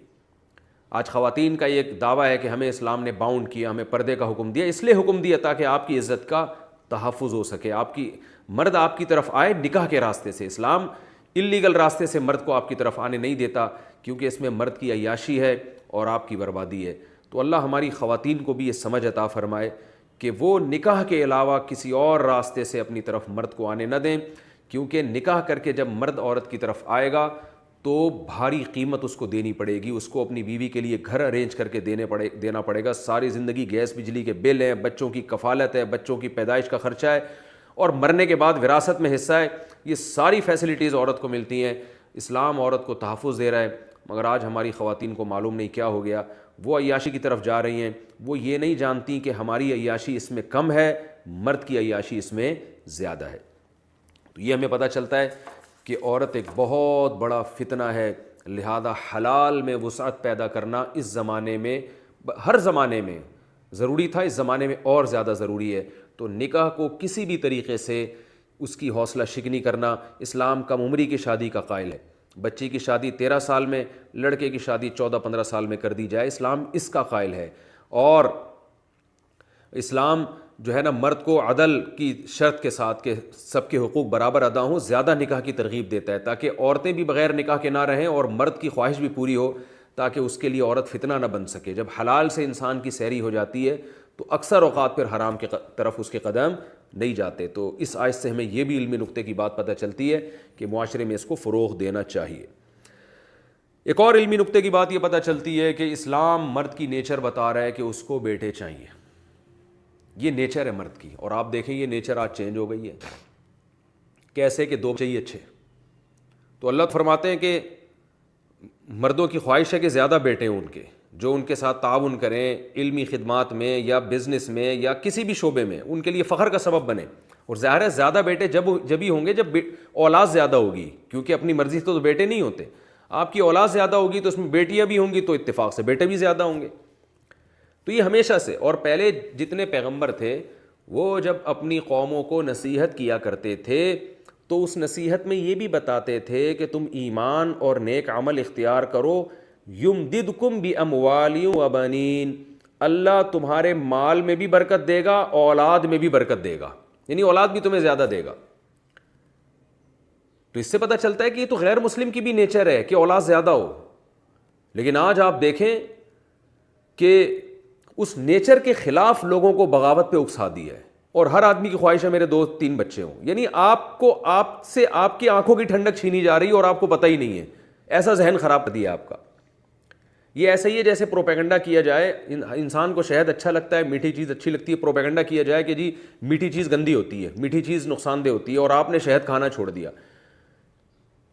آج خواتین کا یہ ایک دعویٰ ہے کہ ہمیں اسلام نے باؤنڈ کیا, ہمیں پردے کا حکم دیا. اس لیے حکم دیا تاکہ آپ کی عزت کا تحفظ ہو سکے, آپ کی مرد آپ کی طرف آئے نکاح کے راستے سے. اسلام اللیگل راستے سے مرد کو آپ کی طرف آنے نہیں دیتا, کیونکہ اس میں مرد کی عیاشی ہے اور آپ کی بربادی ہے. تو اللہ ہماری خواتین کو بھی یہ سمجھ عطا فرمائے کہ وہ نکاح کے علاوہ کسی اور راستے سے اپنی طرف مرد کو آنے نہ دیں, کیونکہ نکاح کر کے جب مرد عورت کی طرف آئے گا تو بھاری قیمت اس کو دینی پڑے گی. اس کو اپنی بیوی کے لیے گھر ارینج کر کے دینا پڑے گا. ساری زندگی گیس بجلی کے بل ہیں, بچوں کی کفالت ہے, بچوں کی پیدائش کا خرچہ ہے, اور مرنے کے بعد وراثت میں حصہ ہے، یہ ساری فیسلٹیز عورت کو ملتی ہیں، اسلام عورت کو تحفظ دے رہا ہے۔ مگر آج ہماری خواتین کو معلوم نہیں کیا ہو گیا، وہ عیاشی کی طرف جا رہی ہیں، وہ یہ نہیں جانتی کہ ہماری عیاشی اس میں کم ہے، مرد کی عیاشی اس میں زیادہ ہے۔ تو یہ ہمیں پتہ چلتا ہے کہ عورت ایک بہت بڑا فتنہ ہے، لہذا حلال میں وسعت پیدا کرنا اس زمانے میں، ہر زمانے میں ضروری تھا، اس زمانے میں اور زیادہ ضروری ہے۔ تو نکاح کو کسی بھی طریقے سے اس کی حوصلہ شکنی کرنا، اسلام کم عمری کی شادی کا قائل ہے، بچی کی شادی 13 سال میں، لڑکے کی شادی 14-15 سال میں کر دی جائے، اسلام اس کا قائل ہے۔ اور اسلام جو ہے نا مرد کو عدل کی شرط کے ساتھ کہ سب کے حقوق برابر ادا ہوں، زیادہ نکاح کی ترغیب دیتا ہے تاکہ عورتیں بھی بغیر نکاح کے نہ رہیں اور مرد کی خواہش بھی پوری ہو، تاکہ اس کے لیے عورت فتنہ نہ بن سکے۔ جب حلال سے انسان کی سیری ہو جاتی ہے تو اکثر اوقات پھر حرام کی طرف اس کے قدم نہیں جاتے۔ تو اس آیت سے ہمیں یہ بھی علمی نقطے کی بات پتہ چلتی ہے کہ معاشرے میں اس کو فروغ دینا چاہیے۔ ایک اور علمی نقطے کی بات یہ پتہ چلتی ہے کہ اسلام مرد کی نیچر بتا رہا ہے کہ اس کو بیٹے چاہیے، یہ نیچر ہے مرد کی، اور آپ دیکھیں یہ نیچر آج چینج ہو گئی ہے۔ کیسے کہ 2 چاہیے اچھے، تو اللہ فرماتے ہیں کہ مردوں کی خواہش ہے کہ زیادہ بیٹے ہوں ان کے، جو ان کے ساتھ تعاون کریں علمی خدمات میں یا بزنس میں یا کسی بھی شعبے میں، ان کے لیے فخر کا سبب بنے۔ اور ظاہر ہے زیادہ بیٹے جب ہی ہوں گے جب اولاد زیادہ ہوگی، کیونکہ اپنی مرضی سے تو بیٹے نہیں ہوتے، آپ کی اولاد زیادہ ہوگی تو اس میں بیٹیاں بھی ہوں گی تو اتفاق سے بیٹے بھی زیادہ ہوں گے۔ تو یہ ہمیشہ سے، اور پہلے جتنے پیغمبر تھے وہ جب اپنی قوموں کو نصیحت کیا کرتے تھے تو اس نصیحت میں یہ بھی بتاتے تھے کہ تم ایمان اور نیک عمل اختیار کرو، یمددکم باموال وبنین، اللہ تمہارے مال میں بھی برکت دے گا، اولاد میں بھی برکت دے گا، یعنی اولاد بھی تمہیں زیادہ دے گا۔ تو اس سے پتہ چلتا ہے کہ یہ تو غیر مسلم کی بھی نیچر ہے کہ اولاد زیادہ ہو، لیکن آج آپ دیکھیں کہ اس نیچر کے خلاف لوگوں کو بغاوت پہ اکسا دیا ہے، اور ہر آدمی کی خواہش ہے میرے 2-3 بچے ہوں، یعنی آپ سے آپ کی آنکھوں کی ٹھنڈک چھینی جا رہی ہے اور آپ کو پتہ ہی نہیں ہے، ایسا ذہن خراب کر دیا آپ کا۔ یہ ایسا ہی ہے جیسے پروپیگنڈا کیا جائے، انسان کو شہد اچھا لگتا ہے، میٹھی چیز اچھی لگتی ہے، پروپیگنڈا کیا جائے کہ جی میٹھی چیز گندی ہوتی ہے، میٹھی چیز نقصان دہ ہوتی ہے، اور آپ نے شہد کھانا چھوڑ دیا۔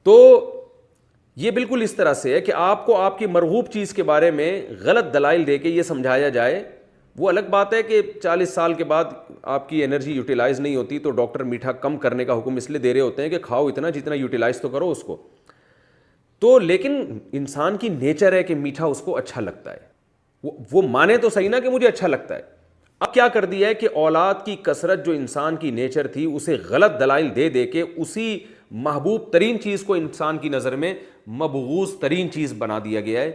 تو یہ بالکل اس طرح سے ہے کہ آپ کو آپ کی مرغوب چیز کے بارے میں غلط دلائل دے کے یہ سمجھایا جائے۔ وہ الگ بات ہے کہ 40 سال کے بعد آپ کی انرجی یوٹیلائز نہیں ہوتی تو ڈاکٹر میٹھا کم کرنے کا حکم اس لیے دے رہے ہوتے ہیں کہ کھاؤ اتنا جتنا یوٹیلائز تو کرو اس کو، تو لیکن انسان کی نیچر ہے کہ میٹھا اس کو اچھا لگتا ہے، وہ مانے تو صحیح نا کہ مجھے اچھا لگتا ہے۔ اب کیا کر دیا ہے کہ اولاد کی کثرت جو انسان کی نیچر تھی اسے غلط دلائل دے دے کے اسی محبوب ترین چیز کو انسان کی نظر میں مبغوض ترین چیز بنا دیا گیا ہے۔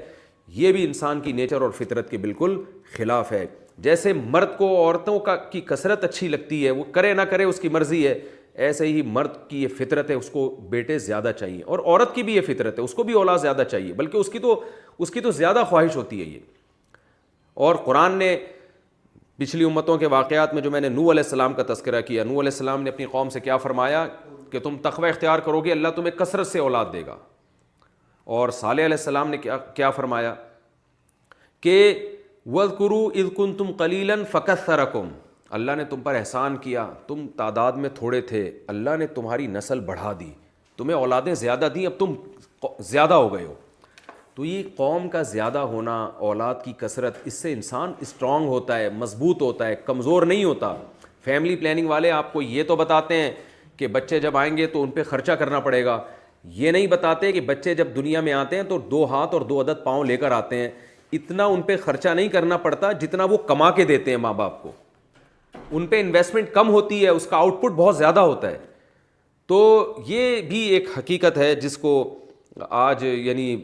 یہ بھی انسان کی نیچر اور فطرت کے بالکل خلاف ہے۔ جیسے مرد کو عورتوں کی کثرت اچھی لگتی ہے، وہ کرے نہ کرے اس کی مرضی ہے، ایسے ہی مرد کی یہ فطرت ہے اس کو بیٹے زیادہ چاہیے، اور عورت کی بھی یہ فطرت ہے اس کو بھی اولاد زیادہ چاہیے، بلکہ اس کی تو زیادہ خواہش ہوتی ہے یہ۔ اور قرآن نے پچھلی امتوں کے واقعات میں جو میں نے نوح علیہ السلام کا تذکرہ کیا، نوح علیہ السلام نے اپنی قوم سے کیا فرمایا کہ تم تقوی اختیار کرو گے اللہ تمہیں کثرت سے اولاد دے گا۔ اور صالح علیہ السلام نے کیا فرمایا کہ وَاذْكُرُوا إِذْ كُنْتُمْ قَلِيلًا فَكَثَّرَكُمْ، اللہ نے تم پر احسان کیا، تم تعداد میں تھوڑے تھے، اللہ نے تمہاری نسل بڑھا دی، تمہیں اولادیں زیادہ دیں، اب تم زیادہ ہو گئے ہو۔ تو یہ قوم کا زیادہ ہونا، اولاد کی کثرت، اس سے انسان اسٹرانگ ہوتا ہے، مضبوط ہوتا ہے، کمزور نہیں ہوتا۔ فیملی پلاننگ والے آپ کو یہ تو بتاتے ہیں کہ بچے جب آئیں گے تو ان پہ خرچہ کرنا پڑے گا، یہ نہیں بتاتے کہ بچے جب دنیا میں آتے ہیں تو 2 ہاتھ اور 2 عدد پاؤں لے کر آتے ہیں، اتنا ان پہ خرچہ نہیں کرنا پڑتا جتنا وہ کما کے دیتے ہیں ماں باپ کو، ان پہ انویسٹمنٹ کم ہوتی ہے، اس کا آؤٹ پٹ بہت زیادہ ہوتا ہے۔ تو یہ بھی ایک حقیقت ہے جس کو آج یعنی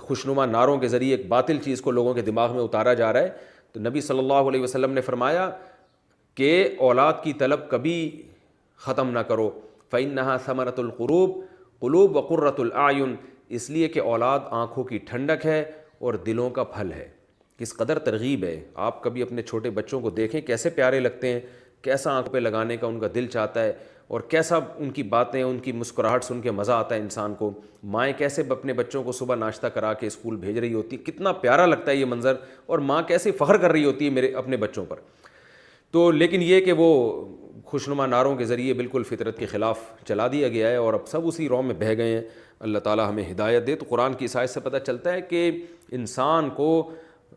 خوشنما نعروں کے ذریعے ایک باطل چیز کو لوگوں کے دماغ میں اتارا جا رہا ہے۔ تو نبی صلی اللہ علیہ وسلم نے فرمایا کہ اولاد کی طلب کبھی ختم نہ کرو، فَإِنَّهَا ثَمَرَةُ الْقُلُوبِ، قلوب وقرۃ الْأَعْيُنِ، اس لیے کہ اولاد آنکھوں کی ٹھنڈک ہے اور دلوں کا پھل ہے۔ کس قدر ترغیب ہے، آپ کبھی اپنے چھوٹے بچوں کو دیکھیں کیسے پیارے لگتے ہیں، کیسا آنکھ پہ لگانے کا ان کا دل چاہتا ہے، اور کیسا ان کی باتیں، ان کی مسکراہٹ سن کے مزہ آتا ہے انسان کو۔ مائیں کیسے اپنے بچوں کو صبح ناشتہ کرا کے اسکول بھیج رہی ہوتی، کتنا پیارا لگتا ہے یہ منظر، اور ماں کیسے فخر کر رہی ہوتی ہے اپنے بچوں پر۔ تو لیکن یہ کہ وہ خوشنما نعروں کے ذریعے بالکل فطرت کے خلاف چلا دیا گیا ہے اور اب سب اسی رو میں بہہ گئے ہیں. اللہ تعالیٰ ہمیں ہدایت دے. تو قرآن کی اس آیت سے پتہ چلتا ہے کہ انسان کو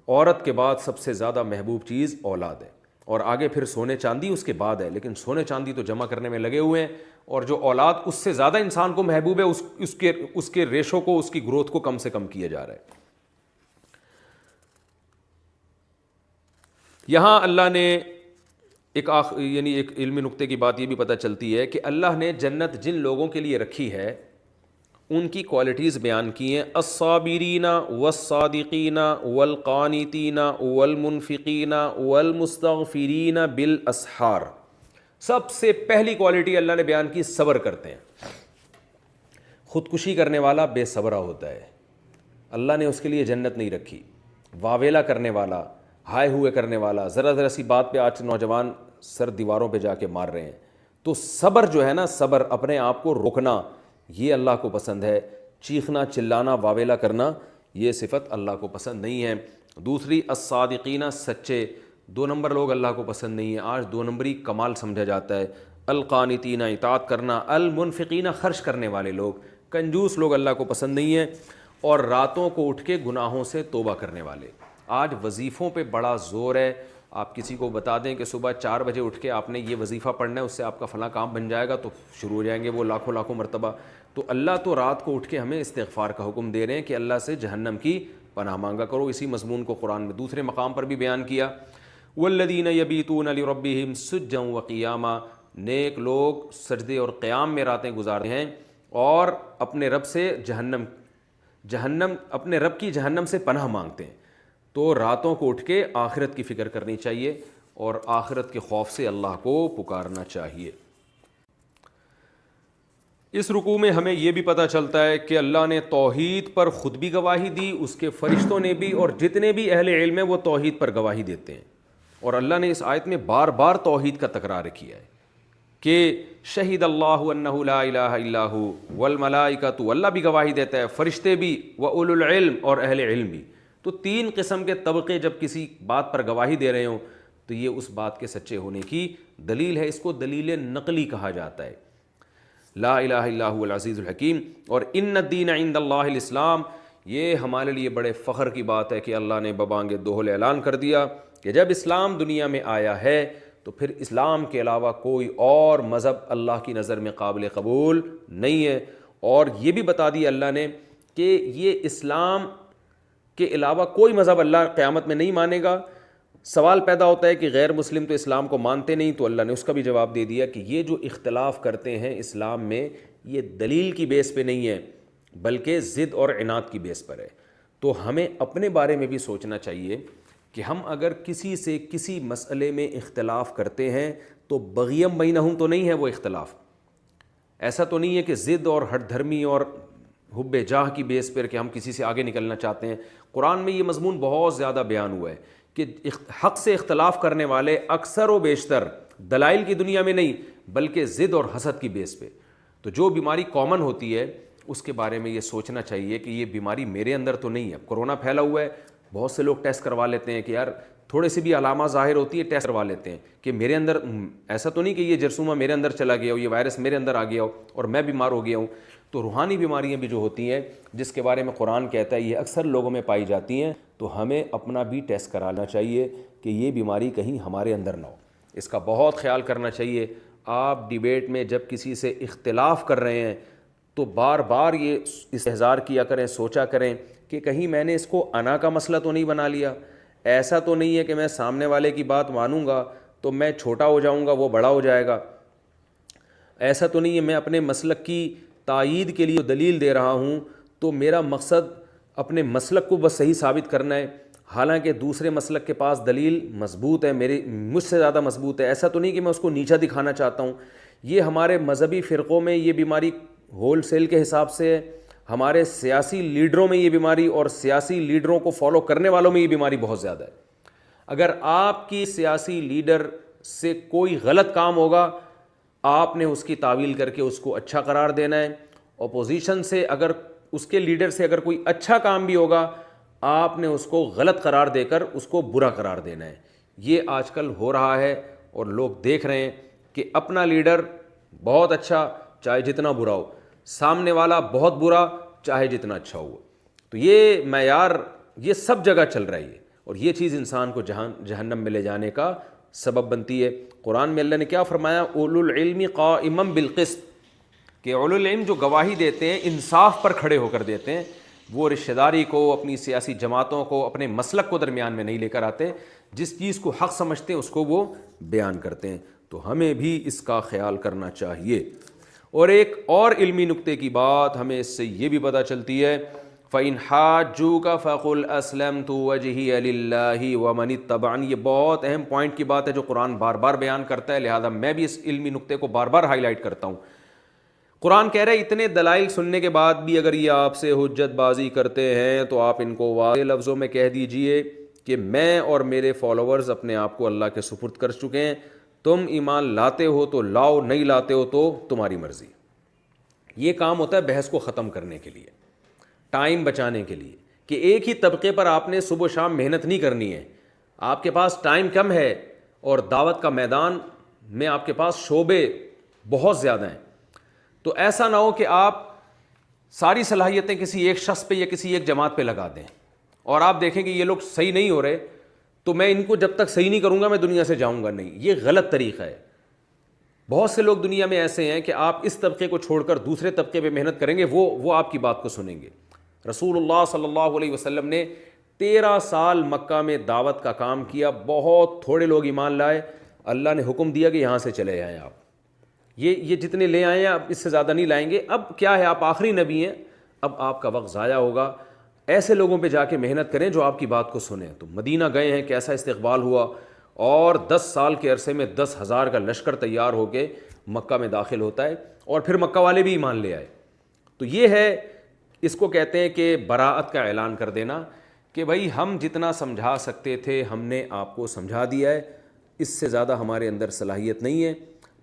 عورت کے بعد سب سے زیادہ محبوب چیز اولاد ہے, اور آگے پھر سونے چاندی اس کے بعد ہے, لیکن سونے چاندی تو جمع کرنے میں لگے ہوئے ہیں, اور جو اولاد اس سے زیادہ انسان کو محبوب ہے اس کے ریشو کو, اس کی گروتھ کو کم سے کم کیا جا رہا ہے. یہاں اللہ نے ایک علمی نقطے کی بات یہ بھی پتہ چلتی ہے کہ اللہ نے جنت جن لوگوں کے لیے رکھی ہے ان کی کوالٹیز بیان کی ہیں. الصابرین والصادقین والقانتین والمنفقین والمستغفرین بالاسحار. سب سے پہلی کوالٹی اللہ نے بیان کی صبر کرتے ہیں. خودکشی کرنے والا بے صبرہ ہوتا ہے, اللہ نے اس کے لیے جنت نہیں رکھی. واویلا کرنے والا, ہائے ہوئے کرنے والا, ذرا سی بات پہ آج نوجوان سر دیواروں پہ جا کے مار رہے ہیں. تو صبر جو ہے نا, صبر, اپنے آپ کو روکنا, یہ اللہ کو پسند ہے. چیخنا, چلانا, واویلا کرنا, یہ صفت اللہ کو پسند نہیں ہے. دوسری الصادقین, سچے. 2 نمبر لوگ اللہ کو پسند نہیں ہیں, آج 2 نمبری کمال سمجھا جاتا ہے. القانتین, اطاعت کرنا. المنفقین, خرچ کرنے والے لوگ. کنجوس لوگ اللہ کو پسند نہیں ہیں. اور راتوں کو اٹھ کے گناہوں سے توبہ کرنے والے. آج وظیفوں پہ بڑا زور ہے. آپ کسی کو بتا دیں کہ صبح 4 بجے اٹھ کے آپ نے یہ وظیفہ پڑھنا ہے, اس سے آپ کا فلاں کام بن جائے گا, تو شروع ہو جائیں گے وہ لاکھوں مرتبہ. تو اللہ تو رات کو اٹھ کے ہمیں استغفار کا حکم دے رہے ہیں کہ اللہ سے جہنم کی پناہ مانگا کرو. اسی مضمون کو قرآن میں دوسرے مقام پر بھی بیان کیا. والذین یبیتون لربہم سجدا وقیاما. نیک لوگ سجدے اور قیام میں راتیں گزارتے ہیں اور اپنے رب سے اپنے رب کی جہنم سے پناہ مانگتے ہیں. تو راتوں کو اٹھ کے آخرت کی فکر کرنی چاہیے اور آخرت کے خوف سے اللہ کو پکارنا چاہیے. اس رکوع میں ہمیں یہ بھی پتہ چلتا ہے کہ اللہ نے توحید پر خود بھی گواہی دی, اس کے فرشتوں نے بھی, اور جتنے بھی اہل علم ہیں وہ توحید پر گواہی دیتے ہیں. اور اللہ نے اس آیت میں بار بار توحید کا تکرار کیا ہے کہ شہید اللہ انہ لا الہ الا ھو والملائکۃ, اللہ بھی گواہی دیتا ہے, فرشتے بھی, واولو العلم, اور اہل علم بھی. تو 3 قسم کے طبقے جب کسی بات پر گواہی دے رہے ہوں تو یہ اس بات کے سچے ہونے کی دلیل ہے. اس کو دلیل نقلی کہا جاتا ہے. لا الہ الا ھو العزیز الحکیم. اور ان الدین عند اللہ الاسلام, یہ ہمارے لیے بڑے فخر کی بات ہے کہ اللہ نے ببانگ دوہل اعلان کر دیا کہ جب اسلام دنیا میں آیا ہے تو پھر اسلام کے علاوہ کوئی اور مذہب اللہ کی نظر میں قابل قبول نہیں ہے. اور یہ بھی بتا دیا اللہ نے کہ یہ اسلام کے علاوہ کوئی مذہب اللہ قیامت میں نہیں مانے گا. سوال پیدا ہوتا ہے کہ غیر مسلم تو اسلام کو مانتے نہیں, تو اللہ نے اس کا بھی جواب دے دیا کہ یہ جو اختلاف کرتے ہیں اسلام میں, یہ دلیل کی بیس پہ نہیں ہے بلکہ ضد اور عناد کی بیس پر ہے. تو ہمیں اپنے بارے میں بھی سوچنا چاہیے کہ ہم اگر کسی سے کسی مسئلے میں اختلاف کرتے ہیں تو بغیم بینہم تو نہیں ہے وہ اختلاف. ایسا تو نہیں ہے کہ ضد اور ہٹ دھرمی اور حب جاہ کی بیس پر کہ ہم کسی سے آگے نکلنا چاہتے ہیں. قرآن میں یہ مضمون بہت زیادہ بیان ہوا ہے کہ حق سے اختلاف کرنے والے اکثر و بیشتر دلائل کی دنیا میں نہیں بلکہ ضد اور حسد کی بیس پہ. تو جو بیماری کامن ہوتی ہے اس کے بارے میں یہ سوچنا چاہیے کہ یہ بیماری میرے اندر تو نہیں ہے. کرونا پھیلا ہوا ہے, بہت سے لوگ ٹیسٹ کروا لیتے ہیں کہ یار تھوڑے سے بھی علامات ظاہر ہوتی ہے ٹیسٹ کروا لیتے ہیں کہ میرے اندر ایسا تو نہیں کہ یہ جرثومہ میرے اندر چلا گیا ہو, یہ وائرس میرے اندر آ گیا ہو اور میں بیمار ہو گیا ہوں. تو روحانی بیماریاں بھی جو ہوتی ہیں جس کے بارے میں قرآن کہتا ہے یہ اکثر لوگوں میں پائی جاتی ہیں, تو ہمیں اپنا بھی ٹیسٹ کرانا چاہیے کہ یہ بیماری کہیں ہمارے اندر نہ ہو. اس کا بہت خیال کرنا چاہیے. آپ ڈیبیٹ میں جب کسی سے اختلاف کر رہے ہیں تو بار بار یہ استحضار کیا کریں, سوچا کریں کہ کہیں میں نے اس کو انا کا مسئلہ تو نہیں بنا لیا. ایسا تو نہیں ہے کہ میں سامنے والے کی بات مانوں گا تو میں چھوٹا ہو جاؤں گا, وہ بڑا ہو جائے گا. ایسا تو نہیں ہے میں اپنے مسلک کی تائید کے لیے دلیل دے رہا ہوں تو میرا مقصد اپنے مسلک کو بس صحیح ثابت کرنا ہے, حالانکہ دوسرے مسلک کے پاس دلیل مضبوط ہے, مجھ سے زیادہ مضبوط ہے. ایسا تو نہیں کہ میں اس کو نیچا دکھانا چاہتا ہوں. یہ ہمارے مذہبی فرقوں میں یہ بیماری ہول سیل کے حساب سے ہے, ہمارے سیاسی لیڈروں میں یہ بیماری اور سیاسی لیڈروں کو فالو کرنے والوں میں یہ بیماری بہت زیادہ ہے. اگر آپ کی سیاسی لیڈر سے کوئی غلط کام ہوگا آپ نے اس کی تعویل کر کے اس کو اچھا قرار دینا ہے. اپوزیشن سے اگر اس کے لیڈر سے اگر کوئی اچھا کام بھی ہوگا آپ نے اس کو غلط قرار دے کر اس کو برا قرار دینا ہے. یہ آج کل ہو رہا ہے اور لوگ دیکھ رہے ہیں کہ اپنا لیڈر بہت اچھا چاہے جتنا برا ہو، سامنے والا بہت برا چاہے جتنا اچھا ہو. تو یہ معیار یہ سب جگہ چل رہا ہے، اور یہ چیز انسان کو جہنم میں لے جانے کا سبب بنتی ہے. قرآن میں اللہ نے کیا فرمایا؟ اولو العلم قائما بالقسط، کہ اولو العلم جو گواہی دیتے ہیں انصاف پر کھڑے ہو کر دیتے ہیں، وہ رشتہ داری کو، اپنی سیاسی جماعتوں کو، اپنے مسلک کو درمیان میں نہیں لے کر آتے، جس چیز کو حق سمجھتے ہیں اس کو وہ بیان کرتے ہیں. تو ہمیں بھی اس کا خیال کرنا چاہیے. اور ایک اور علمی نکتے کی بات ہمیں اس سے یہ بھی پتہ چلتی ہے، فَإِنْ حَاجُّوكَ فَقُلْ أَسْلَمْتُ وَجْهِيَ لِلَّهِ وَمَنِ اتَّبَعَنِي. یہ بہت اہم پوائنٹ کی بات ہے جو قرآن بار بار بیان کرتا ہے، لہذا میں بھی اس علمی نکتے کو بار بار ہائی لائٹ کرتا ہوں. قرآن کہہ رہا ہے اتنے دلائل سننے کے بعد بھی اگر یہ آپ سے حجت بازی کرتے ہیں تو آپ ان کو واضح لفظوں میں کہہ دیجئے کہ میں اور میرے فالوورز اپنے آپ کو اللہ کے سپرد کر چکے ہیں، تم ایمان لاتے ہو تو لاؤ، نہیں لاتے ہو تو تمہاری مرضی. یہ کام ہوتا ہے بحث کو ختم کرنے کے لیے، ٹائم بچانے کے لیے، کہ ایک ہی طبقے پر آپ نے صبح و شام محنت نہیں کرنی ہے. آپ کے پاس ٹائم کم ہے اور دعوت کا میدان میں آپ کے پاس شعبے بہت زیادہ ہیں. تو ایسا نہ ہو کہ آپ ساری صلاحیتیں کسی ایک شخص پہ یا کسی ایک جماعت پہ لگا دیں اور آپ دیکھیں کہ یہ لوگ صحیح نہیں ہو رہے تو میں ان کو جب تک صحیح نہیں کروں گا میں دنیا سے جاؤں گا نہیں. یہ غلط طریقہ ہے. بہت سے لوگ دنیا میں ایسے ہیں کہ آپ اس طبقے کو چھوڑ کر دوسرے طبقے پہ محنت کریں گے، وہ آپ کی بات کو سنیں گے. رسول اللہ صلی اللہ علیہ وسلم نے 13 سال مکہ میں دعوت کا کام کیا، بہت تھوڑے لوگ ایمان لائے. اللہ نے حکم دیا کہ یہاں سے چلے جائیں آپ، یہ جتنے لے آئے ہیں اب اس سے زیادہ نہیں لائیں گے. اب کیا ہے، آپ آخری نبی ہیں، اب آپ کا وقت ضائع ہوگا. ایسے لوگوں پہ جا کے محنت کریں جو آپ کی بات کو سنیں. تو مدینہ گئے ہیں، کیسا استقبال ہوا، اور 10 سال کے عرصے میں 10,000 کا لشکر تیار ہو کے مکہ میں داخل ہوتا ہے، اور پھر مکہ والے بھی ایمان لے آئے. تو یہ ہے، اس کو کہتے ہیں کہ براءت کا اعلان کر دینا، کہ بھائی ہم جتنا سمجھا سکتے تھے ہم نے آپ کو سمجھا دیا ہے، اس سے زیادہ ہمارے اندر صلاحیت نہیں ہے.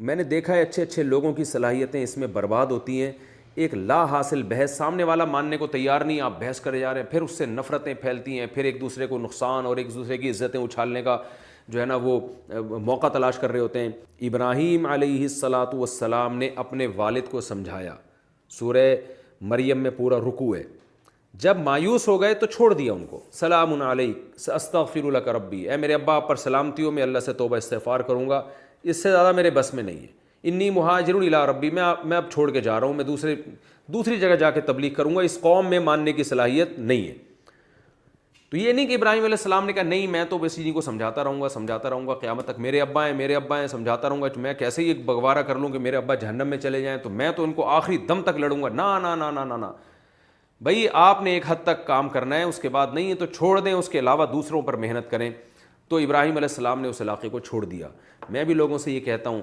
میں نے دیکھا ہے اچھے اچھے لوگوں کی صلاحیتیں اس میں برباد ہوتی ہیں. ایک لا حاصل بحث، سامنے والا ماننے کو تیار نہیں، آپ بحث کرے جا رہے ہیں، پھر اس سے نفرتیں پھیلتی ہیں، پھر ایک دوسرے کو نقصان اور ایک دوسرے کی عزتیں اچھالنے کا جو ہے نا وہ موقع تلاش کر رہے ہوتے ہیں. ابراہیم علیہ الصلاۃ والسلام نے اپنے والد کو سمجھایا، سورہ مریم میں پورا رکوع ہے. جب مایوس ہو گئے تو چھوڑ دیا ان کو، سلام علیک استغفر لک ربی، اے میرے ابا آپ پر سلامتی ہو، میں اللہ سے توبہ استغفار کروں گا، اس سے زیادہ میرے بس میں نہیں ہے. انی مہاجر الی ربی، میں اب چھوڑ کے جا رہا ہوں، میں دوسری جگہ جا کے تبلیغ کروں گا، اس قوم میں ماننے کی صلاحیت نہیں ہے. تو یہ نہیں کہ ابراہیم علیہ السلام نے کہا نہیں میں تو بس انہیں کو سمجھاتا رہوں گا قیامت تک، میرے ابا ہیں سمجھاتا رہوں گا، میں کیسے ہی بگوارہ کر لوں کہ میرے ابا جہنم میں چلے جائیں تو میں تو ان کو آخری دم تک لڑوں گا. نا نا نا نا نا نا بھائی، آپ نے ایک حد تک کام کرنا ہے، اس کے بعد نہیں ہے تو چھوڑ دیں، اس کے علاوہ دوسروں پر محنت کریں. تو ابراہیم علیہ السلام نے اس علاقے کو چھوڑ دیا. میں بھی لوگوں سے یہ کہتا ہوں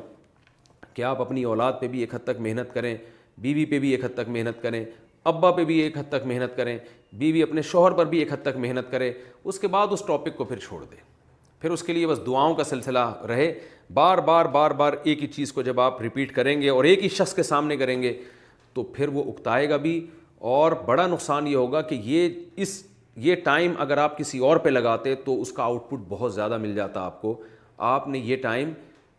کہ آپ اپنی اولاد پہ بھی ایک حد تک محنت کریں، بیوی پہ بھی ایک حد تک محنت کریں، ابا پہ بھی ایک حد تک محنت کریں، بیوی اپنے شوہر پر بھی ایک حد تک محنت کرے. اس کے بعد اس ٹاپک کو پھر چھوڑ دیں، پھر اس کے لیے بس دعاؤں کا سلسلہ رہے. بار بار ایک ہی چیز کو جب آپ ریپیٹ کریں گے اور ایک ہی شخص کے سامنے کریں گے تو پھر وہ اکتائے گا بھی، اور بڑا نقصان یہ ہوگا کہ یہ ٹائم اگر آپ کسی اور پہ لگاتے تو اس کا آؤٹ پٹ بہت زیادہ مل جاتا آپ کو. آپ نے یہ ٹائم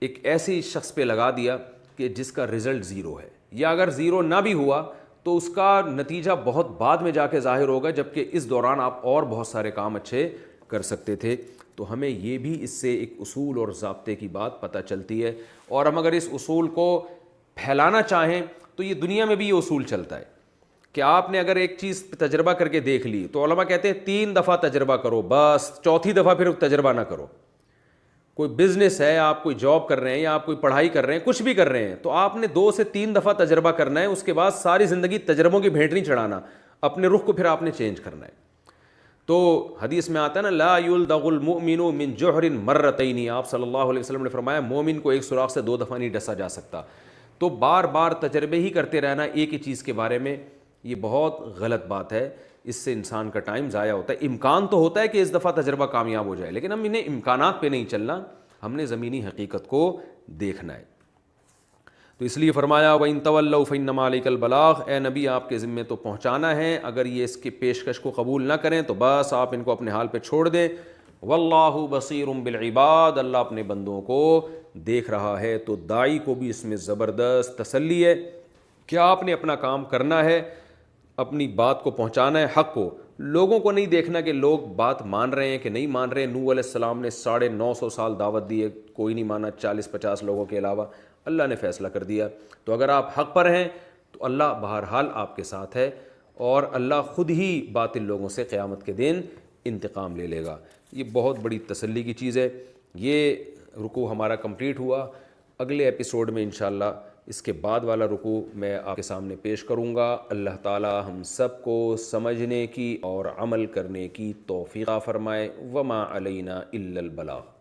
ایک ایسے شخص پہ لگا دیا کہ جس کا رزلٹ زیرو ہے، یا اگر زیرو نہ بھی ہوا تو اس کا نتیجہ بہت بعد میں جا کے ظاہر ہوگا، جبکہ اس دوران آپ اور بہت سارے کام اچھے کر سکتے تھے. تو ہمیں یہ بھی اس سے ایک اصول اور ضابطے کی بات پتہ چلتی ہے. اور ہم اگر اس اصول کو پھیلانا چاہیں تو یہ دنیا میں بھی یہ اصول چلتا ہے کہ آپ نے اگر ایک چیز تجربہ کر کے دیکھ لی تو علماء کہتے ہیں 3 دفعہ تجربہ کرو، بس 4تھی دفعہ پھر تجربہ نہ کرو. کوئی بزنس ہے، آپ کوئی جاب کر رہے ہیں یا آپ کوئی پڑھائی کر رہے ہیں، کچھ بھی کر رہے ہیں، تو آپ نے 2 سے 3 دفعہ تجربہ کرنا ہے. اس کے بعد ساری زندگی تجربوں کی بھیٹ نہیں چڑھانا، اپنے رخ کو پھر آپ نے چینج کرنا ہے. تو حدیث میں آتا ہے نا، لا یلدغ المؤمن من جحر مرتین، آپ صلی اللہ علیہ وسلم نے فرمایا مومن کو ایک سوراخ سے 2 دفعہ نہیں ڈسا جا سکتا. تو بار بار تجربے ہی کرتے رہنا ایک ہی چیز کے بارے میں، یہ بہت غلط بات ہے. اس سے انسان کا ٹائم ضائع ہوتا ہے. امکان تو ہوتا ہے کہ اس دفعہ تجربہ کامیاب ہو جائے، لیکن ہم انہیں امکانات پہ نہیں چلنا، ہم نے زمینی حقیقت کو دیکھنا ہے. تو اس لیے فرمایا وَإِن تَوَلَّوْا فَإِنَّمَا عَلَيْكَ الْبَلَاغُ، اے نبی آپ کے ذمے تو پہنچانا ہے، اگر یہ اس کی پیشکش کو قبول نہ کریں تو بس آپ ان کو اپنے حال پہ چھوڑ دیں. وَاللَّهُ بَصِيرٌ بِالْعِبَادِ، اللہ اپنے بندوں کو دیکھ رہا ہے تو داعی کو بھی اس میں زبردست تسلی ہے کہ آپ نے اپنا کام کرنا ہے، اپنی بات کو پہنچانا ہے، حق کو، لوگوں کو نہیں دیکھنا کہ لوگ بات مان رہے ہیں کہ نہیں مان رہے ہیں۔ نوح علیہ السلام نے 950 سال دعوت دی ہے، کوئی نہیں مانا 40-50 لوگوں کے علاوہ، اللہ نے فیصلہ کر دیا۔ تو اگر آپ حق پر ہیں تو اللہ بہرحال آپ کے ساتھ ہے، اور اللہ خود ہی باطل لوگوں سے قیامت کے دن انتقام لے لے گا۔ یہ بہت بڑی تسلی کی چیز ہے۔ یہ رکوع ہمارا کمپلیٹ ہوا۔ اگلے ایپیسوڈ میں انشاءاللہ اس کے بعد والا رکوع میں آپ کے سامنے پیش کروں گا۔ اللہ تعالی ہم سب کو سمجھنے کی اور عمل کرنے کی توفیق فرمائے۔ وما علینا الا البلاغ۔